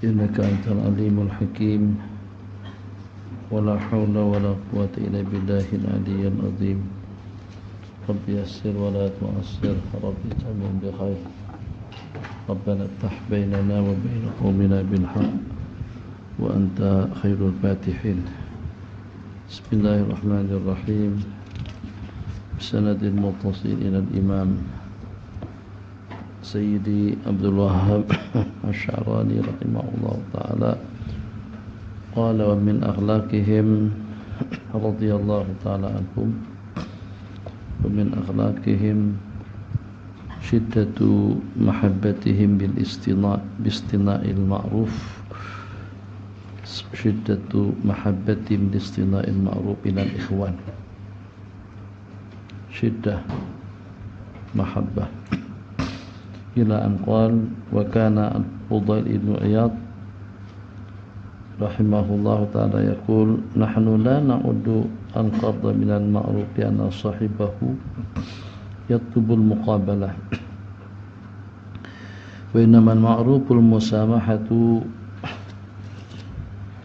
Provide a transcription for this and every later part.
إنك أنت العليم الحكيم ولا حول ولا قوة إلا بالله العلي العظيم رب يسر ولا تعسر رب تمم بخير ربنا افتح بيننا وبين قومنا بالحق وأنت خير الفاتحين بسم الله الرحمن الرحيم بسند المتصل إلى الإمام سيدي عبد الوهاب الشعراني رحمه الله تعالى قال ومن أخلاقهم رضي الله تعالى عنهم ومن أخلاقهم شدة محبتهم باصطناع المعروف شدة محبتهم باصطناع المعروف إلى الإخوان شدة محبة إلى أن قال وكان فضيل بن عياض رحمه الله تعالى يقول نحن لا نعد القرض من المعروف لأن صاحبه يطلب المقابلة وإنما المعروف المسامحة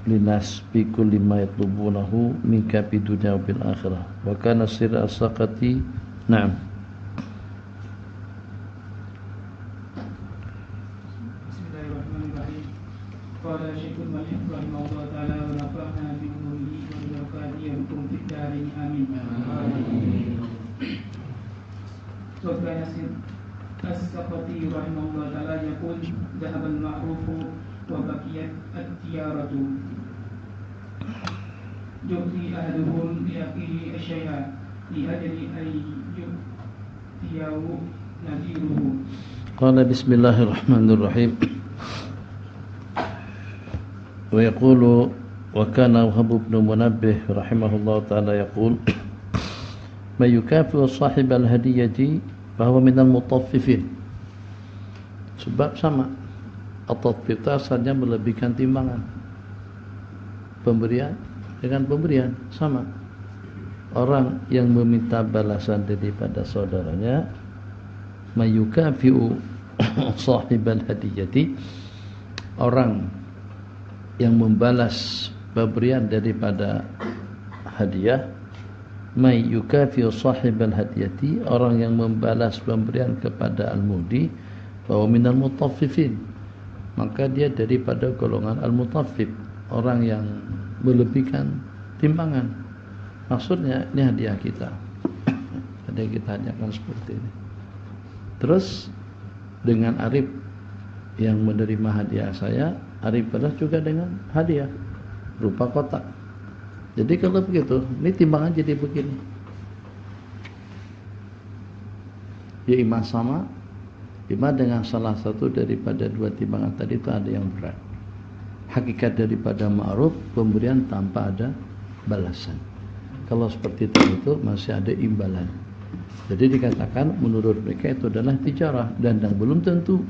للناس بكل ما يطلبونه منك في الدنيا وفي الآخرة وكان سر السقط نعم قال شيخ الملك رحمه الله تعالى ونفعنا بنوره وبركاته يحكم في الدارين آمين. وكان السقطي رحمه الله تعالى يقول ذهب المعروف وبقيت التجارة يؤتي أحدهم لأخيه الشيء لأجل أن يؤتيه نذيره. قال بسم الله الرحمن الرحيم ويقول وكان وهب بن منبه رحمه الله تعالى يقول ما يكافئ صاحب الهدية فهو من المطففين. Sebab sama at-tatfif itu asalnya melebihkan timbangan pemberian dengan pemberian sama. Orang yang meminta balasan daripada saudaranya mayukafi'u sahibal hadiyati, orang yang membalas pemberian daripada hadiah, may yukafi'u sahibal hadiyati, orang yang membalas pemberian kepada al-muhdi, bahwa minal mutaffifin, maka dia daripada golongan al-mutaffif, orang yang melebihkan timbangan. Maksudnya ini hadiah kita, hadiah kita hadiahkan seperti ini. Terus dengan Arif yang menerima hadiah saya, Arif balas juga dengan hadiah berupa kotak. Jadi kalau begitu, ini timbangan jadi begini. Ya imam sama, imam dengan salah satu daripada dua timbangan tadi itu ada yang berat. Hakikat daripada ma'ruf pemberian tanpa ada balasan. Kalau seperti itu masih ada imbalan. Jadi dikatakan menurut mereka itu adalah tijarah dan belum tentu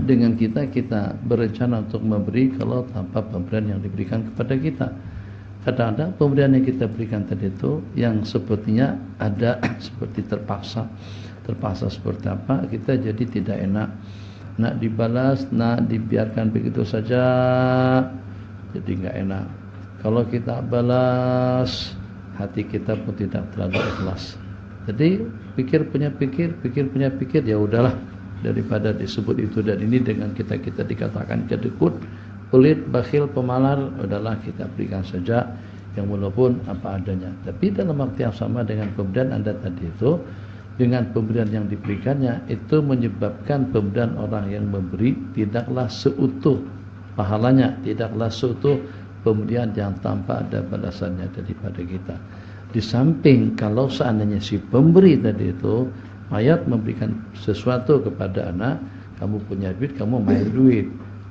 dengan kita berencana untuk memberi kalau tanpa pemberian yang diberikan kepada kita. Kadang-kadang pemberian yang kita berikan tadi itu yang sepertinya ada seperti terpaksa seperti apa, kita jadi tidak enak, nak dibalas, nak dibiarkan begitu saja, jadi enggak enak. Kalau kita balas, hati kita pun tidak terlalu ikhlas. Jadi pikir punya pikir, ya udahlah, daripada disebut itu dan ini dengan kita dikatakan kedekut, pelit, bakhil, pemalar, udahlah kita berikan saja yang walaupun apa adanya. Tapi dalam waktu yang sama dengan pemberian Anda tadi itu, dengan pemberian yang diberikannya itu menyebabkan pemberian orang yang memberi tidaklah seutuh pahalanya, tidaklah seutuh pemberian yang tanpa ada balasannya daripada kita. Di samping kalau seandainya si pemberi tadi itu mayat memberikan sesuatu kepada anak, kamu punya duit, kamu main duit.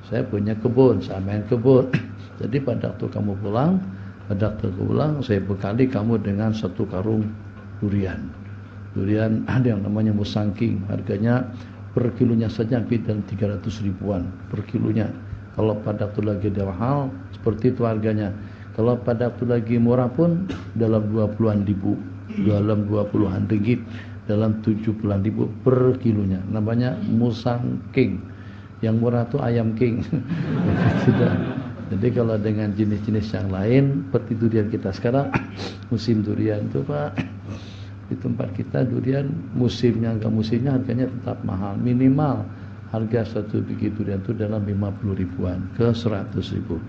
Saya punya kebun, saya main kebun. Jadi pada waktu kamu pulang, saya bekali kamu dengan satu karung durian. Durian ada yang namanya musangking, harganya per kilonya saja hampir dalam 300 ribuan per kilonya. Kalau pada waktu lagi mahal, seperti itu harganya. Kalau pada waktu lagi murah pun dalam 20-an ribu, dalam 20-an ringgit, dalam 70-an ribu per kilonya. Namanya musang king. Yang murah tuh ayam king. Sudah. Jadi kalau dengan jenis-jenis yang lain seperti durian kita sekarang musim durian tuh Pak, di tempat kita durian musimnya enggak musimnya harganya tetap mahal. Minimal harga satu biji durian itu dalam 50 ribuan ke 100 ribu.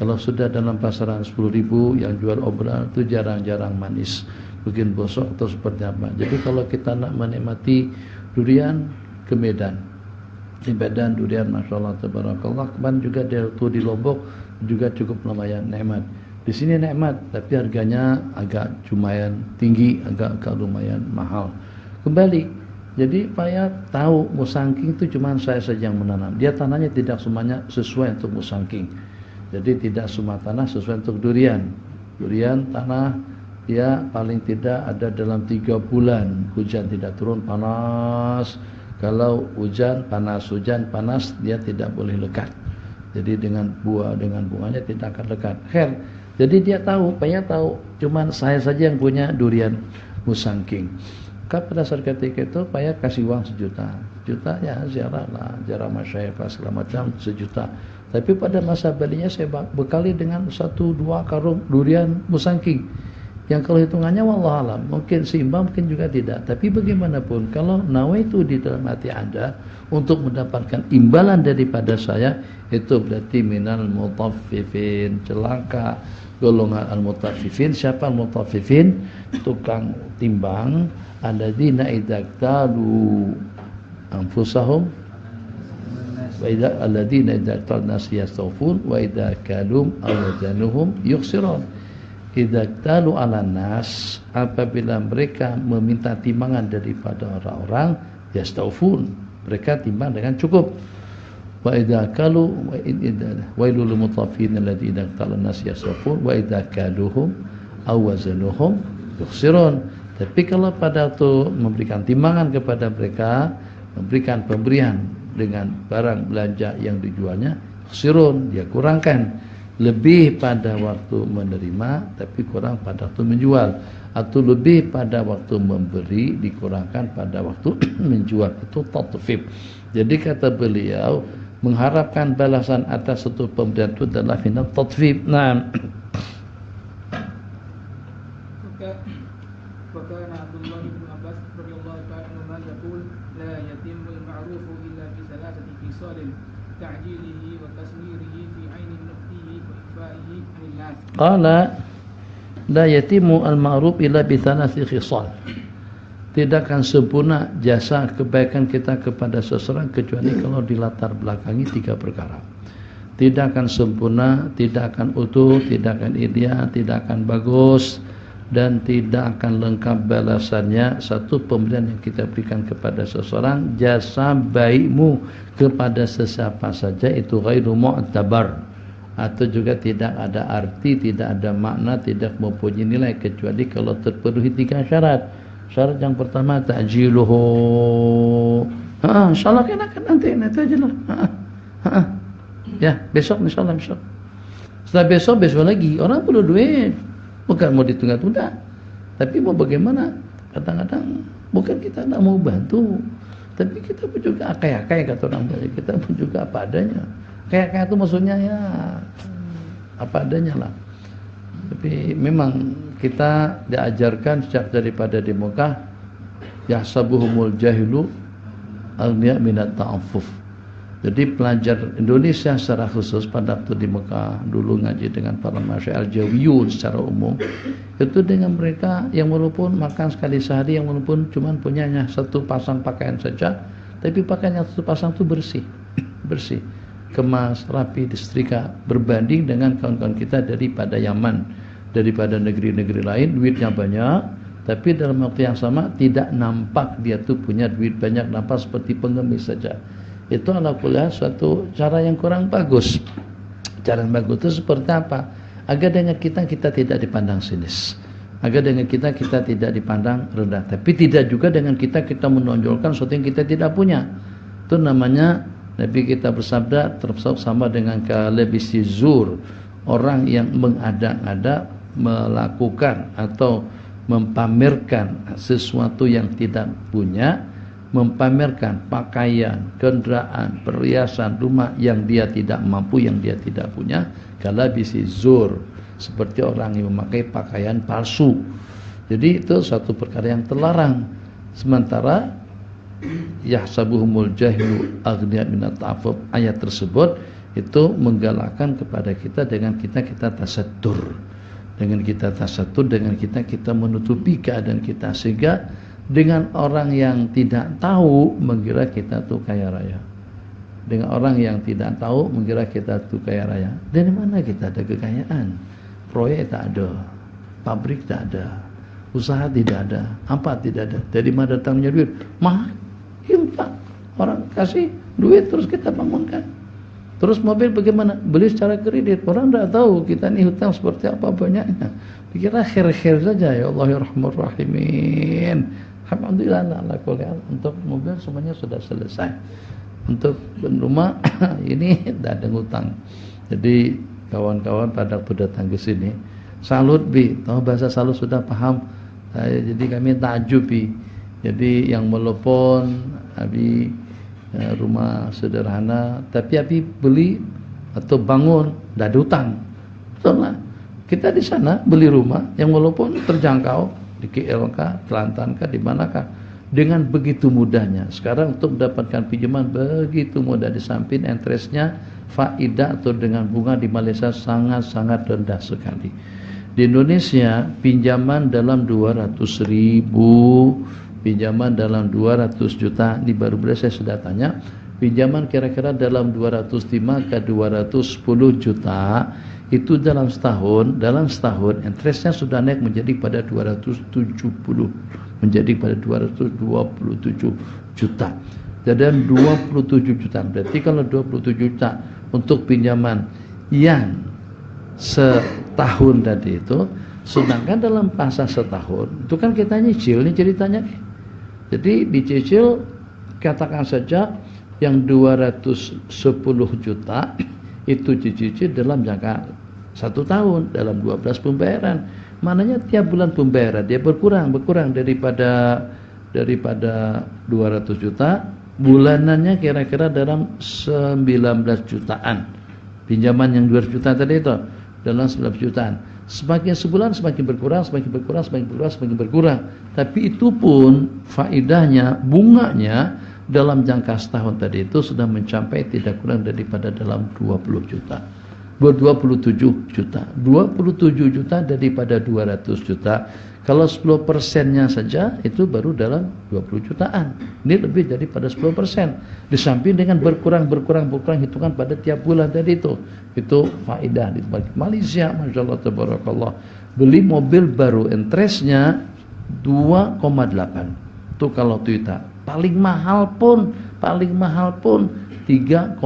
Kalau sudah dalam pasaran 10 ribu, yang jual obral itu jarang-jarang manis, bikin bosok atau seperti apa. Jadi kalau kita nak menikmati durian ke Medan, di Medan durian Masya Allah Tabarakallah. Kemarin juga di Lombok juga cukup lumayan nikmat. Di sini nikmat, tapi harganya agak lumayan tinggi, agak lumayan mahal. Kembali, jadi saya tahu musangking itu cuma saya saja yang menanam. Dia tanahnya tidak semuanya sesuai untuk musangking. Jadi tidak semua tanah sesuai untuk durian. Durian tanah dia paling tidak ada dalam 3 bulan hujan tidak turun, panas. Kalau hujan panas dia tidak boleh lekat. Jadi dengan bunganya tidak akan lekat. Jadi dia tahu, pengen tahu. Cuman saya saja yang punya durian musangking. Maka pada saat ketika itu saya kasih uang 1 juta. Juta ya ziarah lah, ziarah masyayikh segala macam 1 juta. Tapi pada masa balinya saya bekali dengan 1-2 karung durian musangking. Yang kalau hitungannya wallahualam mungkin seimbang, mungkin juga tidak. Tapi bagaimanapun kalau nawaitu di dalam hati Anda untuk mendapatkan imbalan daripada saya, itu berarti minal mutaffifin, celaka golongan al-mutaffifin. Siapa al-mutaffifin? Tukang timbang, alladzina idza iktalu anfusahum wa idza alladzina idza iktalna yastawfun wa idza kalum aw wazanuhum yukhsirun. Idza iktalu 'alan nas, apabila mereka meminta timbangan daripada orang-orang, yastawfun, mereka timbang dengan cukup. Wa idza kalu wailul mutaffifin alladzina iktalu nas yastawfun wa idza kaluhum aw wazanuhum yukhsirun. Tapi kalau pada waktu memberikan timbangan kepada mereka, memberikan pemberian dengan barang belanja yang dijualnya, yukhsirun, dia kurangkan. Lebih pada waktu menerima tapi kurang pada waktu menjual, atau lebih pada waktu memberi dikurangkan pada waktu menjual. Itu tatfif. Jadi kata beliau, mengharapkan balasan atas satu pemberian itu adalah final tatfif. Nah, وكان عبد الله بن عباس رضي الله تعالى عنهما يقول لا يتم المعروف إلا بثلاثة خصال تعجيله وتسميره في عين نفسه وإخفائه عن الناس. قال لا يتم المعروف إلا بثلاث خصال. Tidak akan sempurna jasa kebaikan kita kepada seseorang kecuali kalau dilatar belakangi 3 perkara. Tidak akan sempurna, tidak akan utuh, tidak akan ideal, tidak akan bagus, dan tidak akan lengkap balasannya satu pemberian yang kita berikan kepada seseorang, jasa baikmu kepada sesiapa saja itu ghairu mu'tabar, atau juga tidak ada arti, tidak ada makna, tidak mempunyai nilai kecuali kalau terpenuhi 3 syarat. Syarat yang pertama ta'jiluhu. Insyaallah kan nanti aja lah. Ya, besok insyaallah besok. Setelah besok lagi, orang perlu duit. Bukan mau ditunda-tunda, tapi mau bagaimana? Kadang-kadang bukan kita tidak mau bantu, tapi kita pun juga akai-akai kata orang Bali, kita pun juga apa adanya. Kayak itu maksudnya ya apa adanya lah. Tapi memang kita diajarkan sejak daripada di Mekah, yahsabuhumul jahilu aghniya minat ta'affuf. Jadi pelajar Indonesia secara khusus pada waktu di Mekah dulu ngaji dengan para masyayikh al-Jawiyun secara umum, itu dengan mereka yang walaupun makan sekali sehari, yang walaupun cuma punyanya 1 pasang pakaian saja, tapi pakaian yang 1 pasang itu bersih, kemas, rapi, disetrika, berbanding dengan kawan-kawan kita daripada Yaman, daripada negeri-negeri lain, duitnya banyak, tapi dalam waktu yang sama tidak nampak dia tuh punya duit banyak, nampak seperti pengemis saja. Itu adalah suatu cara yang kurang bagus. Cara yang bagus itu seperti apa? Agar dengan kita tidak dipandang sinis, agar dengan kita tidak dipandang rendah, tapi tidak juga dengan kita menonjolkan sesuatu yang kita tidak punya. Itu namanya Nabi kita bersabda sama dengan kalabisi zur, orang yang mengada-ngada melakukan atau mempamerkan sesuatu yang tidak punya, Mempamerkan pakaian, kendaraan, perhiasan, rumah yang dia tidak mampu, yang dia tidak punya. Kala bisi zur, seperti orang yang memakai pakaian palsu. Jadi itu satu perkara yang terlarang. Sementara yahsabuhumul jahilu aghniya minat ta'affuf, ayat tersebut itu menggalakkan kepada kita dengan kita tasatur. Dengan kita tasatur, dengan kita menutupi keadaan kita, sehingga dengan orang yang tidak tahu mengira kita tuh kaya raya. Dengan orang yang tidak tahu mengira kita tuh kaya raya. Dari mana kita ada kekayaan? Proyek tak ada, pabrik tak ada, usaha tidak ada, apa tidak ada. Dari mana datangnya duit? Mah, infak. Orang kasih duit terus kita bangunkan. Terus mobil bagaimana? Beli secara kredit. Orang tidak tahu kita ini hutang seperti apa banyaknya. Dikira khair-khair saja. Ya Allah ya Rahman Rahimin. Alhamdulillah ala kulli hal. Untuk mobil semuanya sudah selesai. Untuk rumah ini tidak ada hutang. Jadi kawan-kawan pada waktu datang ke sini, salut bi, tahu bahasa salut sudah paham. Jadi kami takjub bi. Jadi yang melepon abi rumah sederhana, tapi abi beli atau bangun tidak ada hutang. Betul lah. Kita di sana beli rumah yang walaupun terjangkau di KLK, Kelantan di manakah, dengan begitu mudahnya. Sekarang untuk mendapatkan pinjaman begitu mudah, di samping interestnya, faidah atau dengan bunga di Malaysia sangat-sangat rendah sekali. Di Indonesia pinjaman dalam 200.000, pinjaman dalam 200 juta, ini baru saya sudah tanya, pinjaman kira-kira dalam 205 ke 210 juta, itu dalam setahun interestnya sudah naik menjadi pada 270, menjadi pada 227 juta. Dan 27 juta, berarti kalau 27 juta untuk pinjaman yang setahun tadi itu, sedangkan dalam masa setahun itu kan kita nyicil, ini ceritanya nih. Jadi dicicil katakan saja yang 210 juta itu dicicil dalam jangka 1 tahun, dalam 12 pembayaran. Mananya tiap bulan pembayaran dia berkurang daripada 200 juta, bulanannya kira-kira dalam 19 jutaan. Pinjaman yang 200 juta tadi itu dalam 19 jutaan. Semakin sebulan semakin berkurang. Tapi itu pun faedahnya, bunganya dalam jangka setahun tadi itu sudah mencapai tidak kurang daripada dalam 27 juta daripada 200 juta. Kalau 10%-nya saja itu baru dalam 20 jutaan. Ini lebih daripada 10%. Di samping dengan berkurang hitungan pada tiap bulan tadi itu. Itu faedah di Malaysia, masyaallah tabarakallah. Beli mobil baru interestnya 2,8. Itu kalau Toyota. Paling mahal pun 3,5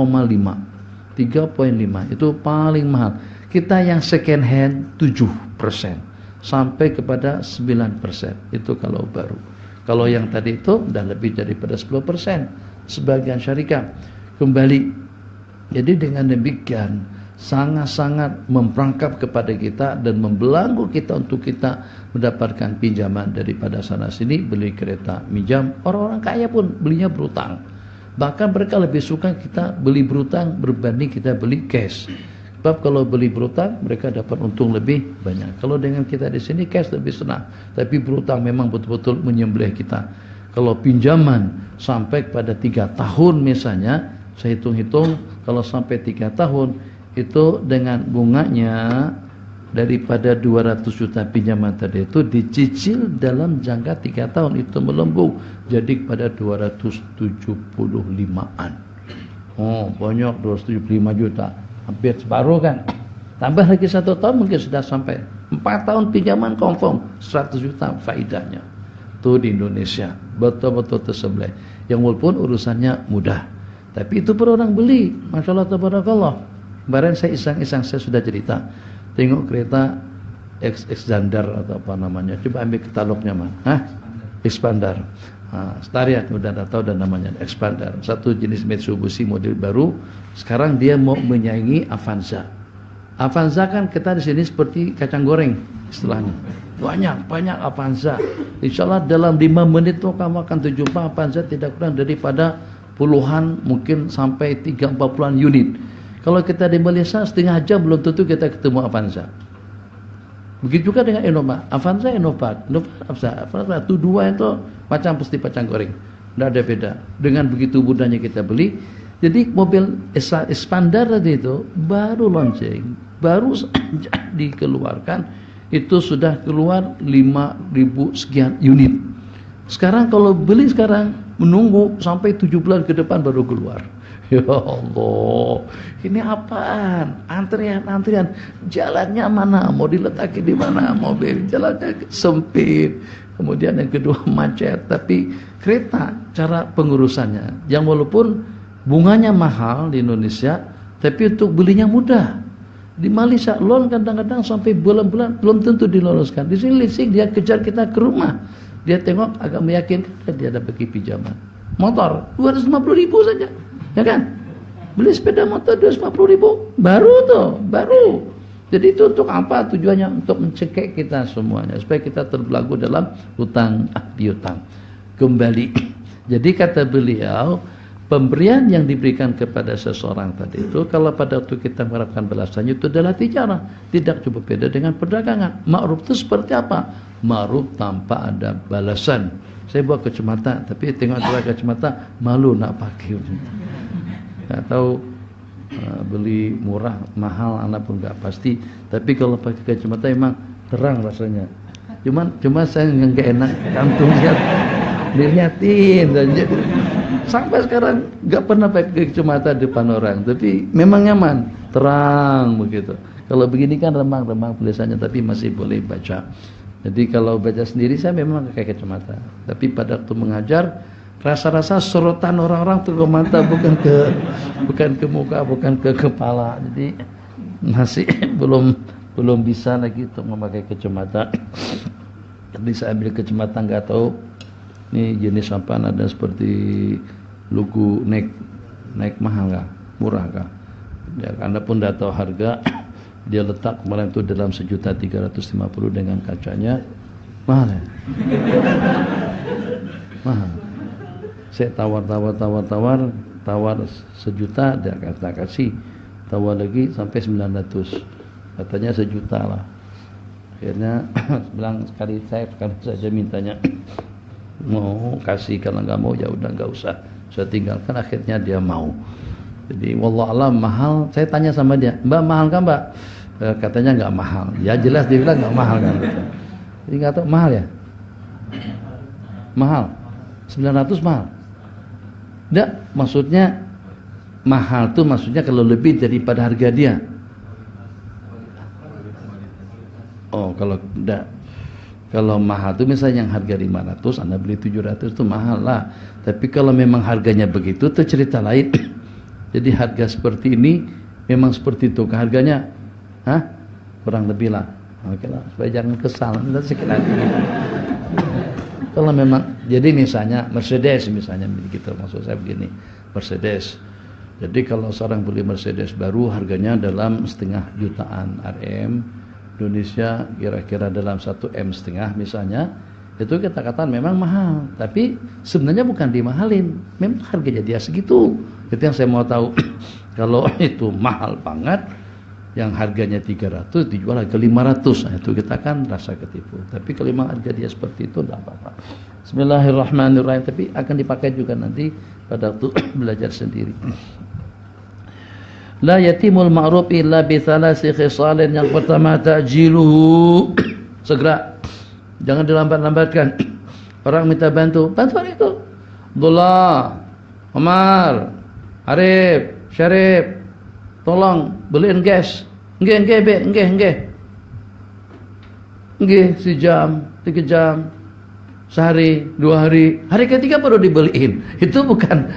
itu paling mahal. Kita yang second hand 7% sampai kepada 9%, itu kalau baru. Kalau yang tadi itu sudah lebih daripada 10%. Sebagian syarikat kembali. Jadi dengan demikian sangat-sangat memperangkap kepada kita dan membelenggu kita untuk kita mendapatkan pinjaman daripada sana sini, beli kereta minjam. Orang-orang kaya pun belinya berutang. Bahkan mereka lebih suka kita beli berutang berbanding kita beli cash. Sebab kalau beli berutang mereka dapat untung lebih banyak. Kalau dengan kita di sini cash lebih senang, tapi berutang memang betul-betul menyembelih kita. Kalau pinjaman sampai pada 3 tahun misalnya, saya hitung-hitung kalau sampai 3 tahun itu dengan bunganya daripada 200 juta pinjaman tadi itu dicicil dalam jangka 3 tahun itu melembung jadi pada 275-an. Oh, banyak 275 juta. Hampir separuh kan. Tambah lagi 1 tahun mungkin sudah sampai 4 tahun pinjaman confirm 100 juta faedahnya. Itu di Indonesia. Betul-betul tersembelih. Yang walaupun urusannya mudah. Tapi itu per orang beli. Masyaallah tabarakallah. Kemarin saya iseng-iseng saya sudah cerita. Tengok kereta Expander atau apa namanya. Coba ambil katalognya mah. Expander. Stariat udah tahu dan namanya Expander. Satu jenis Mitsubishi model baru. Sekarang dia mau menyaingi Avanza. Avanza kan kita di sini seperti kacang goreng istilahnya. Banyak Avanza. Insya Allah dalam 5 menit tuh kamu akan terjumpa Avanza tidak kurang daripada puluhan, mungkin sampai 30-40 unit. Kalau kita di Malaysia setengah jam belum tentu kita ketemu Avanza. Begitu juga dengan Innova. Avanza, Innova, Avanza itu dua itu macam pasti kacang goreng. Tidak ada beda. Dengan begitu mudahnya kita beli. Jadi mobil Expander tadi itu baru launching, baru dikeluarkan, itu sudah keluar 5.000 sekian unit. Sekarang kalau beli sekarang menunggu sampai 7 bulan ke depan baru keluar. Ya Allah, ini apaan? Antrian, jalannya mana? Mau diletaki di mana mobil? Jalannya sempit. Kemudian yang kedua macet. Tapi kereta cara pengurusannya, yang walaupun bunganya mahal di Indonesia, tapi untuk belinya mudah. Di Malaysia loan kadang-kadang sampai bulan-bulan belum tentu diloloskan. Di sini leasing dia kejar kita ke rumah. Dia tengok agak meyakinkan, dia ada bagi pinjaman. Motor 250.000 saja, ya kan? Beli sepeda motor 250.000, baru. Jadi itu untuk apa? Tujuannya untuk mencekik kita semuanya supaya kita terbelenggu dalam hutang piutang. Kembali. Jadi kata beliau, pemberian yang diberikan kepada seseorang tadi itu, kalau pada waktu kita mengharapkan balasannya, itu adalah tijarah, tidak coba beda dengan perdagangan. Ma'ruf itu seperti apa? Ma'ruf tanpa ada balasan. Saya buat kacamata, tapi tengok dua kacamata malu nak pakai. Tak tahu beli murah mahal anak pun enggak pasti, tapi kalau pakai kacamata memang terang rasanya. Cuma saya enggak enak kantungnya dilihatin saja. Sampai sekarang enggak pernah pakai kacamata depan orang, tapi memang nyaman, terang begitu. Kalau begini kan remang-remang tulisannya, tapi masih boleh baca. Jadi kalau baca sendiri saya memang pakai kacamata, tapi pada waktu mengajar rasa-rasa sorotan orang-orang tuh ke mata, bukan ke muka, bukan ke kepala. Jadi masih belum bisa lagi untuk memakai kacamata. Jadi saya ambil kacamata nggak tahu ini jenis apa, ada seperti logo naik mahal kah, murah kah? Ya, Anda pun dah tahu harga. Dia letak kemarin itu dalam 1.350.000 dengan kacanya mahal ya? Mahal. Saya tawar 1.000.000, dia kata kasih. Tawar lagi sampai 900, katanya 1 juta lah. Akhirnya bilang sekali saja mintanya, mau kasih, kalau nggak mau ya udah nggak usah, saya tinggalkan. Akhirnya dia mau. Jadi wallahualam mahal. Saya tanya sama dia, Mbak mahal kan Mbak? Katanya nggak mahal. Ya jelas dia bilang nggak mahal kan. Jadi nggak tahu mahal ya? Mahal. 900 mahal. Enggak, maksudnya mahal tuh maksudnya kalau lebih daripada harga dia. Oh, kalau enggak. Kalau mahal tuh misalnya yang harga 500, Anda beli 700 itu mahal lah. Tapi kalau memang harganya begitu tuh cerita lain. Jadi harga seperti ini memang seperti itu ke harganya. Kurang lebih lah. Oke lah, supaya jangan kesal. Nanti sedikit lagi. Kalau memang, jadi misalnya Mercedes misalnya gitu, maksud saya begini, Mercedes. Jadi kalau seorang beli Mercedes baru harganya dalam 500.000 jutaan RM, Indonesia kira-kira dalam 1,5 M misalnya, itu kita katakan memang mahal. Tapi sebenarnya bukan dimahalin, memang harganya dia segitu. Itu yang saya mau tahu. Kalau itu mahal banget, yang harganya 300 dijual harga 500, nah, itu kita kan rasa ketipu. Tapi kalau memang harga dia seperti itu tidak apa-apa. Bismillahirrahmanirrahim. Tapi akan dipakai juga nanti pada waktu belajar sendiri. La yatimul ma'ruf illa bi thalasi khisalin. Yang pertama ta'jiluhu, segera, jangan dilambat-lambatkan. Orang minta bantuan itu, Abdullah, Omar, Arif, Syarif, tolong beliin gas. Nggih, sejam, 3 jam, sehari, 2 hari, hari ketiga baru dibeliin. Itu bukan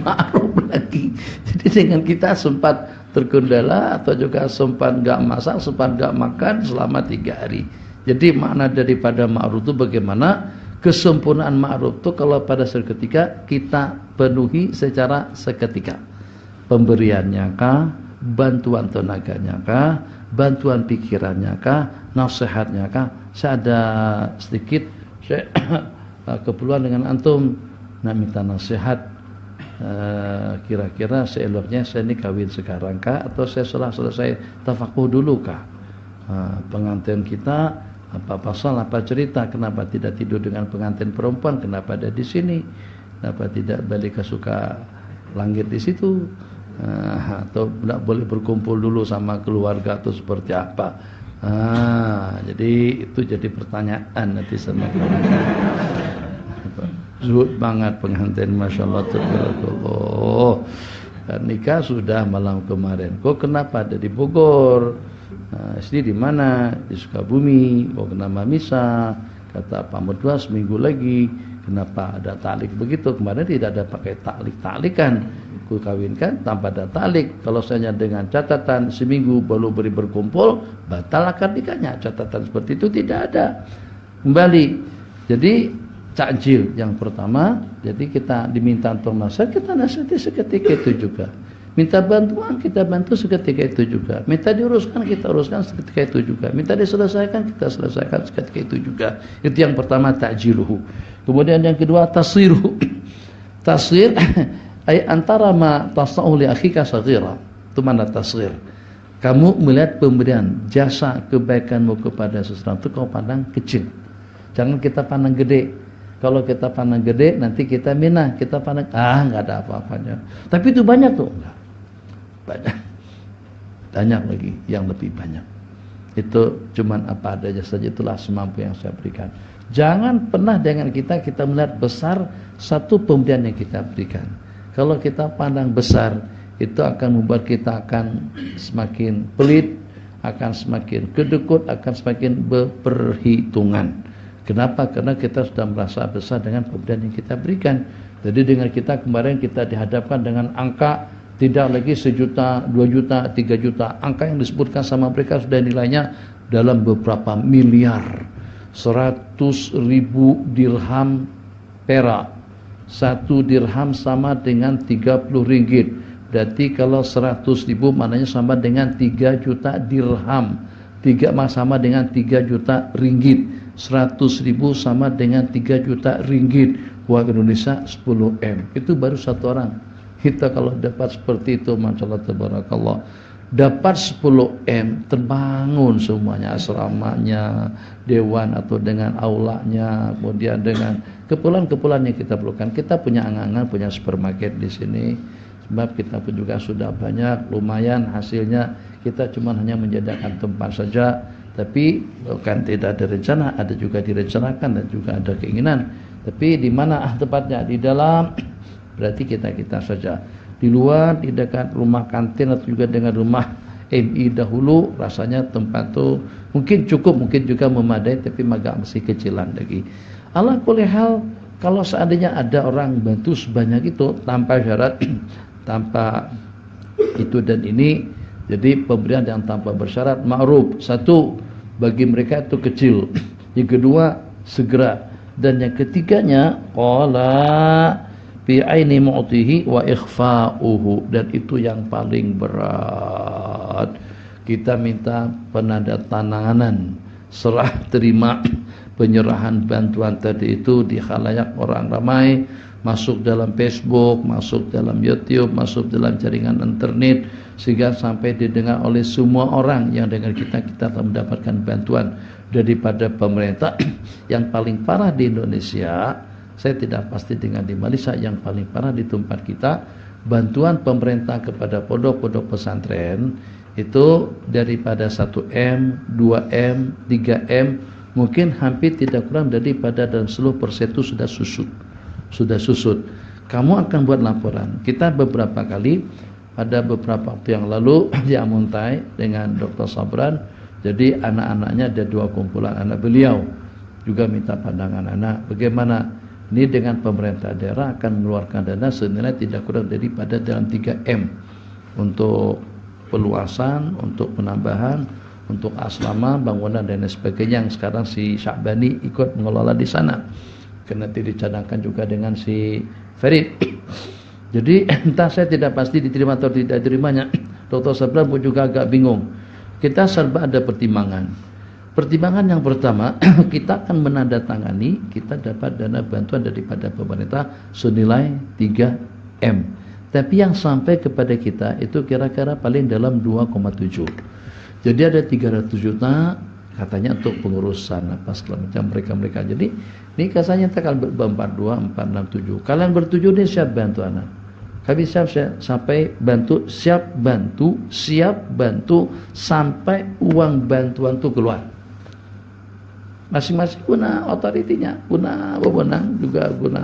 ma'ruf lagi. Jadi dengan kita sempat terkendala atau juga sempat enggak masak, sempat enggak makan selama 3 hari. Jadi makna daripada ma'ruf itu bagaimana kesempurnaan ma'ruf itu kalau pada seketika kita penuhi secara seketika. Pemberiannya kah, bantuan tenaganya kah, bantuan pikirannya kah, nasihatnya kah? Saya ada sedikit saya keperluan dengan antum nak minta nasihat. Kira-kira seeloknya saya ini kawin sekarang kah, atau saya setelah selesai tafakuh dulu kah? Pengantin kita apa pasal, apa cerita, kenapa tidak tidur dengan pengantin perempuan, kenapa ada di sini, kenapa tidak balik ke suka langit di situ, atau tidak boleh berkumpul dulu sama keluarga atau seperti apa? Jadi itu jadi pertanyaan nanti sama zuhud banget pengantin, masya Allah, tabarakallah. Nikah sudah malam kemarin. Kok kenapa ada di Bogor? Istri di mana? Di Sukabumi. Kok kenapa misa? Kata Pak Mertua seminggu lagi. Kenapa ada taklik begitu? Kemarin tidak ada pakai taklikan. Ku kawinkan tanpa ada taklik. Kalau saya dengan catatan seminggu baru beri berkumpul, batal akad nikahnya. Catatan seperti itu tidak ada. Kembali. Jadi takjil yang pertama, jadi kita diminta untuk nasihat, kita nasihati seketika itu juga. Minta bantuan, kita bantu seketika itu juga. Minta diuruskan, kita uruskan seketika itu juga. Minta diselesaikan, kita selesaikan seketika itu juga. Itu yang pertama, takjiluhu. Kemudian yang kedua, tasghiruhu. Tasghir ay antara ma tasna'u li akhika saghira. Itu mana tasghir? Kamu melihat pemberian jasa kebaikanmu kepada seseorang itu kau pandang kecil. Jangan kita pandang gede. Kalau kita pandang gede, nanti kita minah. Kita pandang, nggak ada apa-apanya. Tapi itu banyak tuh. Enggak. Banyak. Banyak lagi yang lebih banyak. Itu cuman apa adanya saja, itulah semampu yang saya berikan. Jangan pernah dengan kita melihat besar satu pemberian yang kita berikan. Kalau kita pandang besar, itu akan membuat kita akan semakin pelit, akan semakin kedekut, akan semakin berperhitungan. Kenapa? Karena kita sudah merasa besar dengan pemberian yang kita berikan. Jadi dengan kita kemarin kita dihadapkan dengan angka tidak lagi 1 juta, 2 juta, 3 juta. Angka yang disebutkan sama mereka sudah nilainya dalam beberapa miliar. 100.000 dirham perak. 1 dirham sama dengan 30 ringgit. Berarti kalau 100.000 maknanya sama dengan 3 juta dirham. 3 sama dengan 3 juta ringgit. 100.000 sama dengan 3 juta ringgit. Uang Indonesia 10 M. Itu baru satu orang. Kita kalau dapat seperti itu, masyaallah tabarakallah, dapat 10 M, terbangun semuanya, asramanya, dewan atau dengan aulanya, kemudian dengan keperluan-keperluan yang kita perlukan. Kita punya angan-angan, punya supermarket di sini. Sebab kita pun juga sudah banyak, lumayan hasilnya. Kita cuma hanya menyediakan tempat saja. Tapi bukan tidak ada rencana, ada juga direncanakan dan juga ada keinginan. Tapi di mana tempatnya? Di dalam, berarti kita saja. Di luar, di dekat rumah kantin atau juga dengan rumah MI dahulu, rasanya tempat itu mungkin cukup, mungkin juga memadai, tapi agak masih kecilan lagi. Ala kulli hal, kalau seandainya ada orang bantu sebanyak itu tanpa syarat, tanpa itu dan ini, jadi pemberian yang tanpa bersyarat ma'ruf. Satu, bagi mereka itu kecil. Yang kedua, segera. Dan yang ketiganya, qala fi aini mu'tihi wa ikhfa'uhu. Dan itu yang paling berat. Kita minta penandatanganan serah terima penyerahan bantuan tadi itu di khalayak orang ramai, masuk dalam Facebook, masuk dalam YouTube, masuk dalam jaringan internet, sehingga sampai didengar oleh semua orang yang dengan kita telah mendapatkan bantuan daripada pemerintah. Yang paling parah di Indonesia, saya tidak pasti dengan di Malaysia, yang paling parah di tempat kita, bantuan pemerintah kepada pondok-pondok pesantren itu daripada 1M, 2M, 3M, mungkin hampir tidak kurang daripada dalam seluruh persen itu sudah susut. Kamu akan buat laporan. Kita beberapa kali, pada beberapa waktu yang lalu di Amuntai dengan Dr. Sabran, jadi anak-anaknya ada 2 kumpulan anak beliau juga minta pandangan anak bagaimana ini dengan pemerintah daerah akan mengeluarkan dana senilai tidak kurang daripada dalam 3M untuk peluasan, untuk penambahan, untuk asrama, bangunan dan lain sebagainya, yang sekarang si Syakbani ikut mengelola di sana. Karena dicadangkan juga dengan si Ferid. Jadi entah, saya tidak pasti diterima atau tidak diterimanya. Dr. Sabran pun juga agak bingung. kita serba ada pertimbangan. Pertimbangan yang pertama, kita akan menandatangani, kita dapat dana bantuan daripada pemerintah senilai 3M. Tapi yang sampai kepada kita itu kira-kira paling dalam 2,7. Jadi ada 300 juta katanya untuk pengurusan apa segala macam mereka-mereka. Jadi ini katanya kita akan berempat 2, 4, 6, 7. Kalian bertujuh ini siap bantu anak. Kami siap sampai bantu, siap bantu sampai uang bantuan itu keluar. Masing-masing guna otoritinya, guna wewenang, juga guna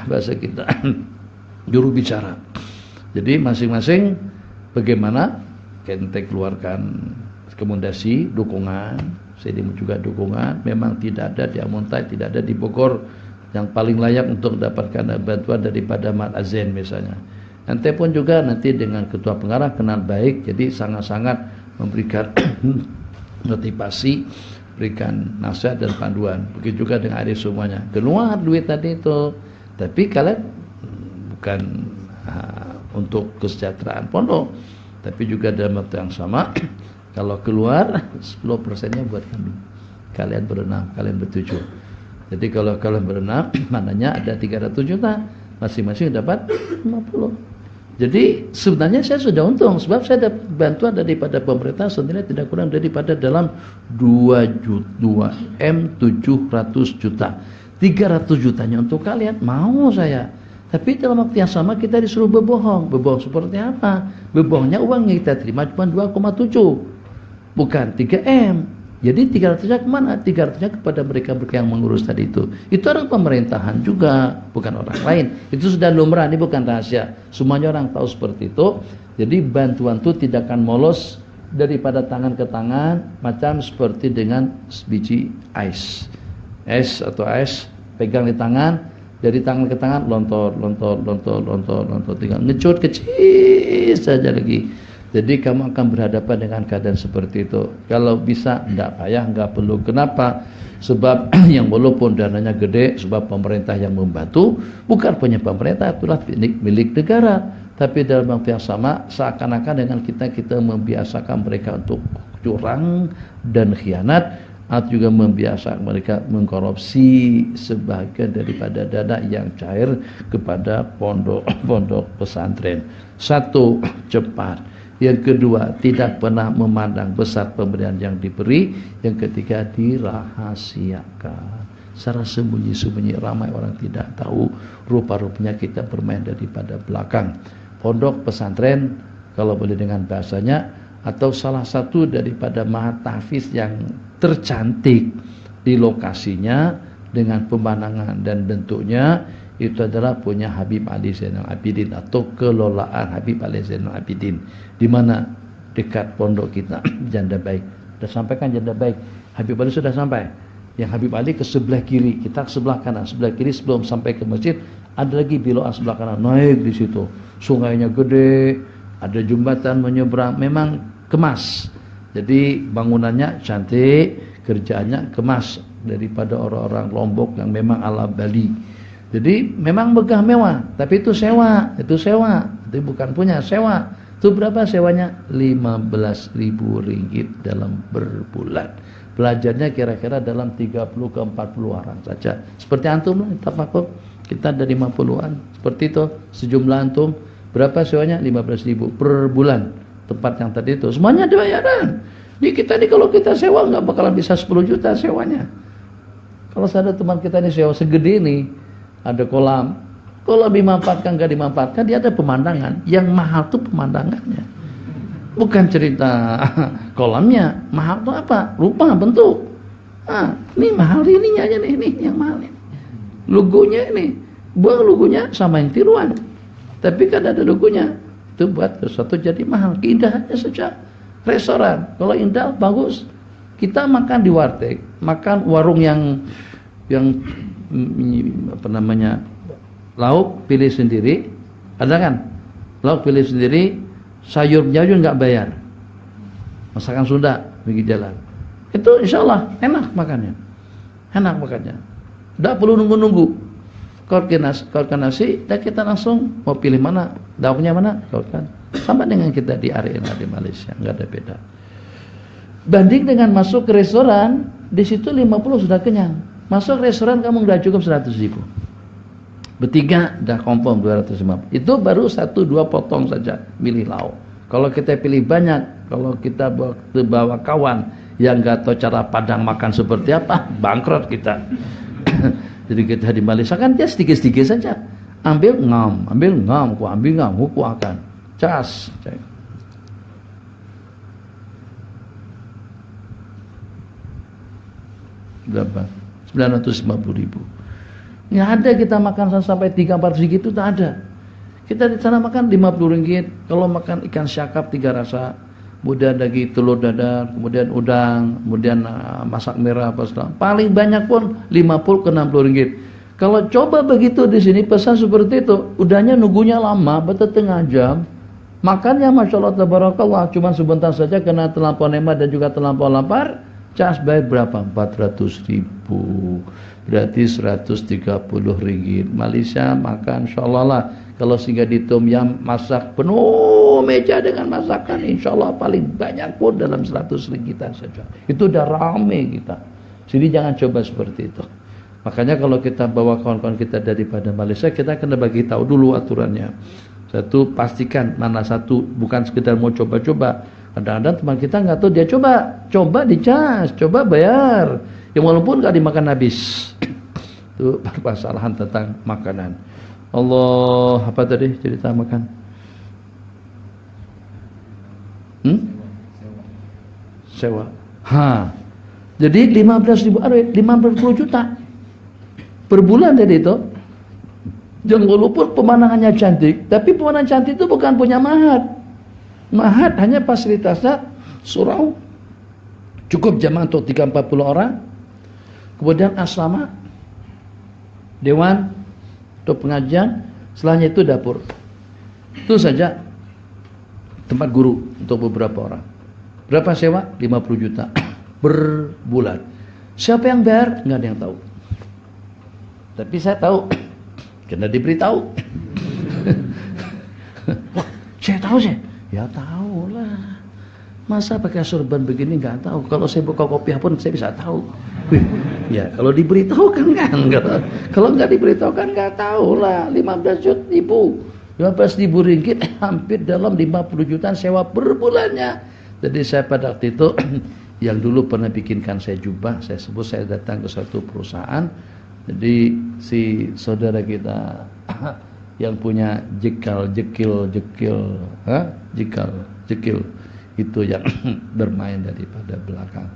bahasa kita juru bicara. Jadi masing-masing bagaimana kita keluarkan rekomendasi, dukungan, saya juga dukungan. Memang tidak ada di Amuntai, tidak ada di Bogor yang paling layak untuk mendapatkan bantuan daripada Mat Azen misalnya. Nanti pun juga nanti dengan ketua pengarah kenal baik, jadi sangat-sangat memberikan motivasi, berikan nasihat dan panduan. Begitu juga dengan adik semuanya. Keluar duit tadi itu, tapi kalian bukan untuk kesejahteraan pondok, tapi juga dalam waktu yang sama kalau keluar 10%-nya buat kami. Kalian berenam, kalian bertujuh. Jadi kalau kalian berenam, maknanya ada 300 juta, masing-masing dapat 50. Jadi sebenarnya saya sudah untung sebab saya dapat bantuan daripada pemerintah senilai tidak kurang daripada dalam 2M700 juta. 300 jutanya untuk kalian, mau saya. Tapi dalam waktu yang sama kita disuruh berbohong. Berbohong seperti apa? Berbohongnya uang yang kita terima cuma 2,7. Bukan 3M. Jadi 300-nya kemana? 300-nya kepada mereka yang mengurus tadi itu. Itu orang pemerintahan juga, bukan orang lain. Itu sudah lumrah, ini bukan rahasia. Semuanya orang tahu seperti itu. Jadi bantuan itu tidak akan molos daripada tangan ke tangan, macam seperti dengan biji ais. Es atau ais pegang di tangan, dari tangan ke tangan lontor, tinggal ngecut kecil saja lagi. Jadi kamu akan berhadapan dengan keadaan seperti itu. Kalau bisa, tidak payah, tidak perlu. Kenapa? Sebab yang walaupun dananya gede, sebab pemerintah yang membantu, bukan punya pemerintah, itulah milik negara. Tapi dalam waktu yang sama, seakan-akan dengan kita membiasakan mereka untuk curang dan khianat, atau juga membiasakan mereka mengkorupsi sebagian daripada dana yang cair kepada pondok-pondok pesantren. Satu, cepat. Yang kedua, tidak pernah memandang besar pemberian yang diberi. Yang ketiga, dirahasiakan. Secara sembunyi-sembunyi, ramai orang tidak tahu. Rupa-rupanya kita bermain daripada belakang. Pondok pesantren, kalau boleh dengan bahasanya, atau salah satu daripada mahatahfiz yang tercantik di lokasinya, dengan pemandangan dan bentuknya, itu adalah punya Habib Ali Zainal Abidin atau kelolaan Habib Ali Zainal Abidin, di mana dekat pondok kita Janda Baik. Sudah sampaikan Janda Baik, Habib Ali sudah sampai. Yang Habib Ali ke sebelah kiri, kita ke sebelah kanan. Sebelah kiri sebelum sampai ke masjid ada lagi biloan sebelah kanan, naik di situ. Sungainya gede, ada jembatan menyeberang, memang kemas. Jadi bangunannya cantik, kerjaannya kemas daripada orang-orang Lombok yang memang ala Bali. Jadi memang megah mewah, tapi itu sewa, itu bukan punya, sewa. Itu berapa sewanya? Rp15.000 dalam berbulan. Belajarnya kira-kira dalam 30 ke 40 orang saja. Seperti antum lah, kita ada 50-an. Seperti itu, sejumlah antum. Berapa sewanya? 15.000 per bulan. Tempat yang tadi itu, semuanya dibayaran. Jadi kita ini kalau kita sewa nggak bakalan bisa 10 juta sewanya. Kalau ada teman kita ini sewa segede ini, ada kolam, kalau dimanfaatkan nggak dimanfaatkan, dia ada pemandangan. Yang mahal tuh pemandangannya, bukan cerita kolamnya. Mahal tuh apa? Rupa, bentuk. Ini mahal ininya aja nih, ini yang mahal ini. Logonya ini, buang logonya sama yang tiruan. Tapi kan ada logonya, itu buat sesuatu jadi mahal. Keindahannya saja. Restoran, kalau indah bagus, kita makan di warteg, makan warung yang apa namanya, lauk pilih sendiri, ada kan? Lauk pilih sendiri, sayur-sayur nggak bayar. Masakan Sunda pergi jalan. Itu insya Allah enak makannya. Nggak perlu nunggu-nunggu. koordinasi, dan kita langsung mau pilih mana, daunnya mana, kan. Sama dengan kita di arena di Malaysia, nggak ada beda. Banding dengan masuk ke restoran, di situ 50 sudah kenyang. Masuk restoran kamu nggak cukup 100.000. Bertiga dah kompom 250. Itu baru 1-2 potong saja milih lauk. Kalau kita pilih banyak, kalau kita bawa kawan yang nggak tahu cara Padang makan seperti apa, bangkrut kita. Jadi kita di Malaysia kan dia sedikit-sedikit saja. Ambil ngam, ku ambil ngam, ku akan. Cas. Berapa? 950.000. Nggak ada kita makan sampai 3-4 segitu, tak ada. Kita di sana makan 50 ringgit. Kalau makan ikan syakap 3 rasa, kemudian daging telur dadar, kemudian udang, kemudian masak merah apa segala. Paling banyak pun 50 ke 60 ringgit. Kalau coba begitu di sini pesan seperti itu, udahnya nunggunya lama, betul tengah jam. Makannya Masya Allah tabarakallah cuma sebentar saja karena terlampau nikmat dan juga terlampau lapar. Cas bayar berapa? 400.000. Berarti 130 ringgit. Malaysia makan insyaallah lah. Kalau singgah di Tom Yam masak penuh meja dengan masakan, insyaallah paling banyak pun dalam 100 ringgitan saja. Itu udah rame kita. Sini jangan coba seperti itu. Makanya kalau kita bawa kawan-kawan kita daripada Malaysia, kita kena bagi tahu dulu aturannya. Satu, pastikan mana satu, bukan sekedar mau coba-coba. Kadang-kadang teman kita nggak tahu, dia coba dicas, coba bayar. Ya walaupun nggak dimakan habis. Itu permasalahan tentang makanan. Allah, apa tadi cerita makan? Sewa. Jadi 50 juta per bulan tadi itu. Jangan walaupun pemandangannya cantik, tapi pemandangan cantik itu bukan punya mahat. Mahat hanya fasilitasnya surau, cukup jamaah untuk 30-40 orang. Kemudian asrama, dewan, untuk pengajian, setelahnya itu dapur. Itu saja tempat guru untuk beberapa orang. Berapa sewa? 50 juta per bulan. Siapa yang bayar? Nggak ada yang tahu. Tapi saya tahu, karena diberitahu. Wah, saya tahu sih. Ya tahu lah. Masa pakai sorban begini nggak tahu? Kalau saya buka kopiah pun saya bisa tahu. Ya kalau diberitahu kan nggak tahu. Kalau nggak diberitahu kan nggak tahu lah. 15.000 ringgit hampir dalam 50 jutaan sewa per bulannya. Jadi saya pada waktu itu yang dulu pernah bikinkan saya jubah, saya sebut saya datang ke suatu perusahaan. Jadi si saudara kita yang punya jekil itu yang bermain daripada belakang.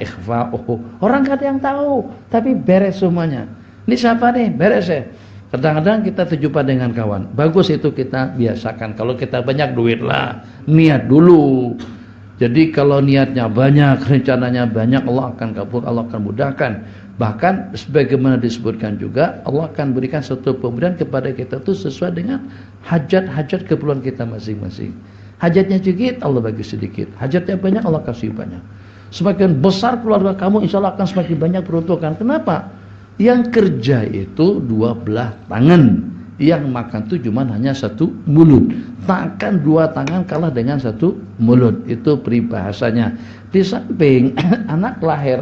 Ikhfa. Orang gak ada yang tahu, tapi beres semuanya. Ini siapa nih? Beres ya. Kadang-kadang kita terjumpa dengan kawan. Bagus itu kita biasakan. Kalau kita banyak duit lah, niat dulu. Jadi kalau niatnya banyak, rencananya banyak, Allah akan kabul, Allah akan mudahkan. Bahkan sebagaimana disebutkan juga, Allah akan berikan satu pemberian kepada kita itu sesuai dengan hajat-hajat keperluan kita masing-masing. Hajatnya sedikit, Allah bagi sedikit. Hajatnya banyak, Allah kasih banyak. Semakin besar keluarga kamu, insya Allah akan semakin banyak peruntukan. Kenapa? Yang kerja itu 2 belah tangan. Yang makan itu cuma hanya 1 mulut. Takkan 2 tangan kalah dengan 1 mulut. Itu peribahasanya. Di samping anak lahir,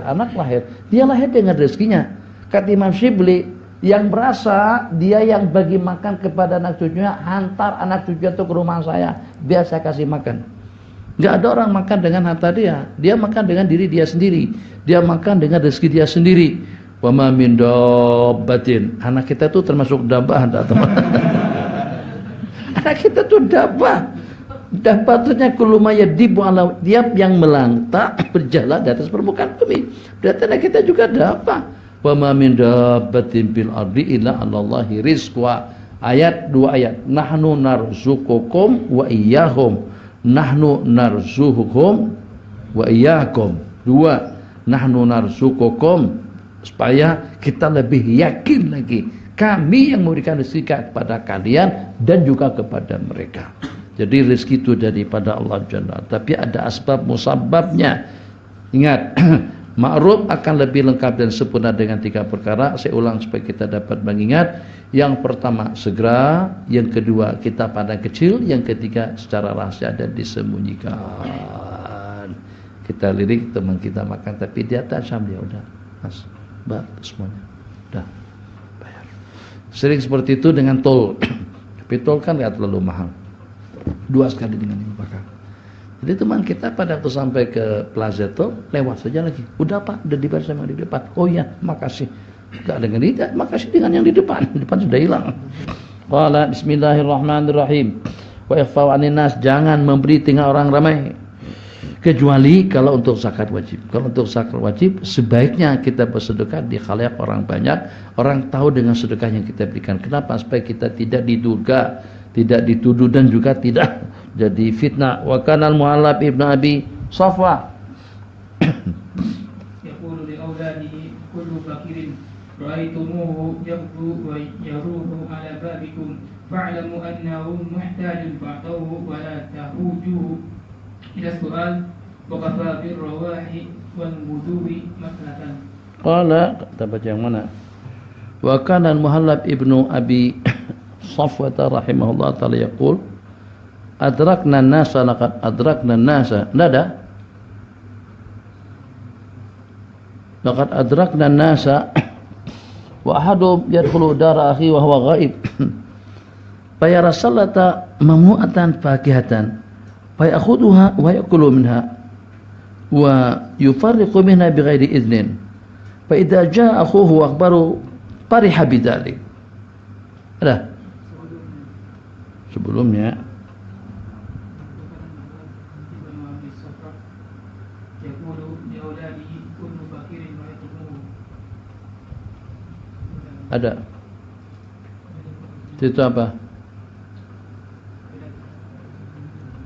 dia lahir dengan rezekinya. Kata Imam Syibli, yang berasa dia yang bagi makan kepada anak cucunya, hantar anak cucunya itu ke rumah saya, biar saya kasih makan. Gak ada orang makan dengan harta dia. Dia makan dengan diri dia sendiri. Dia makan dengan rezeki dia sendiri. Wa ma min dabbatin. Anak kita tuh termasuk dabbah, teman. Anak kita tuh dabbah. Dabbah artinya kullu ma yadibu ala, dia yang melangkah berjalan di atas permukaan bumi. Berarti anak kita juga dabbah. Wa ma min dabbatin fil ardi illa 'alallahi rizqa. Ayat 2 ayat. Nahnu narzuqukum wa iyyahum. Nahnu narzuqukum wa iyyakum. 2. Nahnu narzuqukum, supaya kita lebih yakin lagi, kami yang memberikan rezeki kepada kalian dan juga kepada mereka. Jadi rezeki itu daripada Allah Jalla, tapi ada asbab musabbabnya. Ingat, Ma'ruf akan lebih lengkap dan sempurna dengan 3 perkara. Saya ulang supaya kita dapat mengingat. Yang pertama segera, yang kedua kita pandang kecil, yang ketiga secara rahasia dan disembunyikan. Kita lirik teman kita makan tapi dia tak syam, dia udah mas, mbak semuanya udah bayar. Sering seperti itu dengan tol. Tapi tol kan nggak terlalu mahal, 2 sekali dengan 5 bakar. Jadi teman kita pada waktu sampai ke Plaza Tol lewat saja lagi. Udah Pak, udah dibayar sama di depan. Oh iya, makasih. Enggak dengan tidak, makasih dengan yang di depan. Di depan sudah hilang. Qala bismillahirrahmanirrahim. Wa ikhfa'u 'anin nas, jangan memberi tengah orang ramai. Kecuali kalau untuk zakat wajib. Kalau untuk zakat wajib sebaiknya kita bersedekah di khalayak orang banyak, orang tahu dengan sedekah yang kita berikan. Kenapa? Supaya kita tidak diduga, tidak dituduh dan juga tidak jadi fitnah. Wa kana al-Muhallab ibn Abi Safwa yaqulu li auladihi kullu fakirin ra'aytumuhu yabdu wa yaruhu ala babikum fa'lamu annahu muhtajun fa'tawhu wa la tahujuhu ila su'al wa kafa bir rawahi wal wudu'i maslahatan. Qala, kita baca yang mana? Wa kana al-Muhallab ibn Abi Safwa rahimahullah ta'ala yaqul adrakna an-nasa laqad adrakna an-nasa nada laqad adrakna an-nasa wa ahadum yadkhulu dara akhi wa huwa ghaib fa yara sallata mamu'atan fakihatan fa ya'khudhuha wa ya'kulu minha wa yufarriqu minha bighairi idnin fa idza jaa akhuhu wa akhbaru fariha bidzalik. Ada sebelumnya ada itu apa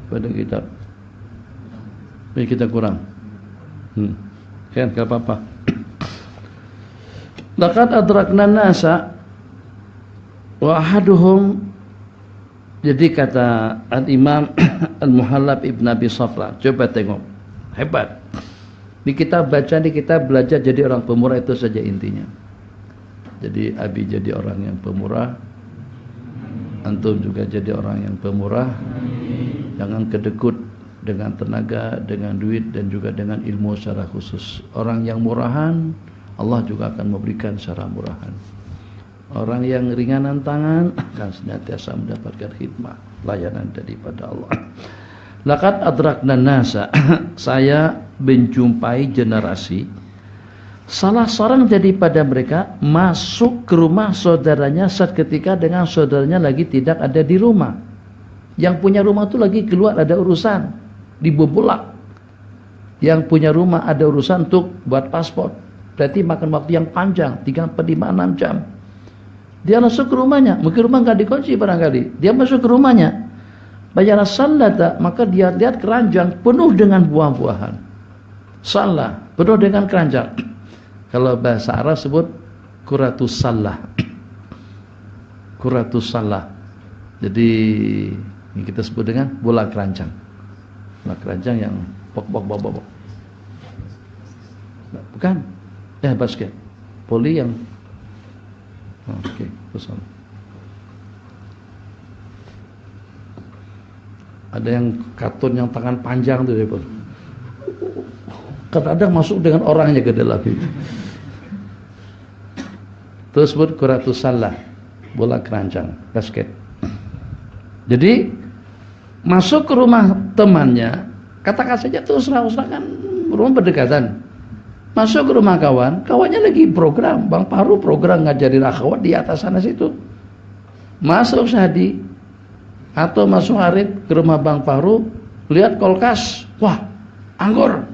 pada kitab ini kita kurang kan enggak apa-apa. Laqad adrakna nasa wa ahaduhum, jadi kata Al-Imam Al-Muhallab Ibn Abi Safra, coba tengok, hebat. Di kita baca, di kita belajar jadi orang pemurah, itu saja intinya. Jadi Abi jadi orang yang pemurah, antum juga jadi orang yang pemurah. Jangan kedekut dengan tenaga, dengan duit dan juga dengan ilmu secara khusus. Orang yang murahan, Allah juga akan memberikan secara murahan. Orang yang ringanan tangan akan senantiasa mendapatkan khidmah, layanan daripada Allah. Laqad adrakna nasa, saya menjumpai generasi, salah seorang daripada mereka masuk ke rumah saudaranya saat ketika dengan saudaranya lagi tidak ada di rumah. Yang punya rumah itu lagi keluar ada urusan, dibobolak. Yang punya rumah ada urusan untuk buat paspor. Berarti makan waktu yang panjang, 3, 4, 5, 6 jam. Dia masuk ke rumahnya, mungkin rumah enggak dikunci barangkali. Dia masuk ke rumahnya. Bayar sallata, maka dia lihat keranjang penuh dengan buah-buahan. Salah, penuh dengan keranjang. Kalau bahasa Arab sebut kuratus salah. Kuratus salah. Jadi ini kita sebut dengan bola keranjang. Bola keranjang yang bok. Bukan. Basket. Poli yang oke, pesan. Ada yang kartun yang tangan panjang tuh, kadang-kadang masuk dengan orangnya ke dalam itu. Terus sebut kuratus salah, bola keranjang, basket. Jadi masuk ke rumah temannya, katakan saja terus kan rumah berdekatan. Masuk ke rumah kawannya lagi program, Bang Paru program ngajarin akhwat di atas sana situ. Masuk Sadi atau masuk Arif ke rumah Bang Paru, lihat kulkas, wah, anggur.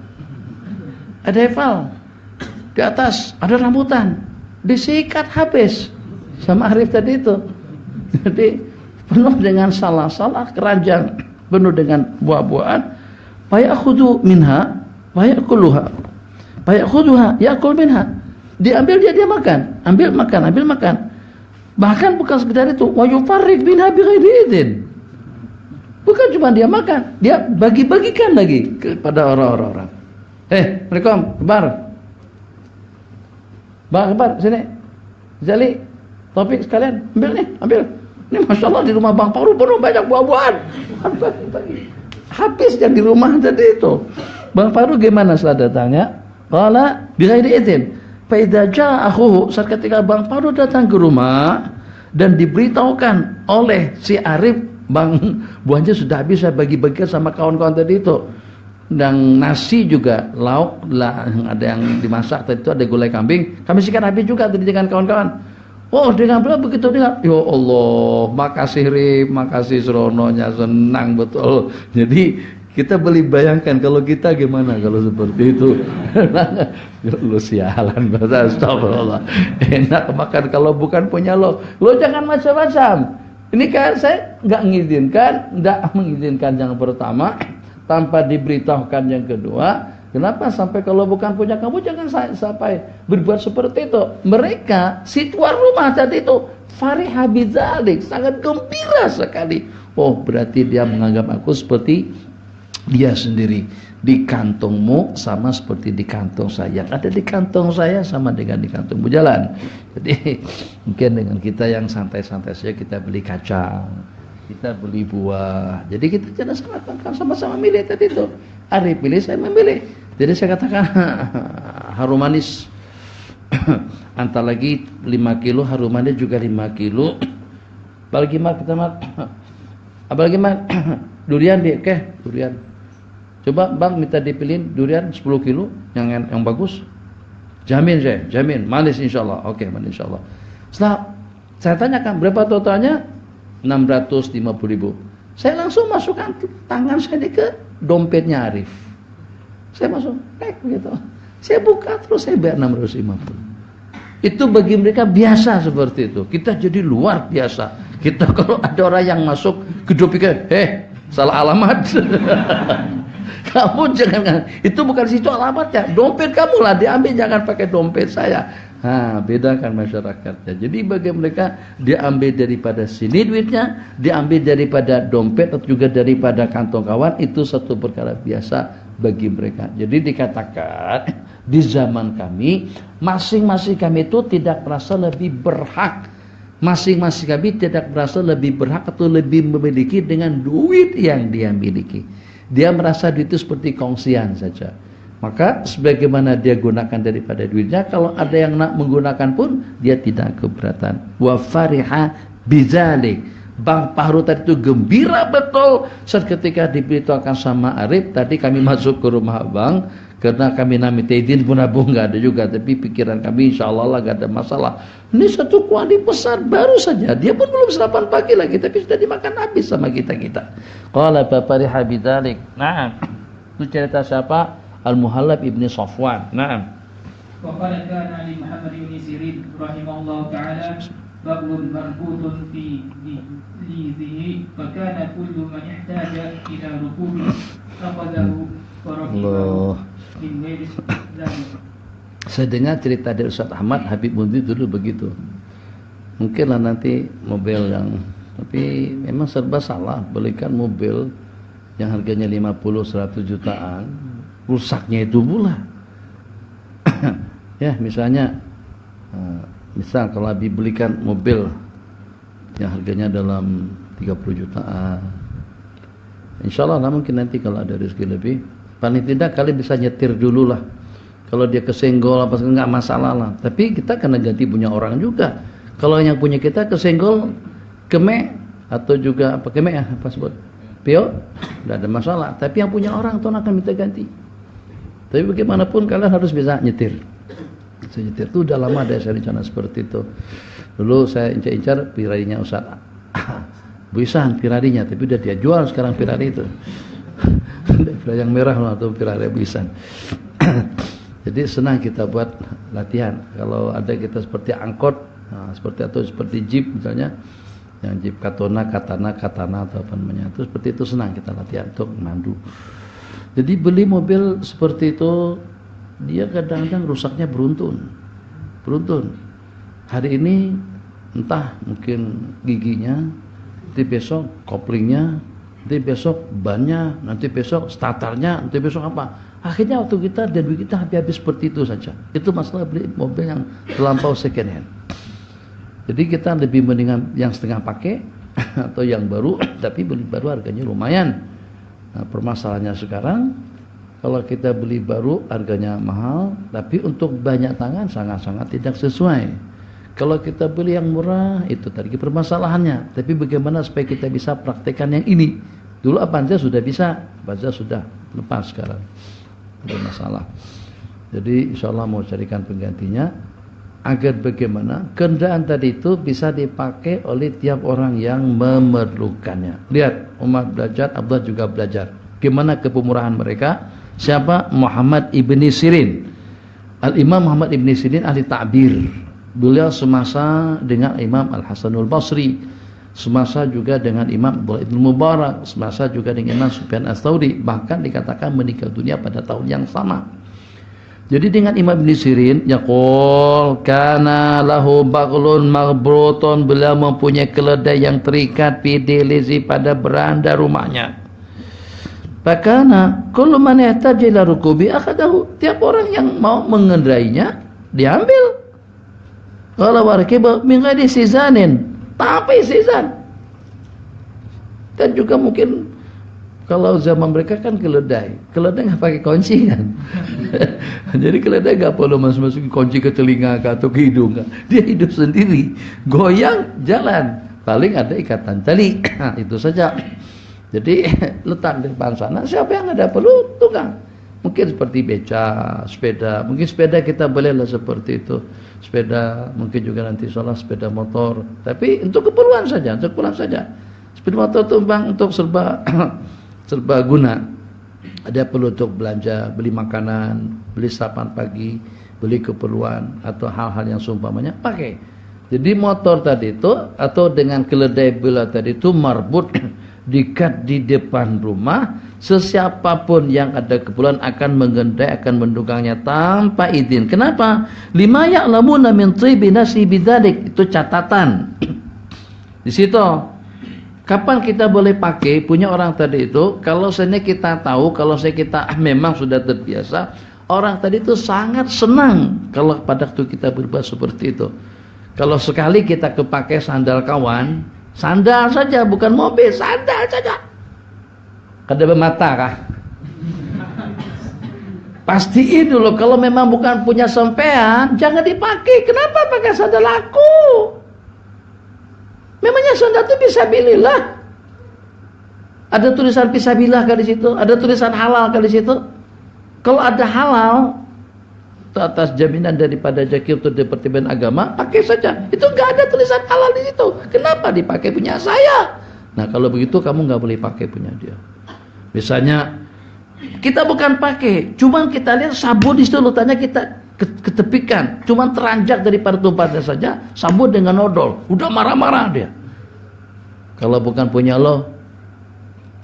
Ada eval. Di atas ada rambutan. Disikat habis sama Arif tadi itu. Jadi penuh dengan salah-salah, keranjang penuh dengan buah-buahan. Fa ya'khudhu minha wa ya'kuluha. Fayakhuduha yakul minha, diambil dia makan, ambil makan. Bahkan bukan sekedar itu, wa yufarriq minha bighairi idzin. Bukan cuma dia makan, dia bagi-bagikan lagi kepada orang-orang. Assalamualaikum, kabar. Bang Akbar, sini. Jali, Taufik sekalian, ambil nih, ambil. Ini Masya Allah di rumah Bang Paru penuh banyak buah-buahan. Habis yang di rumah tadi itu. Bang Paru gimana setelah datangnya? Qala bighairi idzin. Fa idza jaa akhuhu, saat ketika Bang Paru datang ke rumah dan diberitahukan oleh si Arif, Bang, buahnya sudah habis, saya bagi-bagikan sama kawan-kawan tadi itu. Dan nasi juga, lauk lah, ada yang dimasak tadi itu, ada gulai kambing, kami sikat habis juga tadi dengan kawan-kawan. Oh, dengan berapa begitu dengan? Ya Allah, makasih Rip, makasih Serononya, senang betul. Jadi kita boleh bayangkan kalau kita gimana kalau seperti itu. Lu sialan, bahasa astagfirullah. Enak makan kalau bukan punya lo jangan macam-macam. Ini kan saya nggak mengizinkan yang pertama tanpa diberitahukan yang kedua. Kenapa sampai kalau bukan punya kamu jangan sampai berbuat seperti itu. Mereka si tuan rumah tadi itu farihah bidzalik, sangat gembira sekali. Oh, berarti dia menganggap aku seperti dia sendiri. Di kantongmu sama seperti di kantong saya. Ada di kantong saya sama dengan di kantongmu, jalan. Jadi mungkin dengan kita yang santai-santai saja, kita beli kacang, kita beli buah. Jadi kita jangan sama-sama milih tadi itu. Arif pilih, saya memilih. Jadi saya katakan harum manis. Antar lagi 5 kilo, harum manis juga 5 kilo. Apalagi mak kita mak. Apalagi mak durian deh, durian. Coba Bang minta dipilihin durian 10 kilo yang bagus. Jamin saya, jamin manis insyaallah. Oke, manis insyaallah. Setelah saya tanyakan berapa totalnya? 650.000. Saya langsung masukkan tangan saya ke dompetnya Arif. Saya masuk, gitu. Saya buka terus saya bayar 650. Itu bagi mereka biasa seperti itu. Kita jadi luar biasa. Kita kalau ada orang yang masuk ke dompet, salah alamat. Kamu jangan, itu bukan situ alamatnya. Dompet kamu lah diambil, jangan pakai dompet saya. Bedakan masyarakatnya. Jadi bagi mereka diambil daripada sini duitnya, diambil daripada dompet atau juga daripada kantong kawan, itu satu perkara biasa bagi mereka. Jadi dikatakan di zaman kami, masing-masing kami itu tidak merasa lebih berhak. Masing-masing kami tidak merasa lebih berhak atau lebih memiliki dengan duit yang dia miliki. Dia merasa duit itu seperti kongsian saja. Maka sebagaimana dia gunakan daripada duitnya, kalau ada yang nak menggunakan pun dia tidak keberatan. Wa fariha bidzalik. Bang Pahru tadi itu gembira betul saat ketika diberitahukan sama Arif. Tadi kami masuk ke rumah Bang karena kami nami izin pun nggak ada juga, tapi pikiran kami insya Allah lah gak ada masalah. Ini satu kuali besar baru saja, dia pun belum sarapan pagi lagi tapi sudah dimakan habis sama kita. Qala fariha bidzalik. Nah, itu cerita siapa? Al-Muhallab ibni Safwan. Nah, wa qala kana li Muhammad ibn Sirin rahimahullah taala bablun marbutun fi lizihi fa kana kullu man ihtaja ila rukubi akhadahu wa rakibahu min ghairi dzalik. Saya dengar cerita dari Ustaz Ahmad Habib Mundi dulu begitu. Mungkinlah nanti mobil yang, tapi memang serba salah. Belikan mobil yang harganya 50-100 jutaan, rusaknya itu pula. Ya, misalnya misal kalau Habib belikan mobil yang harganya dalam 30 jutaan, insya Allah mungkin nanti kalau ada rezeki lebih, paling tidak kalian bisa nyetir dulu lah. Kalau dia kesenggol apa enggak masalah lah. Tapi kita kena ganti punya orang juga. Kalau yang punya kita kesenggol keme atau juga apa keme ya apa sebut pio, enggak ada masalah. Tapi yang punya orang tuh akan minta ganti. Tapi bagaimanapun kalian harus bisa nyetir. Saya nyetir itu udah lama ada saya rencana seperti itu. Dulu saya incar-incar Ferrarinya Ustaz Bu Isan, Ferrarinya, tapi udah dia jual sekarang Ferrari itu. Ferrari yang merah atau Ferrari Bu Isan. Jadi senang kita buat latihan. Kalau ada kita seperti angkot, seperti atau seperti jeep misalnya, yang jeep katana atau apa namanya, itu seperti itu senang kita latihan untuk mandu. Jadi beli mobil seperti itu, dia kadang-kadang rusaknya beruntun. Hari ini entah mungkin giginya, nanti besok koplingnya, nanti besok bannya, nanti besok starternya, nanti besok apa. Akhirnya waktu kita dan duit kita habis-habis seperti itu saja. Itu masalah beli mobil yang terlampau second hand. Jadi kita lebih mendingan yang setengah pakai atau yang baru, tapi beli baru harganya lumayan. Nah, permasalahannya sekarang kalau kita beli baru harganya mahal, tapi untuk banyak tangan sangat-sangat tidak sesuai. Kalau kita beli yang murah, itu tadi permasalahannya. Tapi bagaimana supaya kita bisa praktekkan yang ini? Dulu Avanza sudah bisa, Avanza sudah lepas sekarang. Ada masalah. Jadi insya Allah mau carikan penggantinya agar bagaimana kendaraan tadi itu bisa dipakai oleh tiap orang yang memerlukannya. Lihat, Umar belajar, Abdullah juga belajar. Gimana kepemurahan mereka? Siapa? Muhammad ibni Sirin. Al-Imam Muhammad ibni Sirin ahli ta'bir. Beliau semasa dengan Imam Al-Hasanul Basri, semasa juga dengan Imam Abdullah ibn Mubarak, semasa juga dengan Imam Sufyan Ats-Tsauri, bahkan dikatakan meninggal dunia pada tahun yang sama. Jadi dengan Imam Ibn Sirin, yaqul kana lahu baghlun maghbrutun, beliau mempunyai keledai yang terikat pidelizi pada beranda rumahnya. Bakana kullu man yahtaji ila rukubi akhadahu, tiap orang yang mau mengendarainya diambil. Qala warkiba min ghairi sizanin, tapi sizan. Dan juga mungkin kalau zaman mereka kan keledai nggak pakai kunci kan. Jadi keledai nggak perlu masukin kunci ke telinga atau ke hidung, dia hidup sendiri, goyang jalan, paling ada ikatan tali. Itu saja. Jadi letak di depan sana, siapa yang ada perlu tukang. Mungkin seperti beca, sepeda, mungkin sepeda kita bolehlah seperti itu. Sepeda mungkin juga nanti soal sepeda motor, tapi untuk keperluan saja, untuk pulang saja. Sepeda motor itu bang untuk serba guna. Ada perlu untuk belanja, beli makanan, beli sarapan pagi, beli keperluan atau hal-hal yang seumpamanya pakai. Jadi motor tadi itu atau dengan keledai bola tadi itu marbut, diikat di depan rumah. Sesiapapun yang ada keperluan akan mengendai, akan mendukangnya tanpa izin. Kenapa? Lima ya'lamuna min tibi nasibi dzalik, itu catatan. Di situ kapan kita boleh pakai punya orang tadi itu? Kalau seandainya kita tahu, kalau kita memang sudah terbiasa, orang tadi itu sangat senang kalau pada waktu kita berbuat seperti itu. Kalau sekali kita kepakai sandal kawan, sandal saja, bukan mobil, sandal saja. Kada bermata kah? Pastiin dulu kalau memang bukan punya sampean, jangan dipakai. Kenapa pakai sandal aku? Memangnya sandal itu fisabilillah. Ada tulisan fisabilillah kan di situ? Ada tulisan halal kan di situ? Kalau ada halal itu atas jaminan daripada Jakir atau Departemen Agama, pakai saja. Itu enggak ada tulisan halal di situ. Kenapa dipakai punya saya? Nah, kalau begitu kamu enggak boleh pakai punya dia. Misalnya kita bukan pakai, cuman kita lihat sabun di situ letaknya kita ketepikan, cuman teranjak daripada tumpahnya saja, sabun dengan odol, udah marah-marah dia. Kalau bukan punya lo,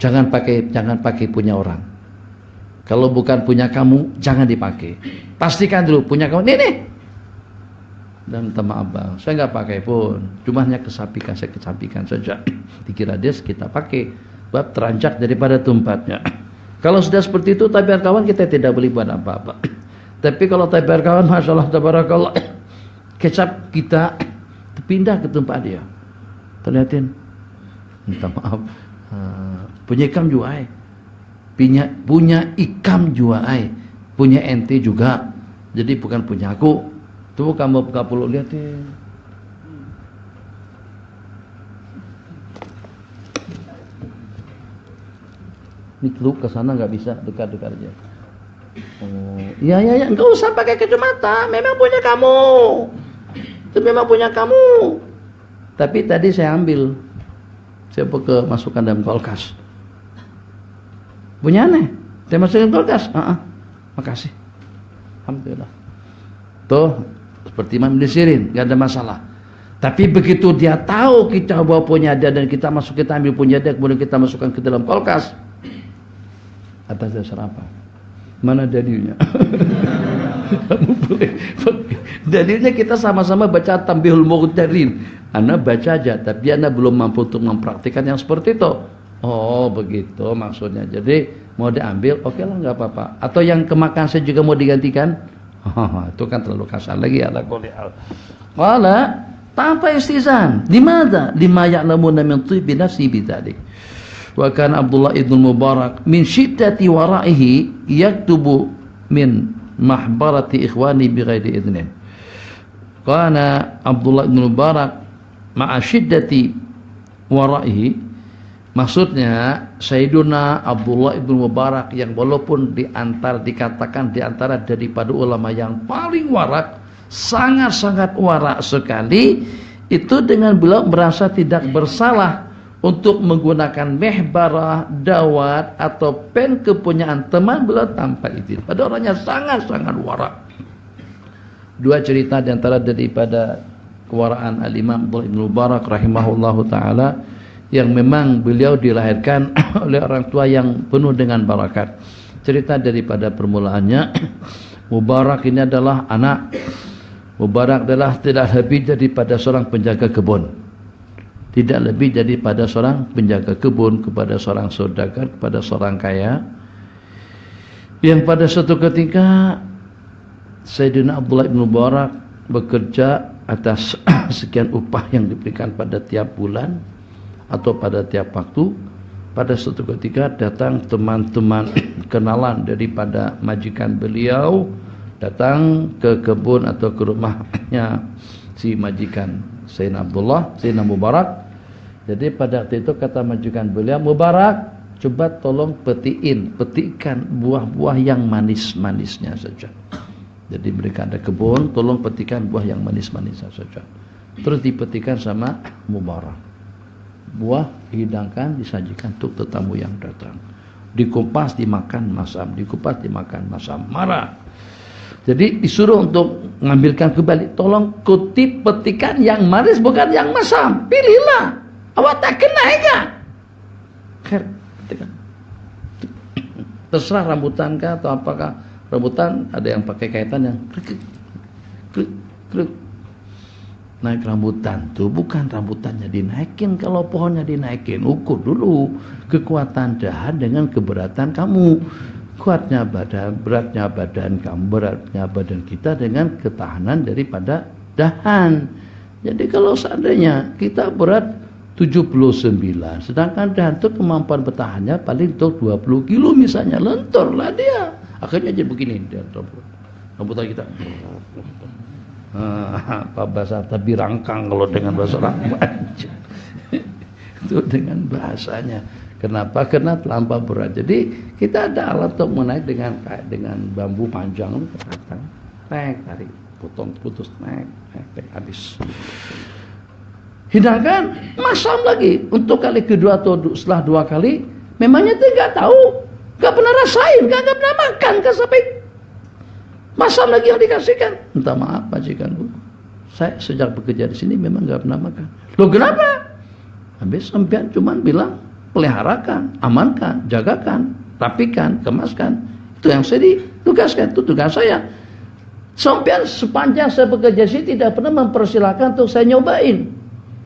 jangan pakai punya orang. Kalau bukan punya kamu, jangan dipakai. Pastikan dulu punya kamu. Nih. Dan minta maaf bang, saya nggak pakai pun, cuma hanya saya kesampingkan saja. Dikira dia kita pakai. Bab teranjak daripada tumpatnya. Kalau sudah seperti itu tabiat kawan kita tidak boleh buat apa-apa. Tapi kalau tabiat kawan, masya Allah tabarakallah, kecap kita pindah ke tempat dia. Terlihatin, minta maaf, punya ikam juga punya ikam juga punya ente juga. Jadi bukan punya aku. Tuh kamu buka puluh lihatin. Ini keluh ke sana nggak bisa, dekat-dekat aja. Oh, ya, enggak usah pakai kacamata, memang punya kamu. Itu memang punya kamu. Tapi tadi saya ambil, saya masukkan dalam kulkas. Punya aneh, saya masukin kulkas. Makasih. Alhamdulillah. Tuh, seperti Imam Ibn Sirin, nggak ada masalah. Tapi begitu dia tahu kita bawa punya dia dan kita ambil punya dia, kemudian kita masukkan ke dalam kulkas. Atas dasar apa? Mana dalilnya? Kamu boleh. Dalilnya kita sama-sama baca Tambihul Mughtarin. Ana baca aja, tapi ana belum mampu untuk mempraktikkan yang seperti itu. Oh begitu maksudnya. Jadi mau diambil, oke lah nggak apa-apa. Atau yang kemakan saya juga mau digantikan? Oh, itu kan terlalu kasar lagi ala kulli hal. Wala tanpa istizan. Dimana? Lima ya'lamuna min tibi nafsi bidzalik. Wa kana Abdullah ibn Mubarak min syiddati wara'ihi yaktubu min mahbarati ikhwani bighairi idnin. Kana Abdullah ibn Mubarak ma'a syiddati wara'ihi, maksudnya Sayyiduna Abdullah ibn Mubarak yang walaupun dikatakan di antara daripada ulama yang paling warak, sangat-sangat warak sekali, itu dengan beliau merasa tidak bersalah untuk menggunakan mehbarah, dawat atau pen kepunyaan teman beliau tanpa izin. Pada orangnya sangat-sangat warak. Dua cerita di antara daripada kewaraan Al-Imam Abdullah ibn Mubarak rahimahullahu taala, yang memang beliau dilahirkan oleh orang tua yang penuh dengan barakat. Cerita daripada permulaannya, Mubarak ini adalah anak. Mubarak adalah tidak lebih daripada seorang penjaga kebun. Tidak lebih daripada seorang penjaga kebun, kepada seorang saudagar, kepada seorang kaya. Yang pada suatu ketika Sayyidina Abdullah bin Mubarak bekerja atas sekian upah yang diberikan pada tiap bulan atau pada tiap waktu. Pada suatu ketika datang teman-teman kenalan daripada majikan beliau, datang ke kebun atau ke rumahnya si majikan Sayyidina Abdullah, Sayyidina Mubarak. Jadi pada waktu itu kata majikan beliau, Mubarak, coba tolong petikan buah-buah yang manis-manisnya saja. Jadi mereka ada kebun, tolong petikan buah yang manis-manisnya saja. Terus dipetikan sama Mubarak. Buah dihidangkan, disajikan untuk tetamu yang datang. Dikupas, dimakan masam, dikupas, dimakan masam. Marah. Jadi disuruh untuk mengambilkan kembali. Tolong kutip petikan yang manis, bukan yang masam. Pilihlah. Awak tak kena ya? Petikan. Terserah rambutan kah atau apakah. Rambutan ada yang pakai kaitan yang kruk. Naik rambutan tuh bukan rambutannya dinaikin, kalau pohonnya dinaikin ukur dulu kekuatan dahan dengan keberatan kamu. Kuatnya badan, beratnya badan kamu, beratnya badan kita dengan ketahanan daripada dahan. Jadi kalau seandainya kita berat 79, sedangkan dahan itu kemampuan bertahannya paling untuk 20 kilo misalnya, lenturlah dia. Akhirnya jadi begini dia rambutan kita. Apa bahasa tapi rangkang kalau dengan bahasa orang itu dengan bahasanya. Kenapa? Karena terlampau berat. Jadi kita ada alat untuk menaik dengan bambu panjang, naik, tarik, potong, putus, naik, habis. Hidangkan, masam lagi untuk kali kedua atau setelah 2 kali, memangnya dia nggak tahu, nggak pernah rasain, nggak pernah makan, kan sampai masam lagi yang dikasihkan. Minta maaf majikan bu, saya sejak bekerja di sini memang nggak pernah makan. Loh kenapa? Habis sampean cuman bilang peliharakan, amankan, jagakan, rapikan, kemaskan. Itu yang saya ditugaskan, itu tugas saya. Sampean sepanjang saya bekerja di sini tidak pernah mempersilahkan untuk saya nyobain.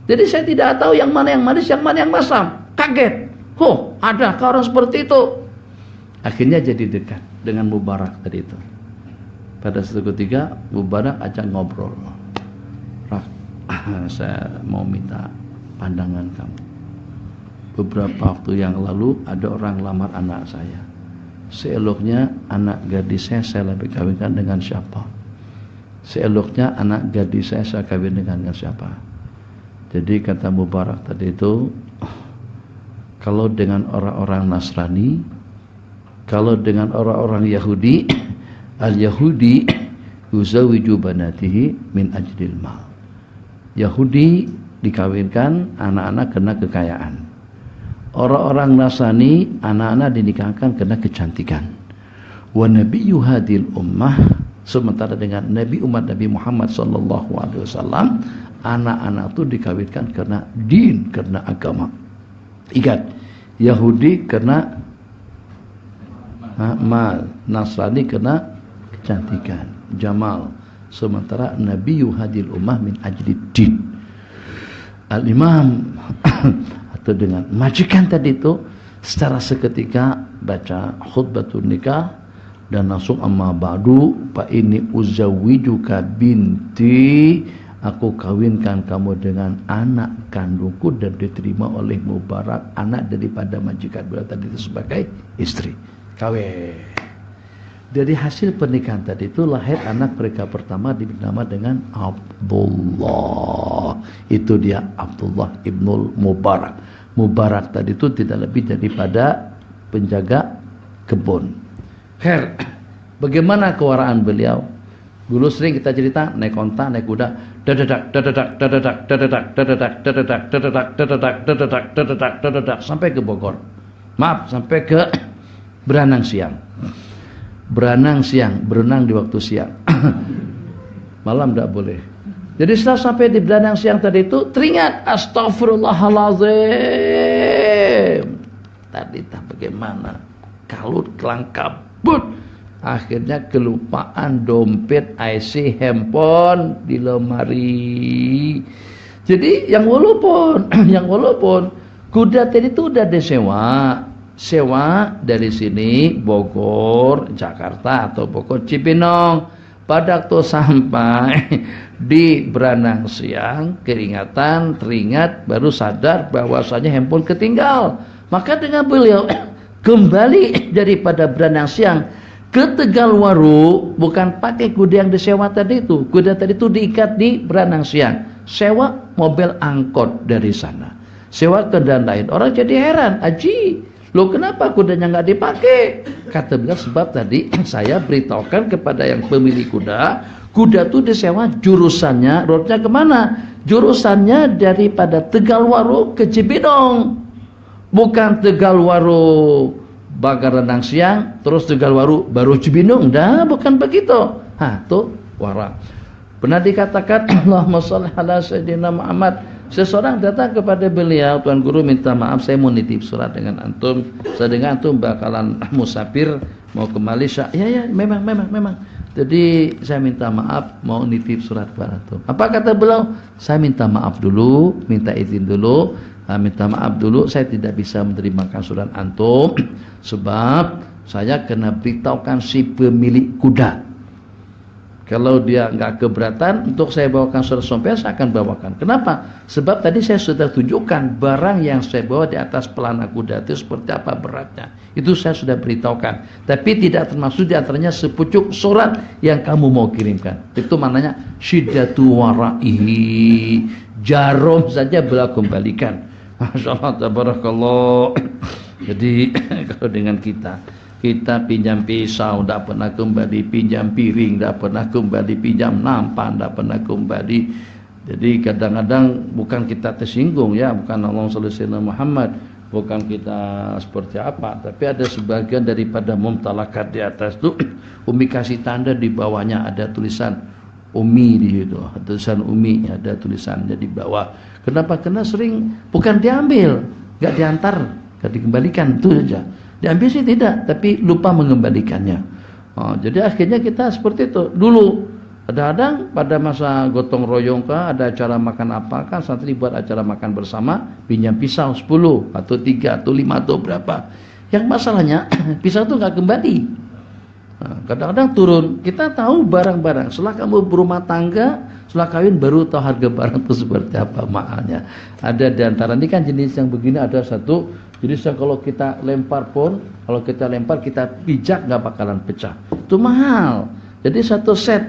Jadi saya tidak tahu yang mana yang manis, yang mana yang masam. Kaget. Oh, ada orang seperti itu. Akhirnya jadi dekat dengan Mubarak tadi itu. Pada suatu ketika Mubarak ajak ngobrol. Saya mau minta pandangan kamu. Beberapa waktu yang lalu ada orang lamar anak saya. Seeloknya anak gadis saya lebih kawinkan dengan siapa? Seeloknya anak gadis saya kawin dengan siapa? Jadi kata Mubarak tadi itu, kalau dengan orang-orang Nasrani, kalau dengan orang-orang Yahudi, al-Yahudi yuzawiju banatihi min ajlil mal. Yahudi dikawinkan anak-anak karena kekayaan. Orang-orang Nasrani anak-anak dinikahkan karena kecantikan. Wa nabiyyu hadil ummah, sementara dengan Nabi umat Nabi Muhammad sallallahu alaihi wasallam, anak-anak itu dikawinkan karena din, karena agama. Ingat, Yahudi karena mal, Nasrani karena kecantikan, jamal. Sementara Nabi hadil ummah min ajli din. Al-Imam atau dengan majikan tadi itu secara seketika baca khutbatun nikah dan langsung amma ba'du fa ini uzawwijuka binti, aku kawinkan kamu dengan anak kandungku dan diterima oleh Mubarak, anak daripada majikan beliau tadi itu sebagai istri. Kawin. Dari hasil pernikahan tadi itu lahir anak mereka pertama diberi nama dengan Abdullah. Itu dia Abdullah ibnul Mubarak. Mubarak tadi itu tidak lebih daripada penjaga kebun. Her, bagaimana kewaraan beliau? Dulu sering kita cerita naik onta, naik kuda, dadadak, dadadak, dadadak, dadadak, dadadak, dadadak, dadadak, dadadak, dadadak, dadadak, dadadak sampai ke Bogor. Maaf, sampai ke Beranang Siang. Berenang siang, berenang di waktu siang. Malam tidak boleh. Jadi setelah sampai di Beranang Siang tadi itu teringat astagfirullahalazim. Tadi tak bagaimana? Kalut kelang kabut. Akhirnya kelupaan dompet, IC, handphone di lemari. Jadi yang walaupun kuda tadi itu udah sewa dari sini Bogor, Jakarta atau Bogor Cibinong. Pada waktu sampai di Beranang Siang, teringat baru sadar bahwasanya handphone ketinggal. Maka dengan beliau kembali daripada Beranang Siang ke Tegalwaru, bukan pakai kuda yang disewa tadi itu. Kuda tadi itu diikat di Beranang Siang. Sewa mobil angkot dari sana. Sewa kendaraan lain. Orang jadi heran, Haji, loh kenapa kudanya nggak dipakai? Kata beliau, sebab tadi saya beritahukan kepada yang pemilik kuda itu disewa jurusannya, roadnya kemana? Jurusannya daripada Tegalwaru ke Cibinong. Bukan Tegalwaru Beranang Siang, terus Tegalwaru baru Cibinong. Dah, bukan begitu. Tuh wara. Pernah dikatakan Allahumma shalli ala sayyidina Muhammad. Seseorang datang kepada beliau, Tuan Guru minta maaf, saya mau nitip surat dengan antum. Saya dengan antum bakalan musafir mau ke Malaysia. Ya, memang. Jadi saya minta maaf, mau nitip surat kepada antum. Apa kata beliau? Saya minta maaf dulu, minta izin dulu, minta maaf dulu, saya tidak bisa menerimakan surat antum sebab saya kena beritahukan si pemilik kuda. Kalau dia nggak keberatan untuk saya bawakan surat sampai, saya akan bawakan. Kenapa? Sebab tadi saya sudah tunjukkan barang yang saya bawa di atas pelana kuda itu seperti apa beratnya. Itu saya sudah beritahukan. Tapi tidak termasuk di antaranya sepucuk surat yang kamu mau kirimkan. Itu maknanya syiddatu wara'ihi. Jarum saja beliau kembalikan. Masya Allah, tabarakallah. Jadi kalau dengan kita pinjam pisau, tidak pernah kembali, pinjam piring, tidak pernah kembali, pinjam nampan, tidak pernah kembali. Jadi kadang-kadang bukan kita tersinggung ya, bukan Allahumma shalli ala Muhammad, bukan kita seperti apa, tapi ada sebagian daripada mumtalakat di atas itu, Umi kasih tanda di bawahnya ada tulisan Umi di situ, tulisan Umi ada tulisannya di bawah. Kenapa? Karena sering bukan diambil, nggak diantar, nggak dikembalikan, itu saja. Diambil sih tidak, tapi lupa mengembalikannya. Jadi akhirnya kita seperti itu. Dulu kadang-kadang pada masa gotong royong ada acara makan apa kan, santri buat acara makan bersama, pinjam pisau 10 atau 3 atau 5 atau berapa. Yang masalahnya pisau itu nggak kembali. Kadang-kadang turun. Kita tahu barang-barang. Setelah kamu berumah tangga, setelah kawin baru tahu harga barang itu seperti apa mahalnya. Ada di antara ini kan jenis yang begini ada satu. Jadi kalau kita lempar pun, kalau kita lempar kita pijak nggak bakalan pecah. Itu mahal. Jadi satu set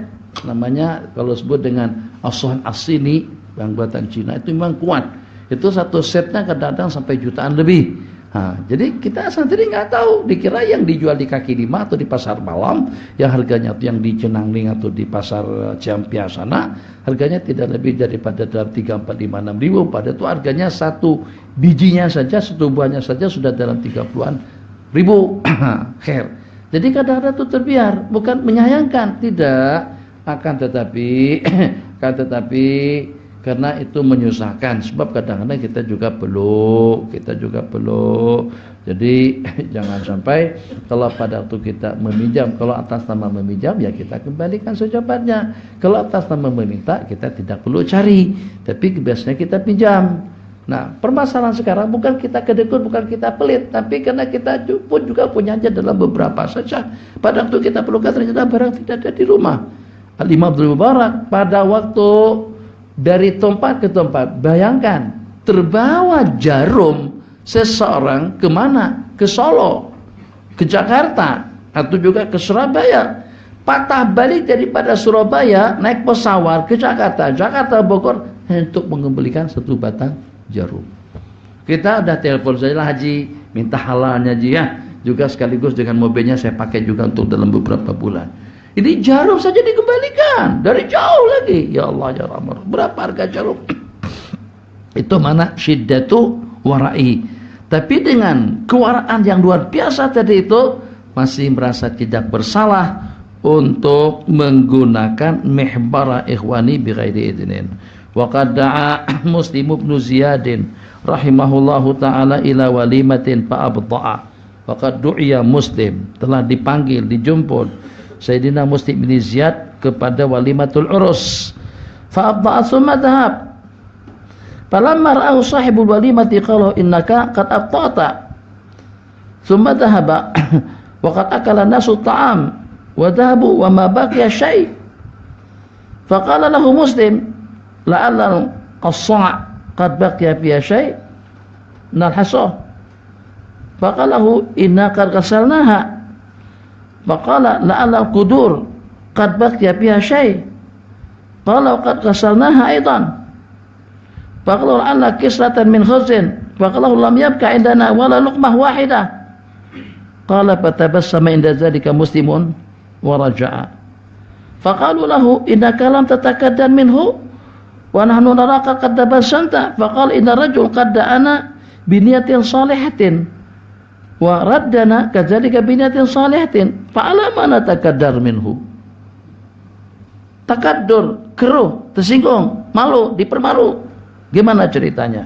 namanya kalau sebut dengan asuhan asini yang buatan Cina itu memang kuat. Itu satu setnya kadang-kadang sampai jutaan lebih. Jadi kita sendiri nggak tahu, dikira yang dijual di kaki lima atau di pasar malam, yang harganya yang di Cenangling atau di pasar Ciampia sana, harganya tidak lebih daripada dalam 3, 4, 5, 6 ribu. Pada itu harganya satu bijinya saja, satu buahnya saja sudah dalam 30-an ribu. Khair. Jadi kadang-kadang itu terbiar, bukan menyayangkan, tidak, akan tetapi karena itu menyusahkan, sebab kadang-kadang kita juga perlu. Jadi jangan sampai kalau pada waktu kita meminjam, kalau atas nama meminjam ya kita kembalikan secepatnya. Kalau atas nama meminta kita tidak perlu cari, tapi biasanya kita pinjam. Nah, permasalahan sekarang bukan kita kedekut, bukan kita pelit, tapi karena kita pun juga punyanya dalam beberapa saja. Pada waktu kita perlukan ternyata barang tidak ada di rumah. Al-Imam Abdul Mubarak pada waktu dari tempat ke tempat, bayangkan terbawa jarum seseorang kemana? Ke Solo, ke Jakarta, atau juga ke Surabaya. Patah balik daripada Surabaya naik pesawat ke Jakarta, Jakarta Bogor untuk mengembalikan satu batang jarum. Kita udah telepon saja lah Haji, minta halalnya Haji ya. Juga sekaligus dengan mobilnya saya pakai juga untuk dalam beberapa bulan. Ini jarum saja dikembalikan dari jauh lagi. Ya Allah ya Rahman. Berapa harga jarum? Itu mana syiddatu wara'i. Tapi dengan kewaraan yang luar biasa tadi itu masih merasa tidak bersalah untuk menggunakan mihbara ikhwani bi ghairi idnin. Wa qad da'a Muslim ibn Ziyadin rahimahullahu taala ila walimatin fa abta'a. Wa qad du'iya Muslim, telah dipanggil, dijemput Sayyidina Muslim bin Ziyad kepada walimatul urus. Fa abta'a thumma dhahab. Falamma ra'ahu sahibul walimati qala innaka qad abta'ta. Thumma dhahaba wa qad akala nasu ta'am wa dhahabu wa ma baqiya syai'. Faqala lahu Muslim la'alla qassa' qad baqiya fiha syai' min al-hasa. Faqala lahu inna qad ghasalnaha. Faqala la'alla al-qudur qad baqiya fiha syai'. Qala qad ghasalnaha aidan. Faqala la'alla kisratan min khazin. Faqala lam yabqa indana wala luqmah wahidah. Qala fatabassama inda dzalika Muslimun wa raja'a. Faqalu lahu innaka lam tatakaddan minhu wa nahnu naraka qad tabassanta. Faqala inna rajul qad da'ana bi niyatin salihatin wa raddana kadzalika bi niyatin salihatin fa ala ma natakaddar minhu. Takaddur, keruh, tersinggung, malu, dipermalu. Gimana ceritanya?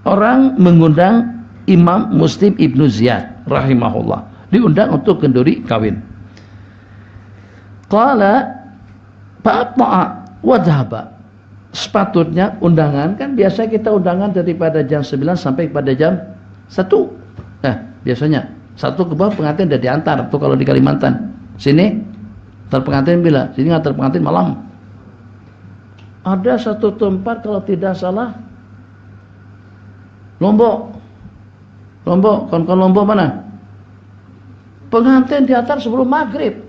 Orang mengundang Imam Muslim Ibnu Ziyad rahimahullah, diundang untuk kenduri kawin. Qala fa'ata'a wa dhahaba. Sepatutnya undangan, kan biasa kita undangan daripada jam 9 sampai pada jam 1. Biasanya 1 ke bawah pengantin udah diantar. Tuh kalau di Kalimantan. Sini antar pengantin bila, sini antar pengantin malam. Ada satu tempat kalau tidak salah Lombok, kawan-kawan Lombok mana? Pengantin diantar sebelum maghrib.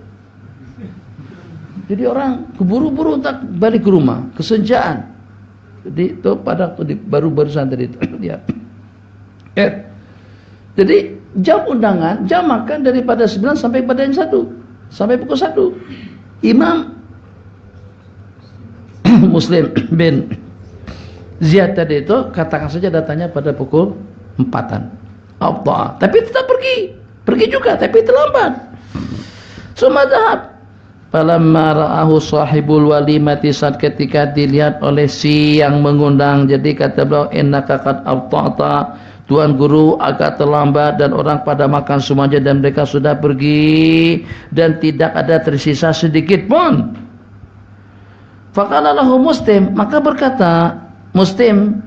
Jadi orang keburu-buru untuk balik ke rumah, kesenjaan. Jadi itu pada waktu baru-barusan tadi itu dia. Jadi jam undangan, jam makan daripada 9 sampai pada jam 1, sampai pukul 1. Imam Muslim bin Ziyad tadi itu katakan saja datanya pada pukul 4-an. Tapi tetap pergi juga, tapi terlambat. Sumadhab. Falamma ra'ahu sahibul walimati, saat ketika dilihat oleh si yang mengundang, jadi kata beliau innaka qad abta'ta, Tuan Guru agak terlambat dan orang pada makan semuanya dan mereka sudah pergi dan tidak ada tersisa sedikit pun. Faqala lahu Muslim, maka berkata Muslim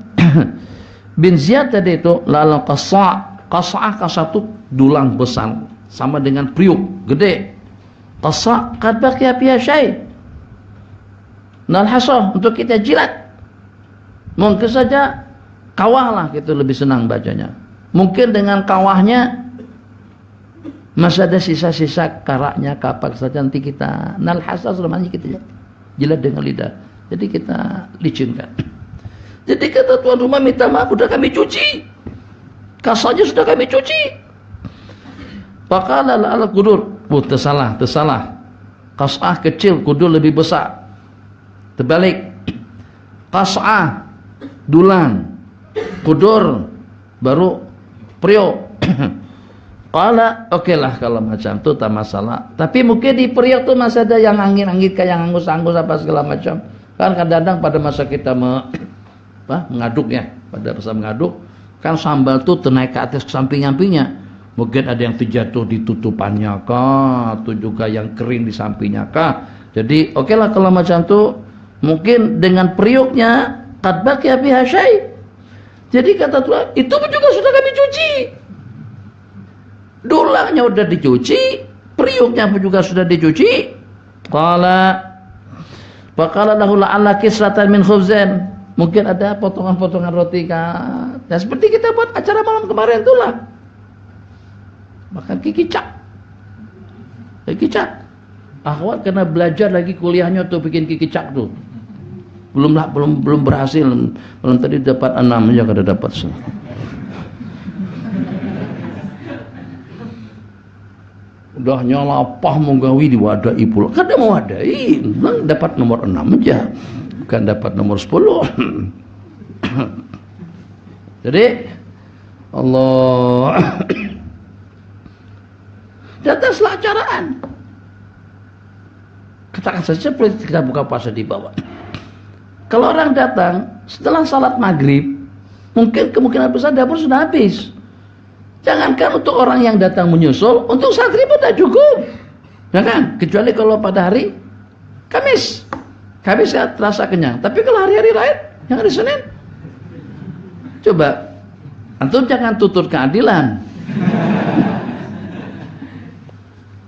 bin Ziyad tadi itu lal qasa', kasatu dulang besar sama dengan priuk gede. Qasa' qad baqiya fiha syai'. Nal hasah untuk kita jilat. Mungkin saja kawah lah, gitu lebih senang bacanya. Mungkin dengan kawahnya masih ada sisa-sisa karaknya, kapak saja nanti kita nal hasah selamanya kita jilat dengan lidah. Jadi kita licinkan. Jadi kata tuan rumah minta maaf, sudah kami cuci. Kasahnya sudah kami cuci. Faqala al qudur, tersalah. Kasah kecil, kudur lebih besar. Terbalik. Kasah dulang, kudur baru priok. Qala oke lah kalau macam itu tak masalah. Tapi mungkin di priok tuh masih ada yang angin-angin kayak yang angus-angus apa segala macam. Kan kadang-kadang pada masa kita mengaduk ya, pada masa mengaduk kan sambal tuh naik ke atas ke samping-sampingnya. Mungkin ada yang terjatuh di tutupannya kah, atau juga yang kering di sampingnya kah. Jadi oke lah kalau macam itu, mungkin dengan periuknya qad baqiya fiha syai', Jadi kata Tuhan, itu pun juga sudah kami cuci. Dulanya sudah dicuci, periuknya pun juga sudah dicuci. Faqala lahu la'alla kisratan min khubzin. Mungkin ada potongan-potongan roti kan. Nah, seperti kita buat acara malam kemarin itulah. Makan kikicak. Kikicak. Akhwat kena belajar lagi kuliahnya tuh bikin kikicak tuh. Belum berhasil. Belum tadi dapat 6 aja kada dapat. Udah nyalapah menggawi diwadai pula. Kada mau wadai, dapat nomor 6 aja. Bukan dapat nomor 10. Jadi Allah datang setelah acaraan. Katakan saja kita buka puasa di bawah. Kalau orang datang setelah salat maghrib, mungkin kemungkinan besar dapur sudah habis. Jangankan untuk orang yang datang menyusul, untuk santri pun tak cukup. Ya kan? Kecuali kalau pada hari Kamis. Kamis saya terasa kenyang. Tapi kalau hari-hari lain, yang hari Senin, coba antum jangan tutur keadilan.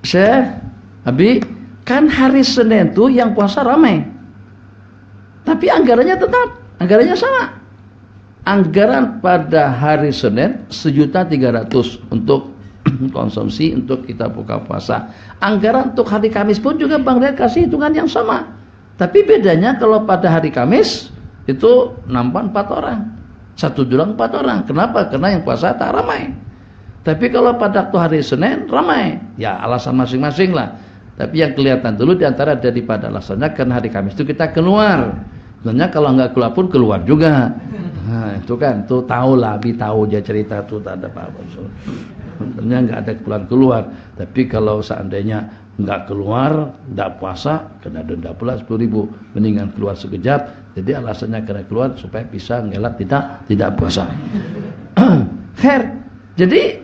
Syekh, Abi, kan hari Senin tuh yang puasa ramai. Tapi anggarannya tetap, anggarannya sama. Anggaran pada hari Senin 1.300.000 untuk konsumsi untuk kita buka puasa. Anggaran untuk hari Kamis pun juga Bang Rian kasih hitungan yang sama. Tapi bedanya kalau pada hari Kamis itu nambah 4 orang. Satu dulang 4 orang. Kenapa? Karena yang puasa tak ramai. Tapi kalau pada waktu hari Senin ramai. Ya alasan masing-masing lah. Tapi yang kelihatan dulu diantara daripada alasannya karena hari Kamis itu kita keluar. Sebenarnya kalau nggak keluar pun keluar juga. Nah, itu kan, tuh tahu lah, Abi tahu dia cerita tuh tak ada apa-apa. Sebenarnya nggak ada keluar. Tapi kalau seandainya nggak keluar, nggak puasa, kena denda pula 10.000. Mendingan keluar sekejap. Jadi alasannya kena keluar supaya bisa ngelak tidak puasa. Khair. Jadi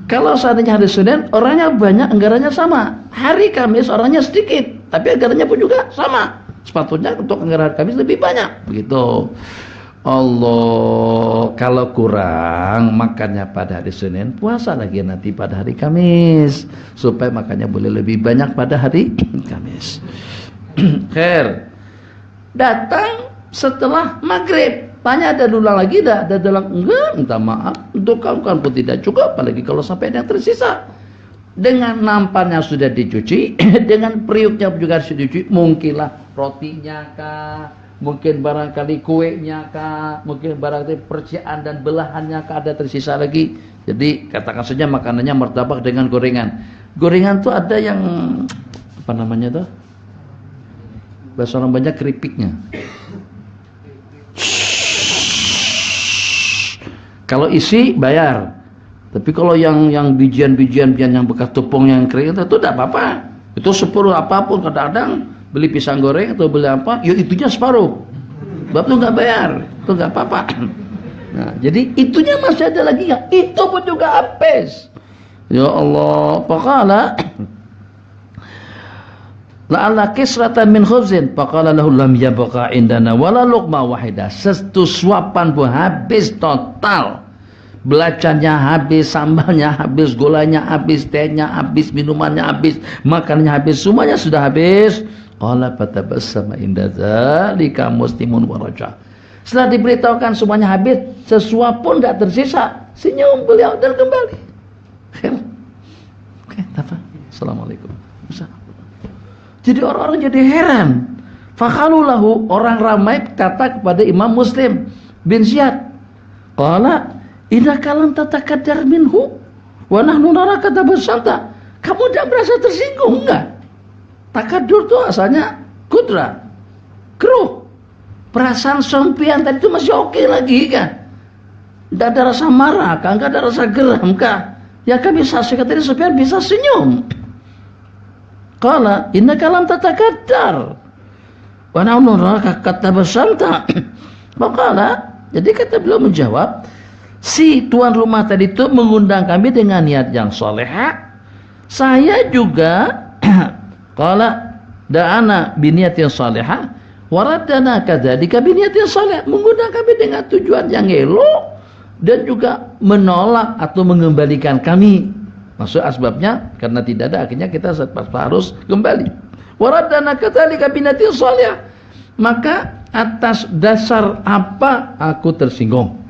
kalau seandainya hari Senin orangnya banyak, anggarannya sama. Hari Kamis orangnya sedikit, tapi anggarannya pun juga sama. Sepatutnya untuk anggaran Kamis lebih banyak. Begitu. Allah, kalau kurang makannya pada hari Senin, puasa lagi nanti pada hari Kamis supaya makannya boleh lebih banyak pada hari Kamis. Khair. Datang setelah maghrib. Tanya ada dulang lagi dah? Ada dulang? Enggak, minta maaf. Untuk kamu kan pun tidak cukup, apalagi kalau sampai ada yang tersisa. Dengan nampannya sudah dicuci, dengan periuknya juga sudah dicuci, mungkinlah rotinya kah, mungkin barangkali kuenya kah, mungkin barangkali percikan dan belahannya kah ada tersisa lagi. Jadi katakan saja makanannya martabak dengan gorengan. Gorengan tuh ada yang apa namanya tuh? Bahasa orang banyak keripiknya. Kalau isi bayar. Tapi kalau yang bijian-bijian yang bekas tepung yang kering itu tidak apa-apa. Itu separuh apapun, kadang-kadang beli pisang goreng atau beli apa, ya itunya separuh. Bapak tuh nggak bayar, itu nggak apa-apa. Nah, jadi itunya masih ada lagi ya. Itu pun juga habis. Ya Allah, faqala la'alla kisratan min khubzin faqala lahu lam yabqa indana wala luqma wahidah. Satu suapan pun habis total. Belacannya habis, sambalnya habis, gulanya habis, tehnya habis, minumannya habis, makanannya habis, semuanya sudah habis. Qala fatabassama inda dzalika muslimun wa raja. Setelah diberitahukan semuanya habis, sesuap pun tidak tersisa, senyum beliau dan kembali. Oke, apa? Assalamualaikum. Jadi orang-orang jadi heran. Fakhalulahu, orang ramai kata kepada Imam Muslim bin Ziyad. Qala idza kalam tatakaddar minhu wa nahnu naraka tabassanta. Kamu tidak merasa tersinggung enggak? Takadur itu asalnya kudra, keruh. Perasaan sompian tadi itu masih oke lagi kan? Tidak ada rasa marah kan? Tidak ada rasa geram kan? Ya kan bisa sekali sompian bisa senyum. Qala inna kalam tatakaddar wa nahnu naraka tabassanta. Maka jadi kata beliau menjawab, si tuan rumah tadi itu mengundang kami dengan niat yang soleha. Saya juga qala da'ana biniyatin soleha waradana kadzalika biniyatin soleh, mengundang kami dengan tujuan yang elok, dan juga menolak atau mengembalikan kami. Maksud asbabnya karena tidak ada, akhirnya kita harus kembali. Waradana kadzalika binatin shalihah. Maka atas dasar apa aku tersinggung?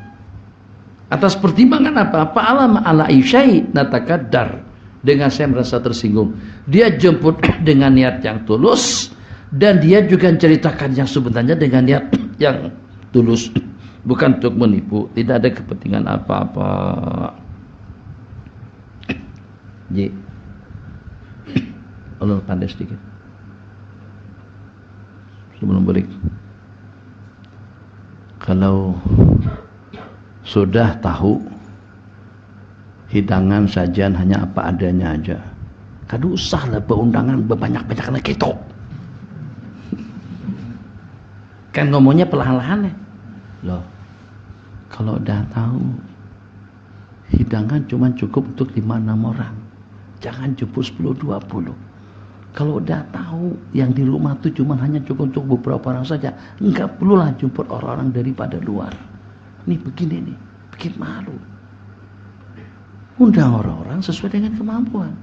Atas pertimbangan apa? Fa'ala ma'ala isyai natakaddar. Dengan saya merasa tersinggung. Dia jemput dengan niat yang tulus, dan dia juga menceritakan yang sebenarnya dengan niat yang tulus, bukan untuk menipu. Tidak ada kepentingan apa-apa. Ji, Allah pandai sedikit sebelum balik. Kalau sudah tahu hidangan sajian hanya apa adanya aja, kadu usahlah berundangan berbanyak-banyak anak ketok. Kan ngomongnya perlahan-lahan ya. Loh, kalau udah tahu hidangan cuma cukup untuk 5-6 orang, jangan jemput 10-20. Kalau udah tahu yang di rumah tuh cuma hanya cukup untuk beberapa orang saja, enggak perlulah jemput orang-orang daripada luar. Ini begini nih, bikin malu. Undang orang-orang sesuai dengan kemampuan.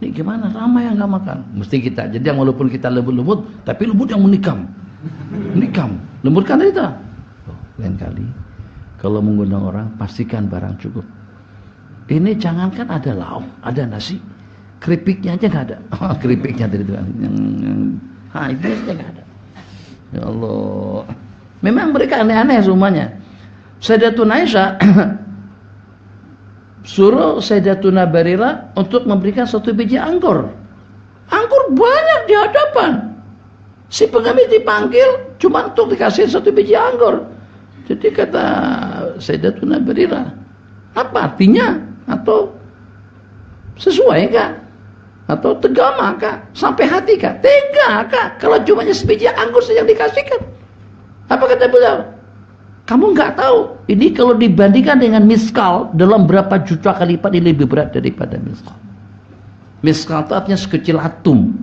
Ini gimana? Ramai yang nggak makan. Mesti kita. Jadi yang walaupun kita lembut-lembut, tapi lembut yang menikam. Menikam. Lembut kan kita. Lain kali, kalau mengundang orang, pastikan barang cukup. Ini jangankan ada lauk, ada nasi, keripiknya aja nggak ada. Keripiknya dari itu, itu aja nggak ada. Ya Allah. Memang mereka aneh-aneh semuanya. Sayyidatuna Aisyah suruh Sayyidatuna Barirah untuk memberikan 1 biji anggur. Anggur banyak di hadapan. Si pengemis dipanggil cuma untuk dikasih 1 biji anggur. Jadi kata Sayyidatuna Barirah, apa artinya? Atau sesuai kah? Atau tegama kah? Sampai hati kah? Tega kah? Kalau cuma sebiji anggur saja yang dikasihkan. Apa kata beliau? Kamu nggak tahu, ini kalau dibandingkan dengan miskal, dalam berapa juta kali lipat ini lebih berat daripada miskal. Miskal itu artinya sekecil atom.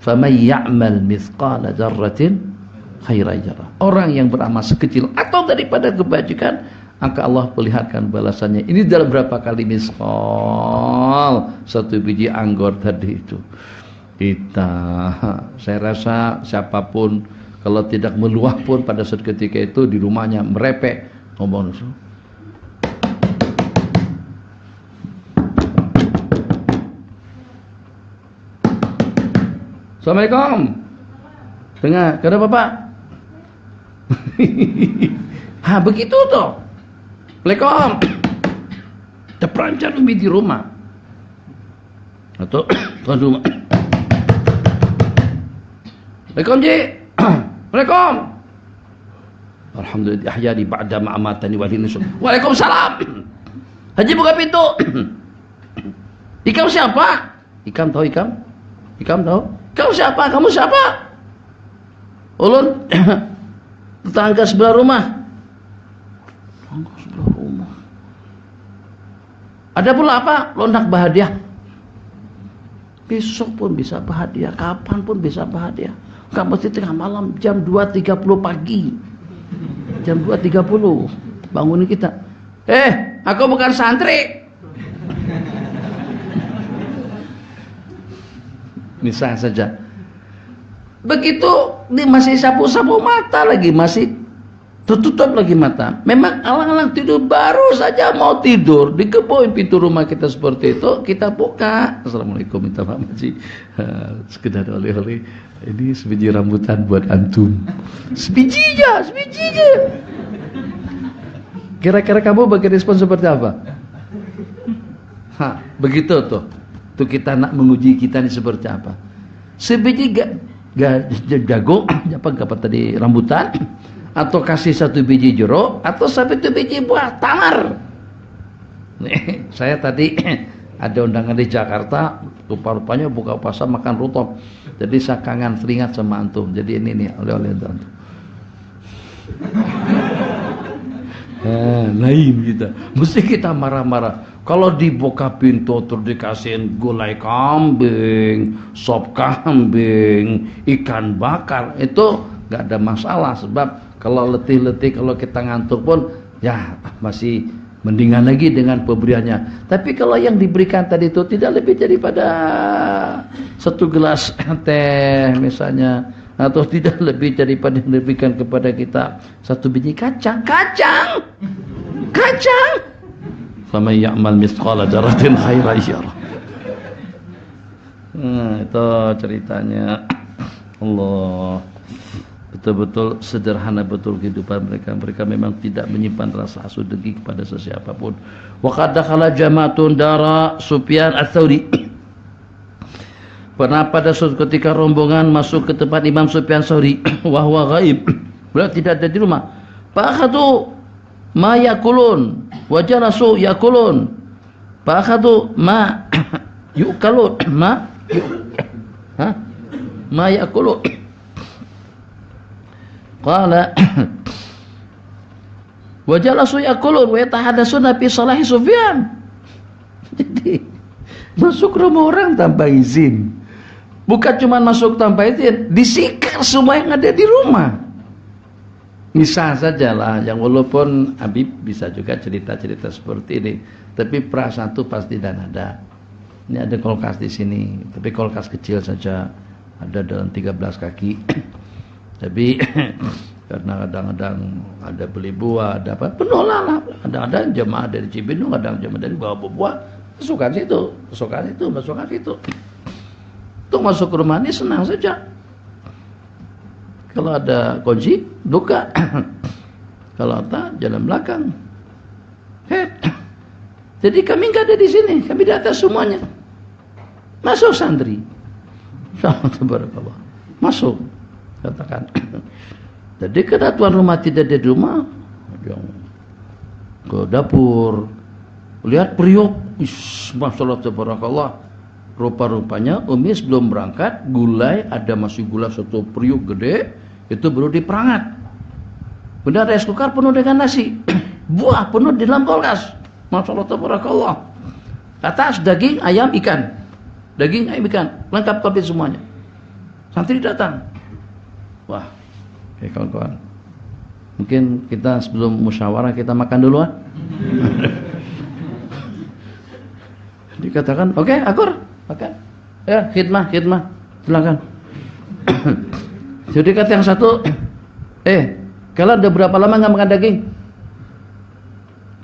فَمَنْ يَعْمَلْ مِثْقَالَ ذَرَّةٍ خَيْرًا يَرَهُ. Orang yang beramal sekecil atom daripada kebajikan, maka Allah perlihatkan balasannya. Ini dalam berapa kali miskal 1 biji anggur tadi itu. Saya rasa siapapun kalau tidak meluah pun pada saat ketika itu di rumahnya merepek ngomong. Assalamualaikum. Dengar, kenapa Pak? Begitu toh. Assalamualaikum. Terperancar lebih di rumah. Atau tuan rumah. Assalamualaikum Ji. Assalamualaikum. Alhamdulillah ahyani ba'da ma'amatani wa hinusum. Waalaikumsalam. Haji buka pintu. Ikam siapa? Ikam tahu Ikam? Ikam tahu? Kamu siapa? Kamu siapa? Ulun tetangga sebelah rumah. Tetangga sebelah rumah. Ada pula apa? Londak berhadiah. Besok pun bisa berhadiah, kapan pun bisa berhadiah. Enggak mesti tengah malam, jam 2.30 pagi. Jam 2.30 bangunin kita. Aku bukan santri. Misal saja. Begitu dia masih sapu-sapu mata lagi, masih tertutup lagi mata. Memang alang-alang tidur, baru saja mau tidur, dikepoin pintu rumah kita seperti itu, kita buka. Assalamualaikum, minta maaf Haji. Sekedar oleh-oleh. Ini sebiji rambutan buat antum. Sebijinya. Kira-kira kamu bagi respon seperti apa? Begitu tuh. Tuh kita nak menguji kita ini seperti apa. Sebiji jagung, apa tadi rambutan, atau kasih 1 biji jeruk, atau 1 biji buah tamar. Nih, saya tadi ada undangan di Jakarta, rupa-rupanya buka puasa makan rutop. Jadi saya kangen teringat sama antum. Jadi ini nih oleh-oleh antum. Lain kita. Mesti kita marah-marah. Kalau dibuka pintu terus dikasihin gulai kambing, sop kambing, ikan bakar, itu nggak ada masalah. Sebab kalau letih-letih, kalau kita ngantuk pun ya masih Mendingan lagi dengan pemberiannya. Tapi kalau yang diberikan tadi itu tidak lebih daripada 1 gelas teh misalnya, atau tidak lebih daripada yang diberikan kepada kita 1 biji kacang. Faman ya'mal mithqala dzarratin khairan yarah. Itu ceritanya. Allah, betul-betul sederhana betul kehidupan mereka. Mereka memang tidak menyimpan rasa hasud dengki kepada sesiapapun. Wa qad dakhala jama'atun dara Sufyan ats-Tsauri. Pernah pada suatu ketika rombongan masuk ke tempat Imam Sufyan Tsauri, wa huwa ghaib. Beliau tidak ada di rumah. Fakhadu ma yakulun wa jalasu yakulun. Fakhadu ma yukalun ma yakulu. Qala wa jalasu yakulun wa yatahadatsuna fi salahi Sufyan. Jadi masuk rumah orang tanpa izin. Bukan cuma masuk tanpa izin, disikar semua yang ada di rumah. Misal saja lah, yang walaupun Habib bisa juga cerita-cerita seperti ini, tapi perasaan itu pasti dan ada. Ini ada kulkas di sini, tapi kulkas kecil saja, ada dalam 13 kaki. Tapi karena kadang-kadang ada beli buah, ada apa, penuh lah. Kadang-kadang jemaah dari Cibinong, kadang jemaah dari bawa buah, masukkan situ. Untuk masuk ke rumah ini senang saja. Kalau ada kunci, buka. Kalau tak, jalan belakang. Jadi kami nggak ada di sini, kami di atas semuanya. Masuk santri. Subhanallah. Masuk. Katakan. Jadi kalau tuan rumah tidak ada di rumah, yang ke dapur, lihat periuk, masyaallah tabarakallah. Rupa-rupanya Umi sebelum berangkat, gulai ada masih gula 1 periuk gede, itu baru diperangat. Benar rice cooker penuh dengan nasi, buah penuh di dalam kulkas. Masyaallah tabarakallah. Atas daging ayam ikan, lengkap komplit semuanya. Santri datang. Wah, oke kawan-kawan. Mungkin kita sebelum musyawarah kita makan dulu ah. Dikatakan, oke, akur, makan. Ya, khidmah, silakan. Jadi kata yang satu, kalian udah berapa lama nggak makan daging?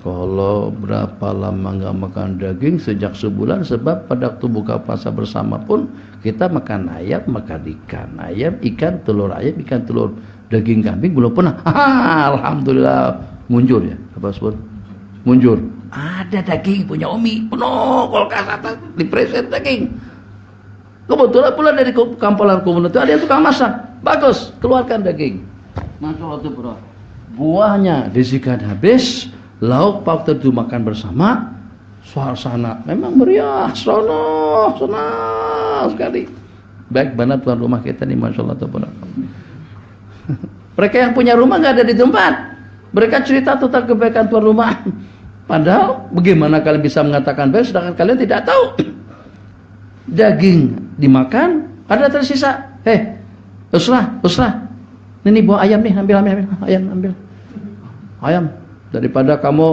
Kalau berapa lama nggak makan daging, sejak sebulan, sebab pada waktu buka puasa bersama pun kita makan ayam, makan ikan, ayam, ikan, telur ayam, ikan, telur, daging kambing belum pernah. Alhamdulillah, munjur ya, apa sebut? Munjur. Ada daging punya Umi, penuh kulkas atas dipresent daging. Kebetulan pula dari kampolan komunitas ada yang tukang masak, bagus, keluarkan daging. Masya Allah tuh bro. Buahnya disikat habis, lauk waktu itu makan bersama, suasana memang meriah, senang sekali. Baik banget tuan rumah kita nih, Masya Allah tuh bro. Mereka yang punya rumah nggak ada di tempat, mereka cerita tentang kebaikan tuan rumah. Padahal bagaimana kalian bisa mengatakan baik sedangkan kalian tidak tahu. Daging dimakan, ada tersisa. Usrah. Ini buah ayam nih, ambil. Ayam. Daripada kamu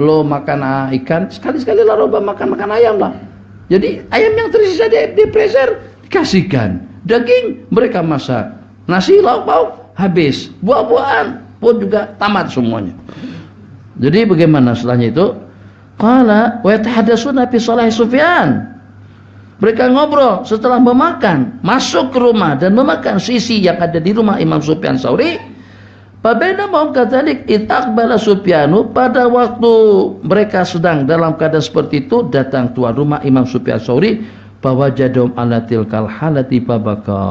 lo makan ikan, sekali-sekali lah roba makan ayam lah. Jadi ayam yang tersisa di freezer dikasihkan. Daging mereka masak. Nasi lauk pauk habis. Buah-buahan pun juga tamat semuanya. Jadi bagaimana setelahnya itu? Qala wa yatahadatsuna fi salahi Sufyan. Mereka ngobrol setelah memakan, masuk ke rumah dan memakan sisi yang ada di rumah Imam Sufyan Tsauri. Pabena mau kadzalik itaqbala Sufyanu, pada waktu mereka sedang dalam keadaan seperti itu, datang tuan rumah Imam Sufyan Tsauri, fawajadum ala tilkal halati fabaka.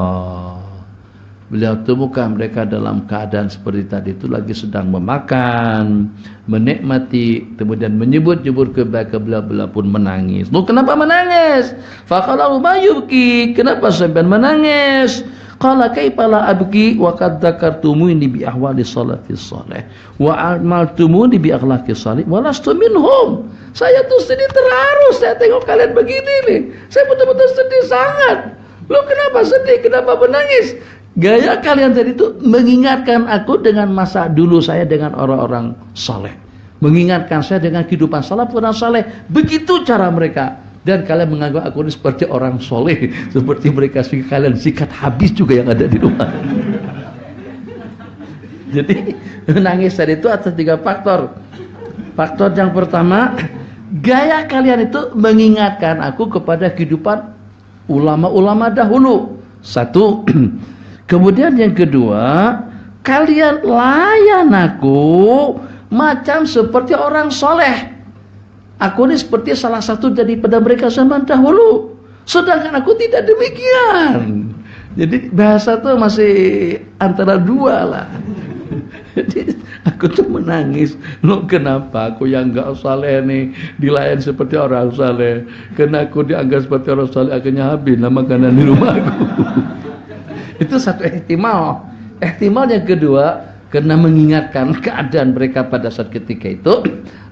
Beliau temukan mereka dalam keadaan seperti tadi itu, lagi sedang memakan, menikmati, kemudian menyebut-nyebut kebaikan. Beliau pun menangis. Loh, kenapa menangis? Faqala umayubki, kenapa sampai menangis? Qala kaifala abki wa qad dzakartumuni bi ahwali salati shalih wa amaltumuni bi akhlaqi shalih wa lastu minhum. Saya tuh sedih terharu, saya tengok kalian begini nih. Saya betul-betul sedih sangat. Loh, kenapa sedih? Kenapa menangis? Gaya kalian tadi itu mengingatkan aku dengan masa dulu saya dengan orang-orang saleh. mengingatkan saya dengan kehidupan salafun saleh. Begitu cara mereka. Dan kalian menganggap aku ini seperti orang soleh, seperti mereka, sehingga kalian sikat habis juga yang ada di rumah. Jadi menangis tadi itu atas 3 faktor. Faktor yang pertama, gaya kalian itu mengingatkan aku kepada kehidupan ulama-ulama dahulu. 1. Kemudian yang kedua, kalian layan aku macam seperti orang soleh. Aku ini seperti salah satu daripada mereka zaman dahulu. Sedangkan aku tidak demikian. Jadi bahasa tuh masih antara dua lah. Jadi aku tuh menangis. Loh, kenapa aku yang enggak saleh nih dilayan seperti orang saleh? Karena aku dianggap seperti orang saleh, akhirnya habis lah makanan di rumahku. Itu satu ihtimal. Ihtimal yang kedua, karena mengingatkan keadaan mereka pada saat ketika itu,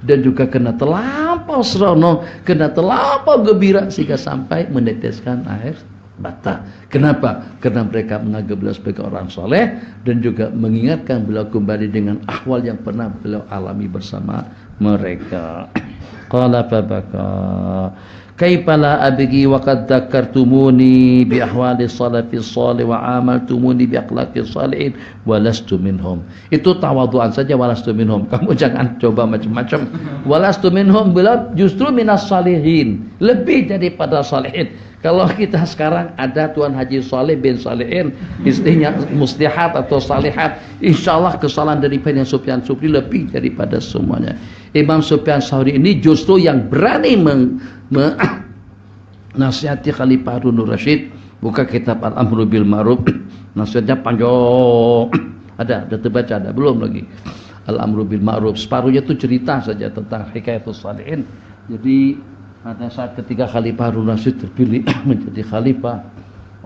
dan juga karena terlampau seronok, karena terlampau gembira sehingga sampai meneteskan air mata. Kenapa? Karena mereka menganggap beliau sebagai orang soleh, dan juga mengingatkan beliau kembali dengan ahwal yang pernah beliau alami bersama mereka. Qala fabaka kaifala abgi wa qad dzakartumuni bi ahwali salafis salih wa amaltumuni bi akhlaqis salihin wa lastu minhum. Itu tawadhuan saja, walastu minhum. Kamu jangan coba macam-macam. Walastu minhum, beliau justru minas salihin, lebih daripada salihin. Kalau kita sekarang ada Tuan Haji Saleh bin Salihin, istrinya muslihat atau salihat, insyaallah kesalahan daripada Sufyan Tsawri lebih daripada semuanya. Imam Sufyan Tsawri ini justru yang berani nasihati Khalifah Harun Rasyid. Buka kitab Al-Amru bil Ma'ruf, nasihatnya panjang. Ada terbaca, ada belum lagi. Al-Amru bil Ma'ruf, separuhnya itu cerita saja tentang hikayatus salihin. Jadi pada saat ketika Khalifah Harun Rasyid terpilih menjadi khalifah,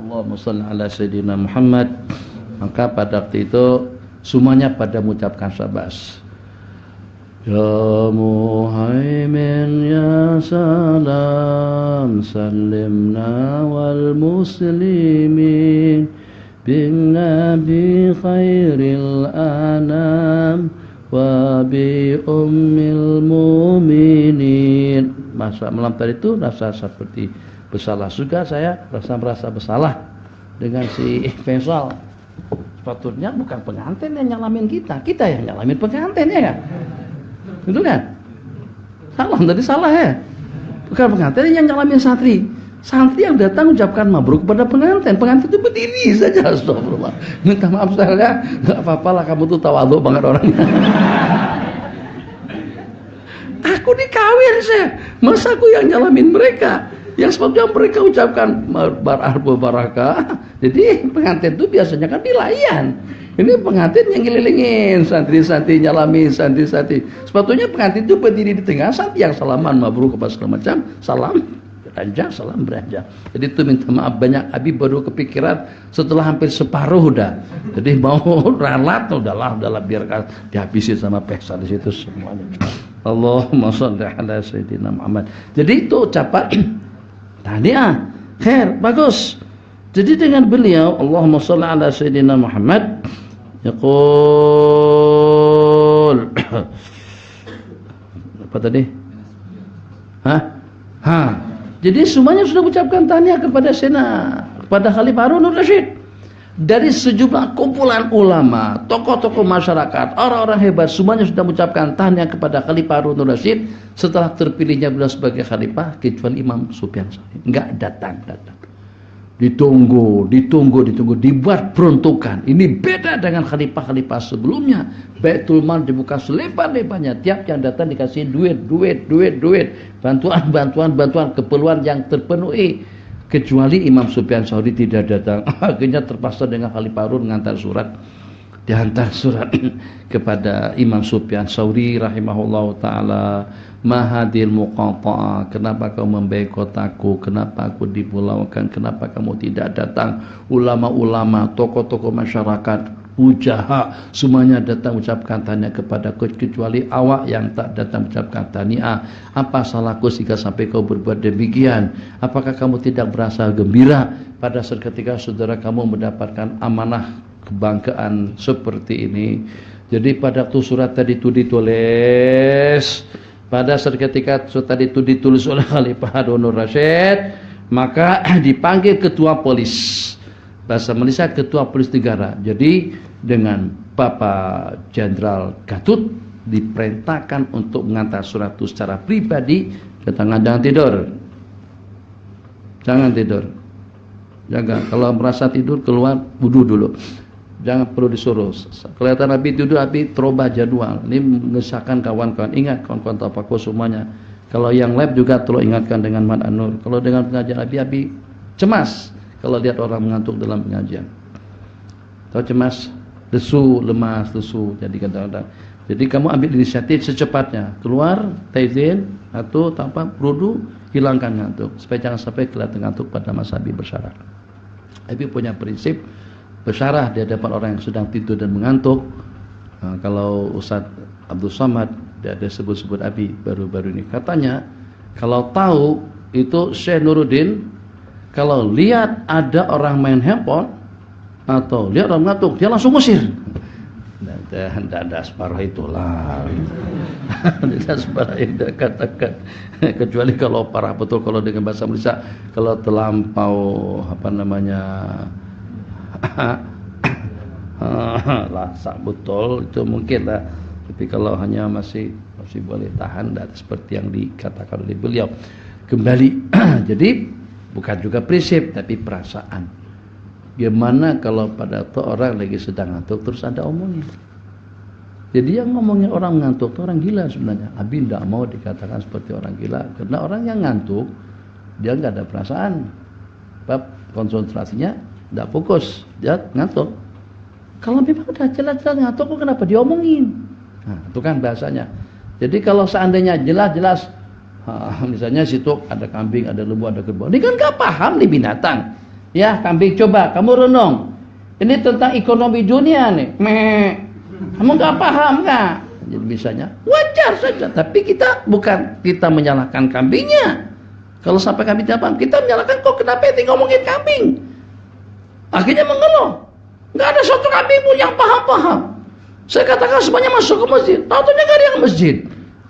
Allahumma shalli ala sayyidina Muhammad, maka pada waktu itu semuanya pada mengucapkan syabas. Ya Muhaimin ya salam salimna wal muslimin bin nabi khairil anam wa bi ummil mu'minin. Masa malam tadi itu rasa seperti bersalah juga saya, merasa bersalah dengan si Faisal. Sepatutnya bukan pengantin yang nyalamin kita yang nyalamin pengantin, ya kan? Itu kan? Salah, tadi salah ya. Bukan pengantin yang nyalamin santri. Santri yang datang ucapkan mabruk kepada pengantin. Pengantin itu berdiri saja, astagfirullah. Minta maaf saya, enggak apa-apa lah, kamu tuh tawadhu banget orangnya. Aku dikawin saya, masa aku yang nyalamin mereka? Yang sepatutnya mereka ucapkan barakah. Jadi pengantin itu biasanya kan dilayan. Ini pengantin yang ngelilingin santri-santri, nyalami santri-santri. Sepatutnya pengantin itu berdiri di tengah, santri yang salaman, mabruk apa segala macam, salam beranjak, salam beranjak. Jadi itu minta maaf banyak. Habib baru kepikiran setelah hampir separuh udah. Jadi mau ralat, udahlah biarkan dihabisi sama pesta di situ semuanya. Allahumma shalli ala sayyidina Muhammad. Jadi itu ucapan tahniah, khair, bagus. Jadi dengan beliau, Allahumma shalli ala sayyidina Muhammad, yaqul apa tadi? Jadi semuanya sudah mengucapkan tahniah kepada kepada Khalifah Harun Rasyid. Dari sejumlah kumpulan ulama, tokoh-tokoh masyarakat, orang-orang hebat, semuanya sudah mengucapkan tahniah kepada Khalifah Harun Rasyid setelah terpilihnya beliau sebagai khalifah, kecuali Imam Sufyan Tsawri. Enggak datang. Ditunggu, dibuat peruntukan. Ini beda dengan khalifah-khalifah sebelumnya. Baitul Mal dibuka selebar-lebarnya. Tiap yang datang dikasih duit. Bantuan, keperluan yang terpenuhi. Kecuali Imam Sufyan Tsawri tidak datang. Akhirnya terpaksa dengan Khalifah Harun dihantar surat kepada Imam Sufyan Tsawri rahimahullah ta'ala, mahadil muqata'ah, kenapa kau memboikot aku, kenapa aku dipulaukan, kenapa kamu tidak datang? Ulama-ulama, tokoh-tokoh masyarakat, ujaha, semuanya datang ucapkan tahniah kepadaku, kecuali awak yang tak datang ucapkan tahniah. Apa salahku jika sampai kau berbuat demikian? Apakah kamu tidak merasa gembira pada saat ketika saudara kamu mendapatkan amanah kebanggaan seperti ini? Jadi pada waktu surat tadi itu ditulis, pada saat ketika surat tadi itu ditulis oleh Khalifah Harun al-Rasyid, maka dipanggil ketua polis. Bahasa Malaysia ketua polis negara. Jadi dengan Bapak Jenderal Gatot diperintahkan untuk mengantar surat itu secara pribadi ke tangan. Jangan tidur. Jangan tidur. Jaga. Kalau merasa tidur keluar wudu dulu. Jangan perlu disuruh. Kelihatan Nabi tidur, Nabi terubah jadwal. Ini mengesahkan kawan-kawan. Ingat kawan-kawan tafakur semuanya. Kalau yang lab juga tolong ingatkan dengan Mat Anur. Kalau dengan pengajian Nabi cemas kalau lihat orang mengantuk dalam pengajian. Tahu cemas, lesu, lemas, lesu. Jadi kadang-kadang. Jadi kamu ambil inisiatif secepatnya. Keluar, taizin, atau tanpa wudu, hilangkan ngantuk. Supaya jangan sampai kelihatan ngantuk pada masa Habib bersyarah. Habib punya prinsip bersyarah di hadapan orang yang sedang tidur dan mengantuk. Nah, kalau Ustaz Abdul Somad dia ada sebut-sebut Abi baru-baru ini, katanya kalau tahu itu Syekh Nuruddin kalau lihat ada orang main handphone atau lihat orang mengantuk dia langsung usir. Tidak ada separuh itulah. Tidak separuh yang dia katakan. Kecuali kalau parah betul, kalau dengan bahasa Malaysia kalau terlampau apa namanya lasak betul itu mungkin lah. Tapi kalau hanya masih boleh tahan, dan seperti yang dikatakan oleh beliau kembali. Jadi bukan juga prinsip tapi perasaan. Gimana kalau pada tuh orang lagi sedang ngantuk terus ada omongnya. Jadi yang ngomongin orang ngantuk itu orang gila sebenarnya. Abi tidak mau dikatakan seperti orang gila karena orang yang ngantuk dia nggak ada perasaan. Sebab konsentrasinya tidak fokus, dia ngantuk. Kalau memang udah jelas-jelas ngantuk, kok kenapa diomongin? Nah, itu kan bahasanya. Jadi kalau seandainya jelas-jelas, misalnya situ ada kambing, ada lembu, ada kerbau. Ini kan gak paham nih binatang. Ya kambing, coba kamu renung. Ini tentang ekonomi dunia nih. Kamu gak paham gak? Jadi misalnya wajar saja. Tapi kita bukan kita menyalahkan kambingnya. Kalau sampai kambing tidak paham, kita menyalahkan kok kenapa ini ngomongin kambing. Akhirnya mengeluh. Nggak ada satu kambing pun yang paham-paham. Saya katakan semuanya masuk ke masjid. Tahu-tahunya nggak ada yang masjid.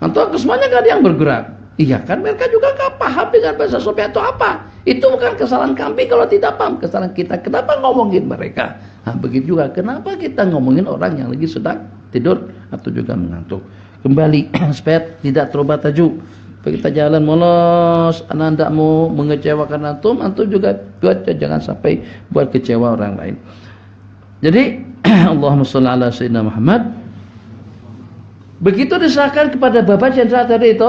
Atau semuanya nggak ada yang bergerak. Iya kan mereka juga nggak paham dengan bahasa Sophia atau apa. Itu bukan kesalahan kambing kalau tidak paham. Kesalahan kita. Kenapa ngomongin mereka? Nah, begitu juga. Kenapa kita ngomongin orang yang lagi sedang tidur atau juga mengantuk? Kembali supaya tidak terubah tajuk. Kita jalan mulus, anak tidak mau mengecewakan antum juga jangan sampai buat kecewa orang lain. Jadi Allahumma shalli ala sayyidina Muhammad. Begitu disahkan kepada Bapak Jenderal tadi itu,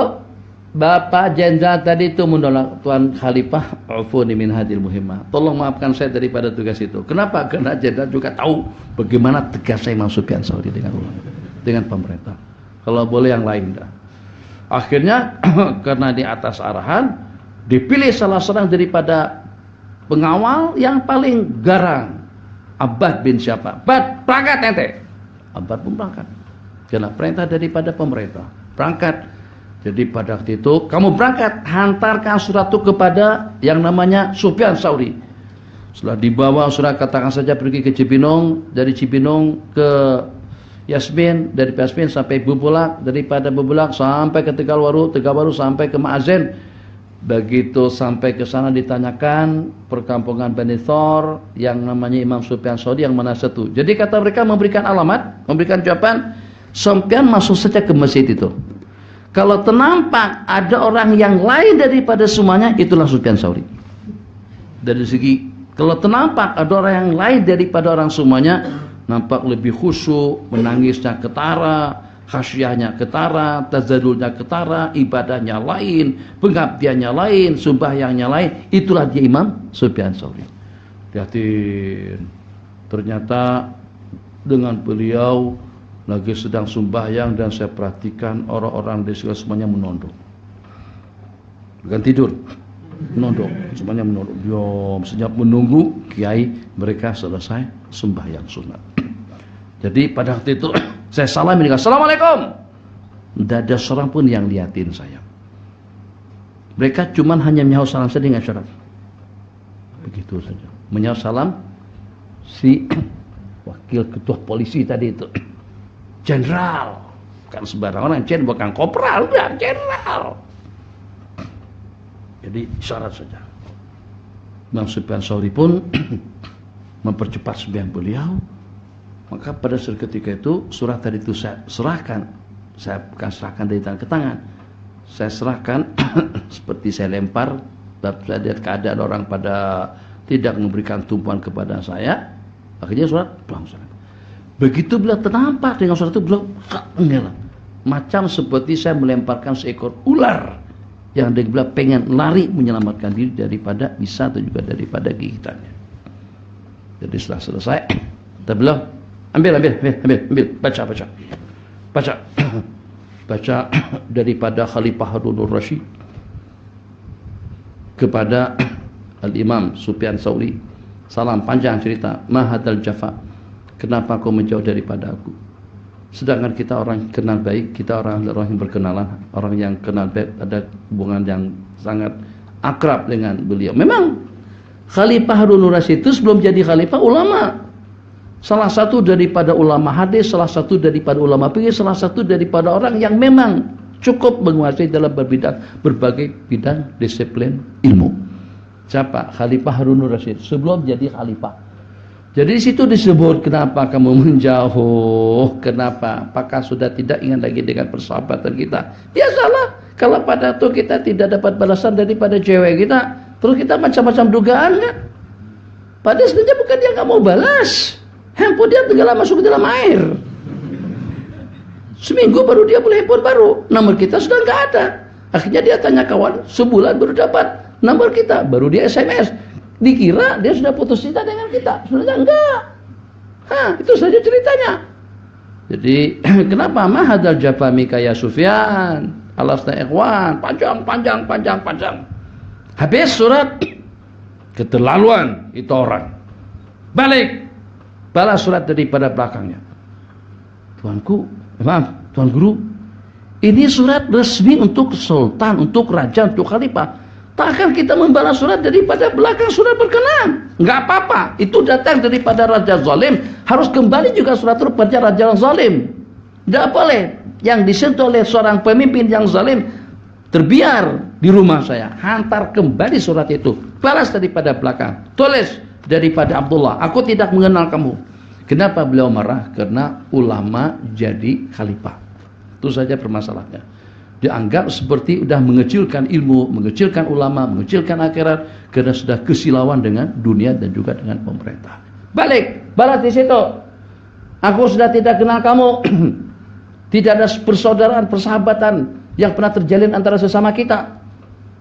Bapak Jenderal tadi itu menolak Tuan Khalifah Ufuni min hadil muhimmah. Tolong maafkan saya daripada tugas itu. Kenapa? Karena Jenderal juga tahu bagaimana tegasnya Imam Sufyan Tsauri dengan pemerintah. Kalau boleh yang lain dah. Akhirnya karena di atas arahan dipilih salah seorang daripada pengawal yang paling garang, Abbad bin siapa? Abbad, berangkat ente. Abbad pun berangkat. Karena perintah daripada pemerintah. Berangkat. Jadi pada waktu itu kamu berangkat, hantarkan surat itu kepada yang namanya Sufyan Tsauri. Setelah dibawa surat, katakan saja pergi ke Cibinong, dari Cibinong ke Yasmin, dari Yasmin sampai Bubulak, daripada Bubulak sampai ke Tegalwaru sampai ke Ma'azen. Begitu sampai ke sana ditanyakan perkampungan Bani Thor yang namanya Imam Sufyan Tsauri yang mana satu. Jadi kata mereka memberikan alamat, memberikan jawaban, Sufyan masuk saja ke masjid itu. Kalau ternampak ada orang yang lain daripada semuanya, itulah Sufyan Tsauri. Dari segi kalau ternampak ada orang yang lain daripada orang semuanya, nampak lebih khusyuk, menangisnya ketara, khasyahnya ketara, tazallulnya ketara, ibadahnya lain, pengabdiannya lain, sembahyangnya lain. Itulah dia Imam Sufyan Tsauri. Hati-hati. Ternyata dengan beliau lagi sedang sembahyang dan saya perhatikan orang-orang di semuanya menunduk. Bukan tidur, menunduk, semuanya menunduk. Diam, senyap menunggu kiai mereka selesai sembahyang sunat. Jadi pada waktu itu saya salam ini, Assalamualaikum. Tidak ada seorang pun yang liatin saya. Mereka cuma hanya menyaut salam saya dengan syarat. Begitu saja. Menyaut salam si wakil ketua polisi tadi itu. jenderal, bukan sembarang orang, bukan kopral, udah jenderal. Jadi syarat saja. Imam Sufyan Tsauri pun mempercepat sembahyang beliau. Maka pada saat ketika itu surat tadi itu saya serahkan. Saya bukan serahkan dari tangan ke tangan. Saya serahkan seperti saya lempar. Dan saya lihat keadaan orang pada tidak memberikan tumpuan kepada saya. Akhirnya surat langsung. Begitu beliau ternampak dengan surat itu, beliau enggak, macam seperti saya melemparkan seekor ular yang dia pengen lari menyelamatkan diri daripada bisa atau juga daripada gigitannya. Jadi setelah selesai, kata beliau, ambil, baca daripada Khalifah Harunur Rasyid kepada Al-Imam Sufyan Tsauri. Salam panjang cerita, mahadal jafa, kenapa kau menjauh daripada aku? Sedangkan kita orang kenal baik, kita orang yang berkenalan, orang yang kenal baik, ada hubungan yang sangat akrab dengan beliau. Memang Khalifah Harunur Rasyid itu sebelum jadi khalifah ulama. Salah satu daripada ulama hadis, salah satu daripada ulama fikih, salah satu daripada orang yang memang cukup menguasai dalam berbagai bidang disiplin ilmu. Siapa? Khalifah Harunur Rasyid sebelum jadi khalifah. Jadi di situ disebut kenapa kamu menjauh? Kenapa? Apakah sudah tidak ingat lagi dengan persahabatan kita? Biasalah, kalau pada itu kita tidak dapat balasan daripada cewek kita, terus kita macam-macam dugaan kan? Padahal sebenarnya bukan dia nggak mau balas, handphone dia tenggelam masuk ke dalam air. Seminggu baru dia beli handphone baru, nomor kita sudah nggak ada. Akhirnya dia tanya kawan, sebulan baru dapat nomor kita, baru dia SMS. Dikira dia sudah putus cinta dengan kita, sebenarnya enggak. Itu saja ceritanya. Jadi kenapa mahadal jafami kaya Sufyan alasna ikhwan, panjang. Habis surat, keterlaluan itu orang. Balik, balas surat daripada belakangnya. Tuanku, Tuan Guru, ini surat resmi untuk sultan, untuk raja, untuk khalifah. Takkan kita membalas surat daripada belakang surat berkenaan. Enggak apa-apa. Itu datang daripada raja zalim, harus kembali juga surat itu pada raja zalim. Enggak boleh yang disentuh oleh seorang pemimpin yang zalim terbiar di rumah saya. Hantar kembali surat itu. Balas daripada belakang. Tulis daripada Abdullah, aku tidak mengenal kamu. Kenapa beliau marah? Karena ulama jadi khalifah. Itu saja permasalahannya. Dianggap seperti sudah mengecilkan ilmu, mengecilkan ulama, mengecilkan akhirat karena sudah kesilauan dengan dunia dan juga dengan pemerintah. Balik, balas di situ. Aku sudah tidak kenal kamu. Tidak ada persaudaraan, persahabatan yang pernah terjalin antara sesama kita.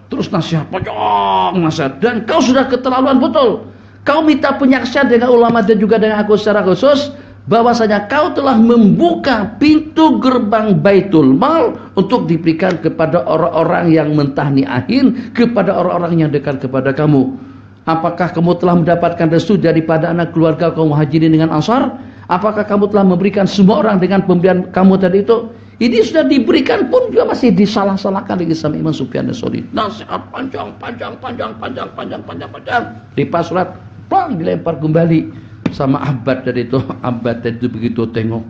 Terus nasihat, panjang nasihat, dan kau sudah keterlaluan betul. Kau minta penyaksian dengan ulama dan juga dengan aku secara khusus, bahwasanya kau telah membuka pintu gerbang Baitul Mal untuk diberikan kepada orang-orang yang mentahniahin, kepada orang-orang yang dekat kepada kamu. Apakah kamu telah mendapatkan restu daripada anak keluarga kaum Muhajirin dengan Ansar? Apakah kamu telah memberikan semua orang dengan pemberian kamu tadi itu? Ini sudah diberikan pun juga masih disalah-salahkan lagi sama Imam Sufyan Tsauri. Nasihat panjang. Lipat surat, plong, dilempar kembali sama Abbad dari itu. Abbad itu begitu tengok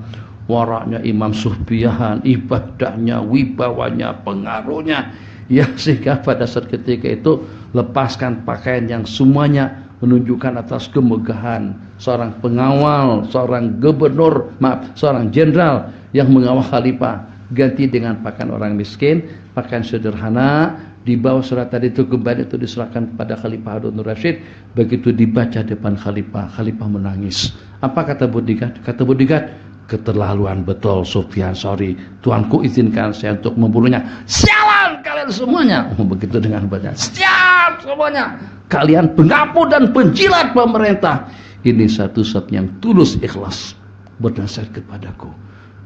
waraknya Imam Sufyan, ibadahnya, wibawanya, pengaruhnya, ya, sehingga pada saat ketika itu lepaskan pakaian yang semuanya menunjukkan atas kemegahan seorang pengawal, seorang gubernur, seorang jenderal yang mengawal khalifah, ganti dengan pakaian orang miskin, pakaian sederhana. Di bawah surat tadi itu kembali itu diserahkan kepada Khalifah Harunur Rasyid. Begitu dibaca depan khalifah, khalifah menangis. Apa kata bodyguard? Kata bodyguard, keterlaluan betul Sufyan Tsauri. Tuanku izinkan saya untuk membunuhnya. Sialan kalian semuanya. Begitu dengan baca, siap semuanya. Kalian pengapu dan penjilat pemerintah. Ini satu-satunya yang tulus ikhlas berdasar kepadaku.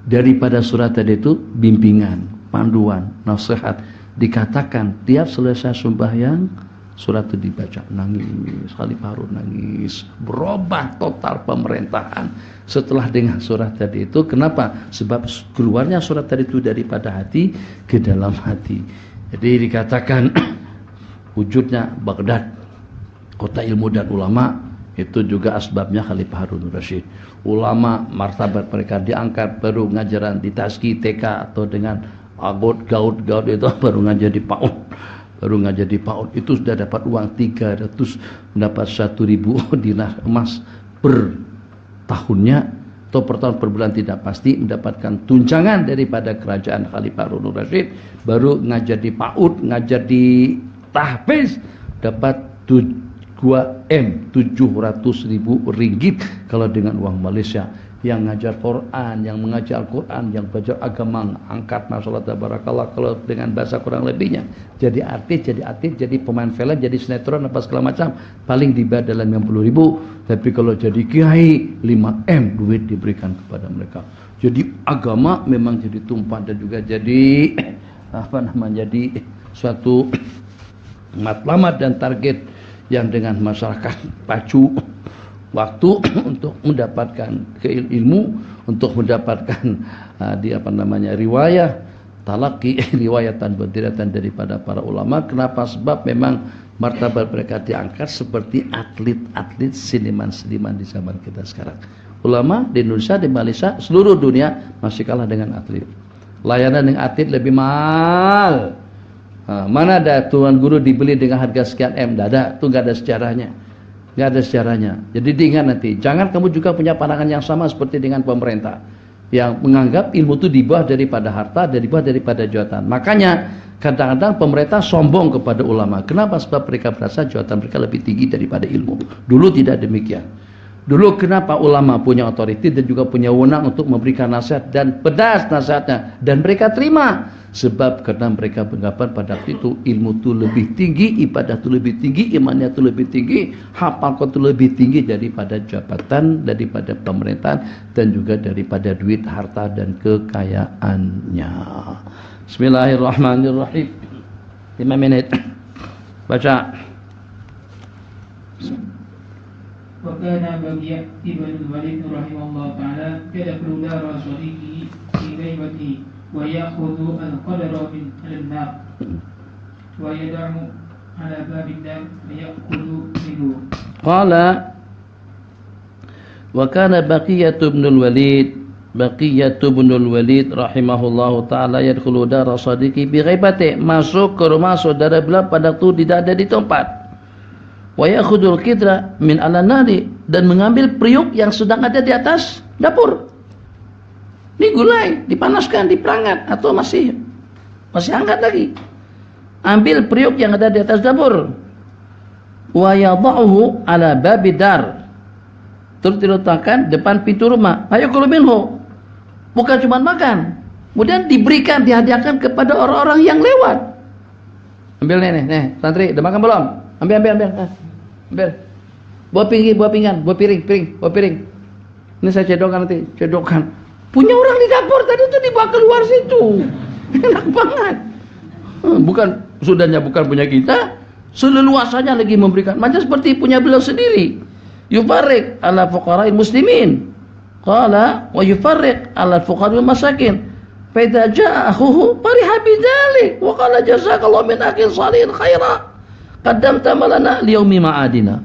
Daripada surat tadi itu bimbingan, panduan, nasihat. Dikatakan tiap selesai sembahyang surat itu dibaca, nangis, Khalifah Harun nangis, berubah total pemerintahan setelah dengan surat tadi itu. Kenapa? Sebab keluarnya surat tadi itu daripada hati ke dalam hati. Jadi dikatakan wujudnya Baghdad, kota ilmu dan ulama, Itu juga asbabnya Khalifah Harun Rasyid. Ulama martabat mereka diangkat baru ngajaran di Taski TK atau dengan gaut itu baru ngajar di PAUD. Baru ngajar di PAUD itu sudah dapat uang 300, mendapat 1.000 dinar emas per tahunnya atau per tahun per bulan tidak pasti, mendapatkan tunjangan daripada kerajaan Khalifah Harun Rasyid. Baru ngajar di PAUD, ngajar di tahfiz dapat 2M 700.000 ringgit kalau dengan uang Malaysia. Yang ngajar Quran, yang mengajar Al-Quran, yang belajar agama, angkat masalah tabarakallah kalau dengan bahasa kurang lebihnya. Jadi artis, jadi pemain film, jadi sinetron apa segala macam, paling dibayar dalam 50.000. Tapi kalau jadi kiai 5M duit diberikan kepada mereka. Jadi agama memang jadi tumpah dan juga jadi jadi suatu matlamat dan target yang dengan masyarakat pacu waktu untuk mendapatkan ilmu, untuk mendapatkan riwayah talaki, riwayatan berdiratan daripada para ulama. Kenapa? Sebab memang martabat mereka diangkat seperti atlet-atlet seniman-seniman di zaman kita sekarang. Ulama di Indonesia, di Malaysia, seluruh dunia masih kalah dengan atlet. Layanan dengan atlet lebih mahal. Mana ada tuan guru dibeli dengan harga sekian M? Tidak ada, itu nggak ada sejarahnya. Nggak ada sejarahnya. Jadi diingat nanti, jangan kamu juga punya pandangan yang sama seperti dengan pemerintah yang menganggap ilmu itu di bawah daripada harta, di bawah daripada jabatan. Makanya kadang-kadang pemerintah sombong kepada ulama. Kenapa? Sebab mereka merasa jabatan mereka lebih tinggi daripada ilmu. Dulu tidak demikian. Dulu kenapa ulama punya otoritas dan juga punya wewenang untuk memberikan nasihat dan pedas nasihatnya dan mereka terima? Sebab karena mereka beranggapan pada waktu itu ilmu itu lebih tinggi, ibadah itu lebih tinggi, imannya itu lebih tinggi, hafal itu lebih tinggi daripada jabatan, daripada pemerintahan dan juga daripada duit, harta dan kekayaannya. Bismillahirrahmanirrahim. 5 menit. Baca. وكان بقية ابن الوليد رحمه الله تعالى يدخل دار صديقه في غيبته ويأخذ القدر من النار ويدع على باب النار فيأخذ منه. قال وكان بقية بن الوليد رحمه الله تعالى يدخل دار صديقه بغيبته, masuk ke rumah saudara beliau pada waktu tidak ada di tempat. Wa yakhudul qidra min alanari, dan mengambil periuk yang sedang ada di atas dapur. Ini gulai dipanaskan, diperangat atau masih hangat lagi. Ambil periuk yang ada di atas dapur. Wa yadha'uhu ala babidar, terus diletakkan depan pintu rumah. Ayo kulu minhu, bukan cuma makan, kemudian diberikan, dihadiahkan kepada orang-orang yang lewat. Ambil nih santri, udah makan belum? Ambil. Ambil. Bawa pinggan, bawa piring. Ini saya cedokkan nanti, Punya orang di dapur tadi itu dibawa keluar situ. Enak banget. Bukan punya kita, seleluasanya lagi memberikan. Macam seperti punya beliau sendiri. Yufarriq ala fuqara'il muslimin. Qala wa yufarriq ala fuqara'il masakin. Fa idza jaa akhuhu fariha bidzalik wa qala jazakallahu min akhin salihin khaira. Qaddamta malana liyaumi ma'adina.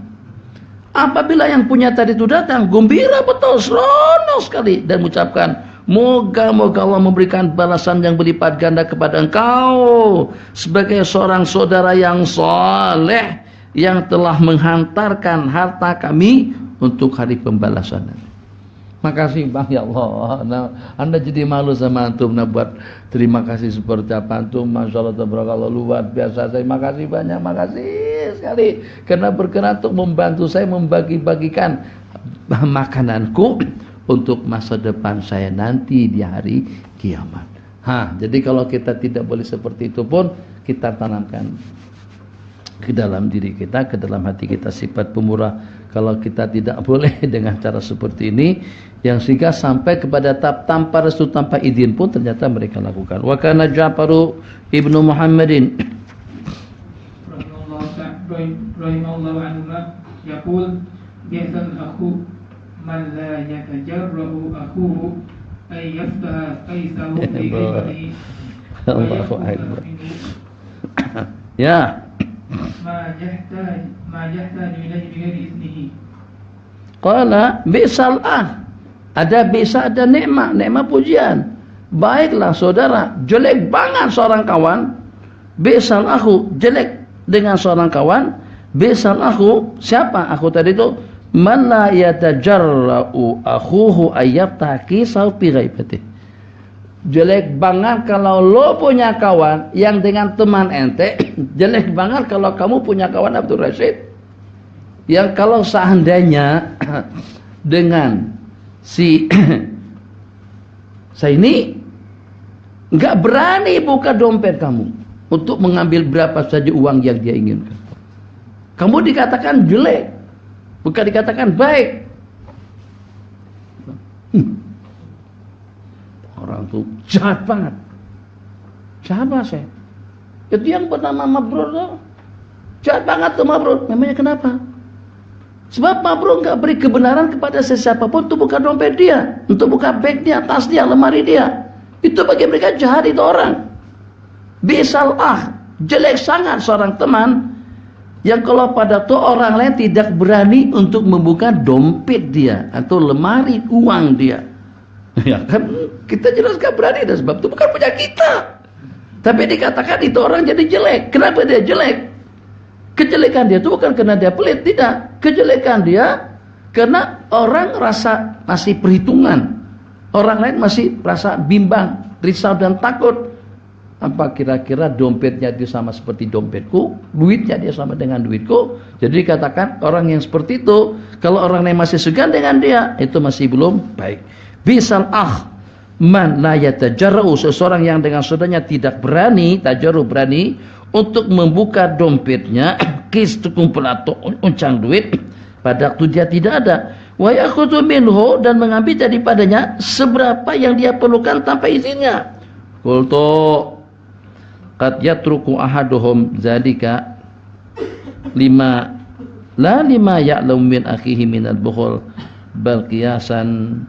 Apabila yang punya tadi itu datang, gembira betul, seronok sekali, dan mengucapkan, moga-moga Allah memberikan balasan yang berlipat ganda kepada engkau sebagai seorang saudara yang soleh yang telah menghantarkan harta kami untuk hari pembalasan. Makasih Bang, ya Allah. Nah, Anda jadi malu sama antum. Nah, buat terima kasih seperti apa antum, Masya Allah, tabarakallah, luar biasa. Saya makasih banyak, makasih sekali karena berkenan untuk membantu saya membagi-bagikan makananku untuk masa depan saya nanti di hari kiamat. Jadi kalau kita tidak boleh seperti itu pun kita tanamkan ke dalam diri kita, ke dalam hati kita sifat pemurah. Kalau kita tidak boleh dengan cara seperti ini, yang sehingga sampai kepada tahap tanpa restu, tanpa izin pun ternyata mereka lakukan. Wa kana Ja'faru ibnu Muhammadin rahimahullahu anhu yaqul bi'sal akhu man la yatajarrahu akhuhu ay yaftaha aisahu bi ghairihi. Allahu akbar. Ya. ما يحتاج إليه بغير إذنه Qala bi'sal ada bisa, ada nikmat, nikmat pujian. Baiklah saudara, jelek banget seorang kawan. Bi'sal akhu, jelek dengan seorang kawan. Bi'sal akhu, siapa akhu tadi itu? Man la yatajarra'u akhuhu ayyabtaki saupi ghaibati. Jelek banget kalau lo punya kawan yang dengan teman ente. Jelek banget kalau kamu punya kawan Abdul Rashid yang kalau seandainya dengan si saya ini nggak berani buka dompet kamu untuk mengambil berapa saja uang yang dia inginkan, kamu dikatakan jelek, bukan dikatakan baik. Orang tuh jahat banget. Siapa saya? Itu yang bernama Mabrur tuh. Jahat banget tuh Mabrur. Namanya kenapa? Sebab Mabrur nggak beri kebenaran kepada sesiapapun untuk buka dompet dia, untuk buka bag dia, tas dia, lemari dia. Itu bagi mereka jahat itu orang. Bi'sal jelek sangat seorang teman yang kalau pada tuh orang lain tidak berani untuk membuka dompet dia atau lemari uang dia. Ya kan kita jelas gak berani, dan sebab itu bukan punya kita. Tapi dikatakan itu orang jadi jelek. Kenapa dia jelek? Kejelekan dia itu bukan karena dia pelit, tidak. Kejelekan dia karena orang rasa masih perhitungan. Orang lain masih rasa bimbang, risau dan takut. Apa kira-kira dompetnya dia sama seperti dompetku, duitnya dia sama dengan duitku. Jadi dikatakan orang yang seperti itu, kalau orang lain masih segan dengan dia, itu masih belum baik. Bisal man la yatajarra'u, seseorang yang dengan saudaranya tidak berani, tajarru berani untuk membuka dompetnya, kis terkumpul atau uncang duit pada waktu dia tidak ada. Wa yakhudhu minhu, dan mengambil daripadanya seberapa yang dia perlukan tanpa izinnya. Qultu qad yatruku ahaduhum zalika lima ya'lamu min akhihi minal bukhul bal qiyasan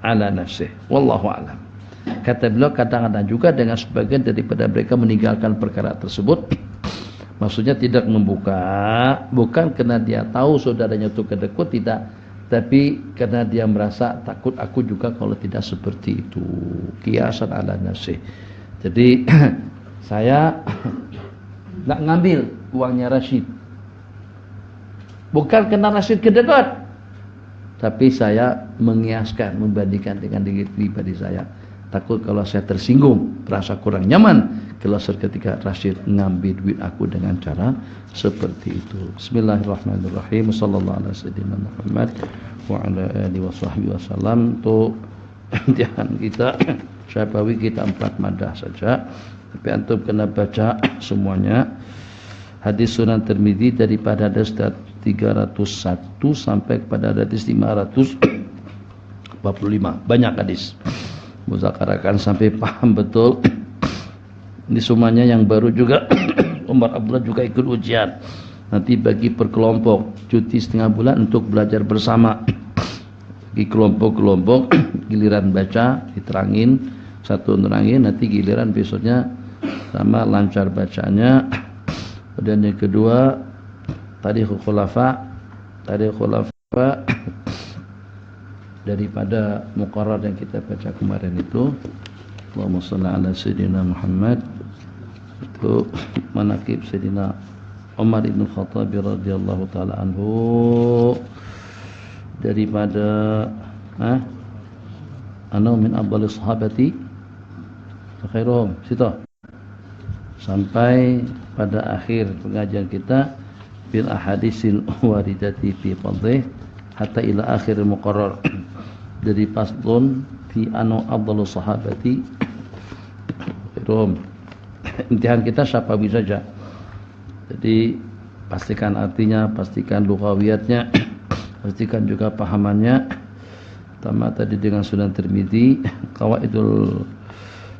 ala nafsih. Wallahu a'lam. Kata beliau, kadang-kadang juga dengan sebagian daripada mereka meninggalkan perkara tersebut. Maksudnya tidak membuka, bukan karena dia tahu saudaranya itu kedekut, tidak, tapi karena dia merasa takut, aku juga kalau tidak seperti itu. Qiyasan ala nafsih. Jadi saya nggak ngambil uangnya Rashid, bukan karena Rashid kedekut, tapi saya mengiaskan, membandingkan dengan diri pribadi saya. Takut kalau saya tersinggung, terasa kurang nyaman kalau ketika Rashid ngambil duit aku dengan cara seperti itu. Bismillahirrahmanirrahim. Sallallahu alaihi wasallam Muhammad wa ala alihi washabbihi wasallam. Untuk imtihan kita Syafawi kita 4 madah saja, tapi antum kena baca semuanya. Hadis Sunan Tirmidzi daripada hadis 301 sampai kepada hadis 545. Banyak hadis. Muzakarakan sampai paham betul. Ini semuanya yang baru juga. Umar Abdullah juga ikut ujian. Nanti bagi per kelompok, cuti setengah bulan untuk belajar bersama. Bagi kelompok-kelompok, giliran baca diterangin, satu nerangin, nanti giliran besoknya sama lancar bacanya. Dan yang kedua, Tarikhul Khulafa daripada muqarrar yang kita baca kemarin itu. Allahumma shalli ala sayyidina Muhammad. Itu manaqib Sayyidina Umar ibn Khattab radhiyallahu taala anhu, daripada anau min afdalis sahabati khairuhum situ sampai pada akhir pengajian kita bil ahadisil waridati fi fadlih hatta ila akhir muqarrar. Dari paslon fi anu afdalus sahabati khairuhum. Imtihan kita syafawi saja. Jadi pastikan artinya, pastikan lughawiyatnya, pastikan juga pahamannya. Pertama tadi dengan Sunan Tirmidzi, qawaidul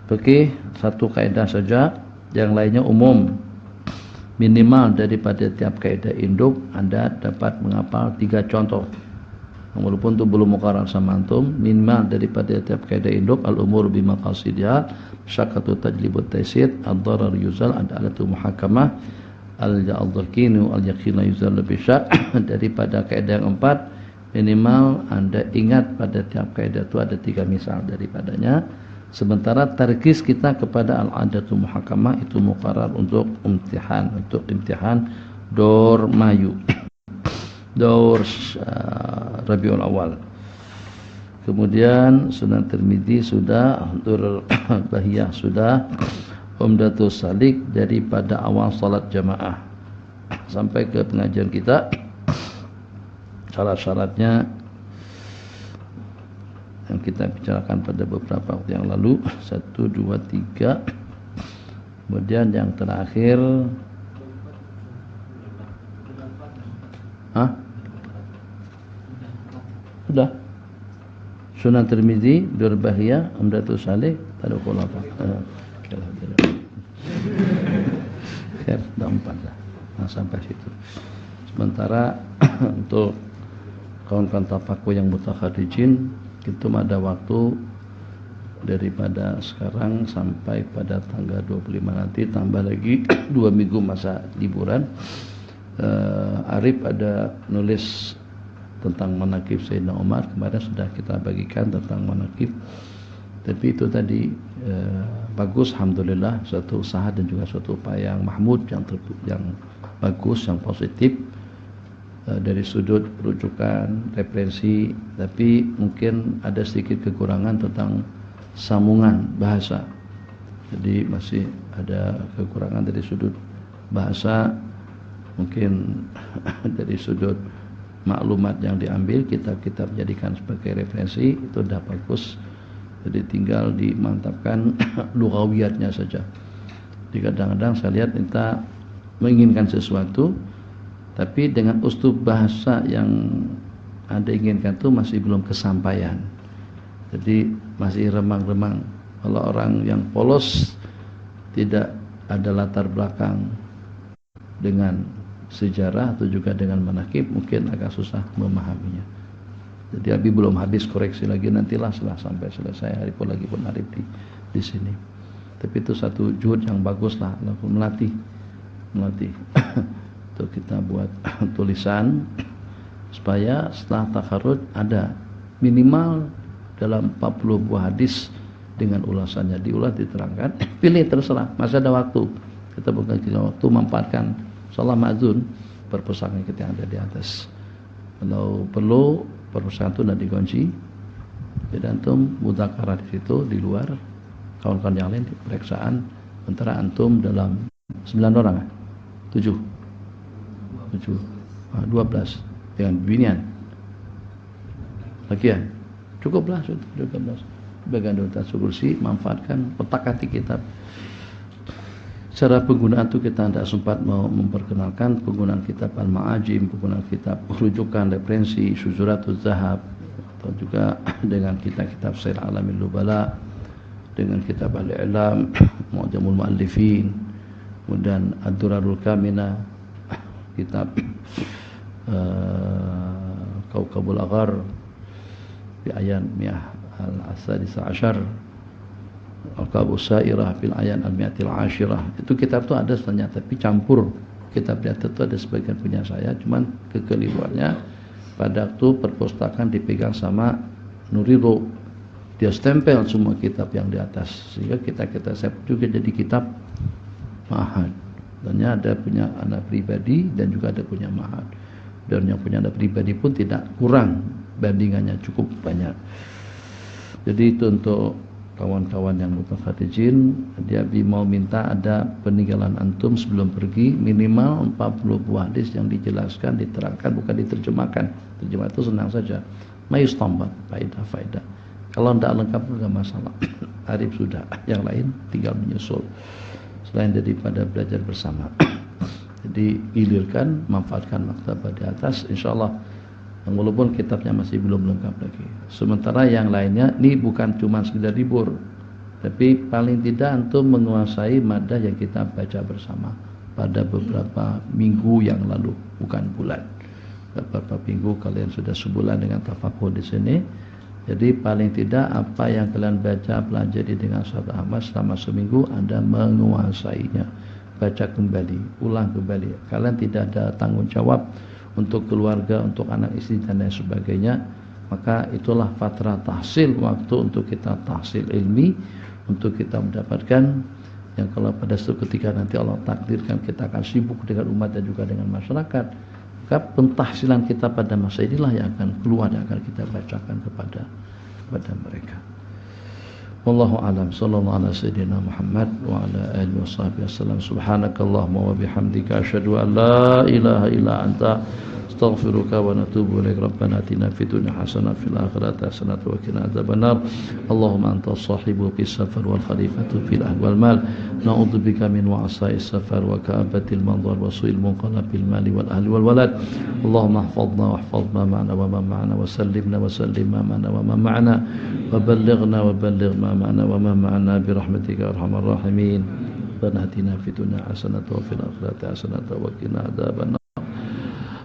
fikih, satu kaidah saja, yang lainnya umum. Minimal daripada tiap kaidah induk Anda dapat menghafal 3 contoh. Walaupun itu belum muqarrar sama antum, minimal daripada tiap kaidah induk al-umur bimaqasidha, syakatu tajlibut taysir, ad-darar yuzal, ad-alatu muhakamah, al-yaqinu al-yaqina yuzal bisyak. Daripada kaidah yang 4, Minimal Anda ingat pada tiap kaidah itu ada 3 misal daripadanya. Sementara tarkis kita kepada al-adatul muhakamah itu muqarrar untuk imtihan Dor Mayu, Dor Rabiul Awal. Kemudian Sunan Tirmidzi sudah, Durul Bahiyah sudah, Umdatus Salik daripada awal salat jamaah sampai ke pengajian kita. Syarat-syaratnya yang kita bicarakan pada beberapa waktu yang lalu, 1, 2, 3. Kemudian yang terakhir sudah Sunan Tirmidzi, Durul Bahiyah, Umdatus Salik, Tadul Khulafa. Oke, dah 4 lah. Nah, sampai situ. Sementara untuk kawan-kawan tafakuh yang mutakharijin, itu ada waktu daripada sekarang sampai pada tanggal 25 nanti, tambah lagi 2 minggu masa liburan. Arif ada nulis tentang manaqib Sayyidina Umar, kemarin sudah kita bagikan tentang manaqib. Tapi itu tadi bagus, alhamdulillah, suatu usaha dan juga suatu upaya yang mahmud, yang bagus, yang positif dari sudut rujukan, referensi. Tapi mungkin ada sedikit kekurangan tentang sambungan bahasa. Jadi masih ada kekurangan dari sudut bahasa, mungkin dari sudut maklumat yang diambil kita jadikan sebagai referensi, itu sudah bagus. Jadi tinggal dimantapkan lughawiyatnya saja. Jadi kadang-kadang saya lihat kita menginginkan sesuatu, tapi dengan uslub bahasa yang Anda inginkan itu masih belum kesampaian. Jadi masih remang-remang. Kalau orang yang polos, tidak ada latar belakang dengan sejarah atau juga dengan manaqib, mungkin agak susah memahaminya. Jadi Abi belum habis koreksi lagi, nantilah setelah sampai selesai Arif lagi pun Arif di sini. Tapi itu satu juhud yang bagus lah, melatih untuk kita buat tulisan supaya setelah takharruj ada minimal dalam 40 buah hadis dengan ulasannya, diulas, diterangkan, pilih terserah, masih ada waktu. Kita bukan waktu, manfaatkan. Salah ma'zun perpustakaan kita yang ada di atas. Kalau perlu perpustakaan itu sudah dikunci. Jadi antum mudzakarah di situ, di luar kawan-kawan yang lain di pemeriksaan. Sementara antum dalam 9 orang, 7, 12 dengan binian. Lagi ya, cukuplah, 12. Bagian dari kursi, manfaatkan, petak-atik kitab. Secara penggunaan itu kita tidak sempat mau memperkenalkan penggunaan kitab Al-Ma'ajim, penggunaan kitab rujukan, referensi, Syuzuratul Zahab, atau juga dengan kitab-kitab Syair Alamin Lubala, dengan kitab Al-I'lam, Mu'jamul Mu'allifin, kemudian Ad-Durarul Kamina, kitab Kaukabul Aghar, di ayat Mi'ah Al-Asadisa Asyar, Al-Qabus Sairah fil Ayan Al-Mi'atil Ashirah. Itu kitab itu ada sebenarnya, tapi campur. Kitab di atas itu ada sebagian punya saya, cuman kekeliruannya pada waktu perpustakaan dipegang sama Nurido, dia stempel semua kitab yang di atas, sehingga kita set juga jadi kitab mahad. Dan ada punya anak pribadi dan juga ada punya mahad. Dan yang punya anak pribadi pun tidak kurang, bandingannya cukup banyak. Jadi itu untuk kawan-kawan yang mutakharijin. Dia mau minta ada peninggalan antum sebelum pergi minimal 40 buah hadis yang dijelaskan, diterangkan, bukan diterjemahkan. Terjemah itu senang saja. Mayustambat, faedah. Kalau tidak lengkap tidak masalah. Arif sudah, yang lain tinggal menyusul. Selain daripada belajar bersama. Jadi hilirkan, manfaatkan maktabah di atas, insyaallah. Walaupun kitabnya masih belum lengkap lagi. Sementara yang lainnya ini bukan cuma sekedar libur, tapi paling tidak antum menguasai madah yang kita baca bersama pada beberapa minggu yang lalu, bukan bulan. Beberapa minggu kalian sudah sebulan dengan tafakuh di sini. Jadi paling tidak apa yang kalian baca, pelajari dengan Ustaz Ahmad selama seminggu, Anda menguasainya. Baca kembali, ulang kembali. Kalian tidak ada tanggung jawab untuk keluarga, untuk anak istri dan lain sebagainya, maka itulah fatrah tahsil, waktu untuk kita tahsil ilmi, untuk kita mendapatkan yang kalau pada suatu ketika nanti Allah takdirkan kita akan sibuk dengan umat dan juga dengan masyarakat, maka pentahsilan kita pada masa inilah yang akan keluar, yang akan kita bacakan kepada mereka. Wallahu a'lam. Sallallahu ala sayyidina Muhammad wa ala alihi washabihi wasallam. Subhanakallahumma wa bihamdika asyhadu an la ilaha illa anta astaghfiruka wa natubu ilaik. Rabbana atina fid dunya hasanah fil akhirati hasanah wa qina adzabannar. Allahumma anta as-sahibu fis safar wal khalifatu fil ahli wal mal. Na'udzubika min wa'sa'is safar wa ka'abatil manzar wa su'il munqalab bil mali wal ahli wal walad. Allahumma ihfazna wahfaz ma ma'ana wa ma ma'ana wa sallimna wa sallim ma ma'ana wa ma ma'ana wa ballighna ma ma'ana wa ma ma'ana bi rahmatika arhamar rahimin. Rabbana atina fid dunya hasanah wa fil akhirati hasanah wa qina adzabannar.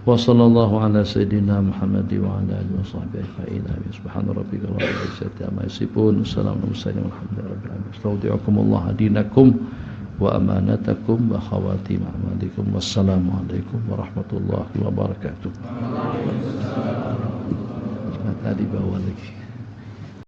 Wa sallallahu ala sayyidina Muhammad wa ala alihi wa sahbihi ajma'in. Amin. Subhana rabbika rabbil izzati amma yasifun. Wassalamu alhamdulillahi rabbil alamin. Astaudi'ukumullah dinakum wa amanatakum wa khawatim a'malikum. Wassalamu alaikum warahmatullahi wabarakatuh. Tadi bawa lagi.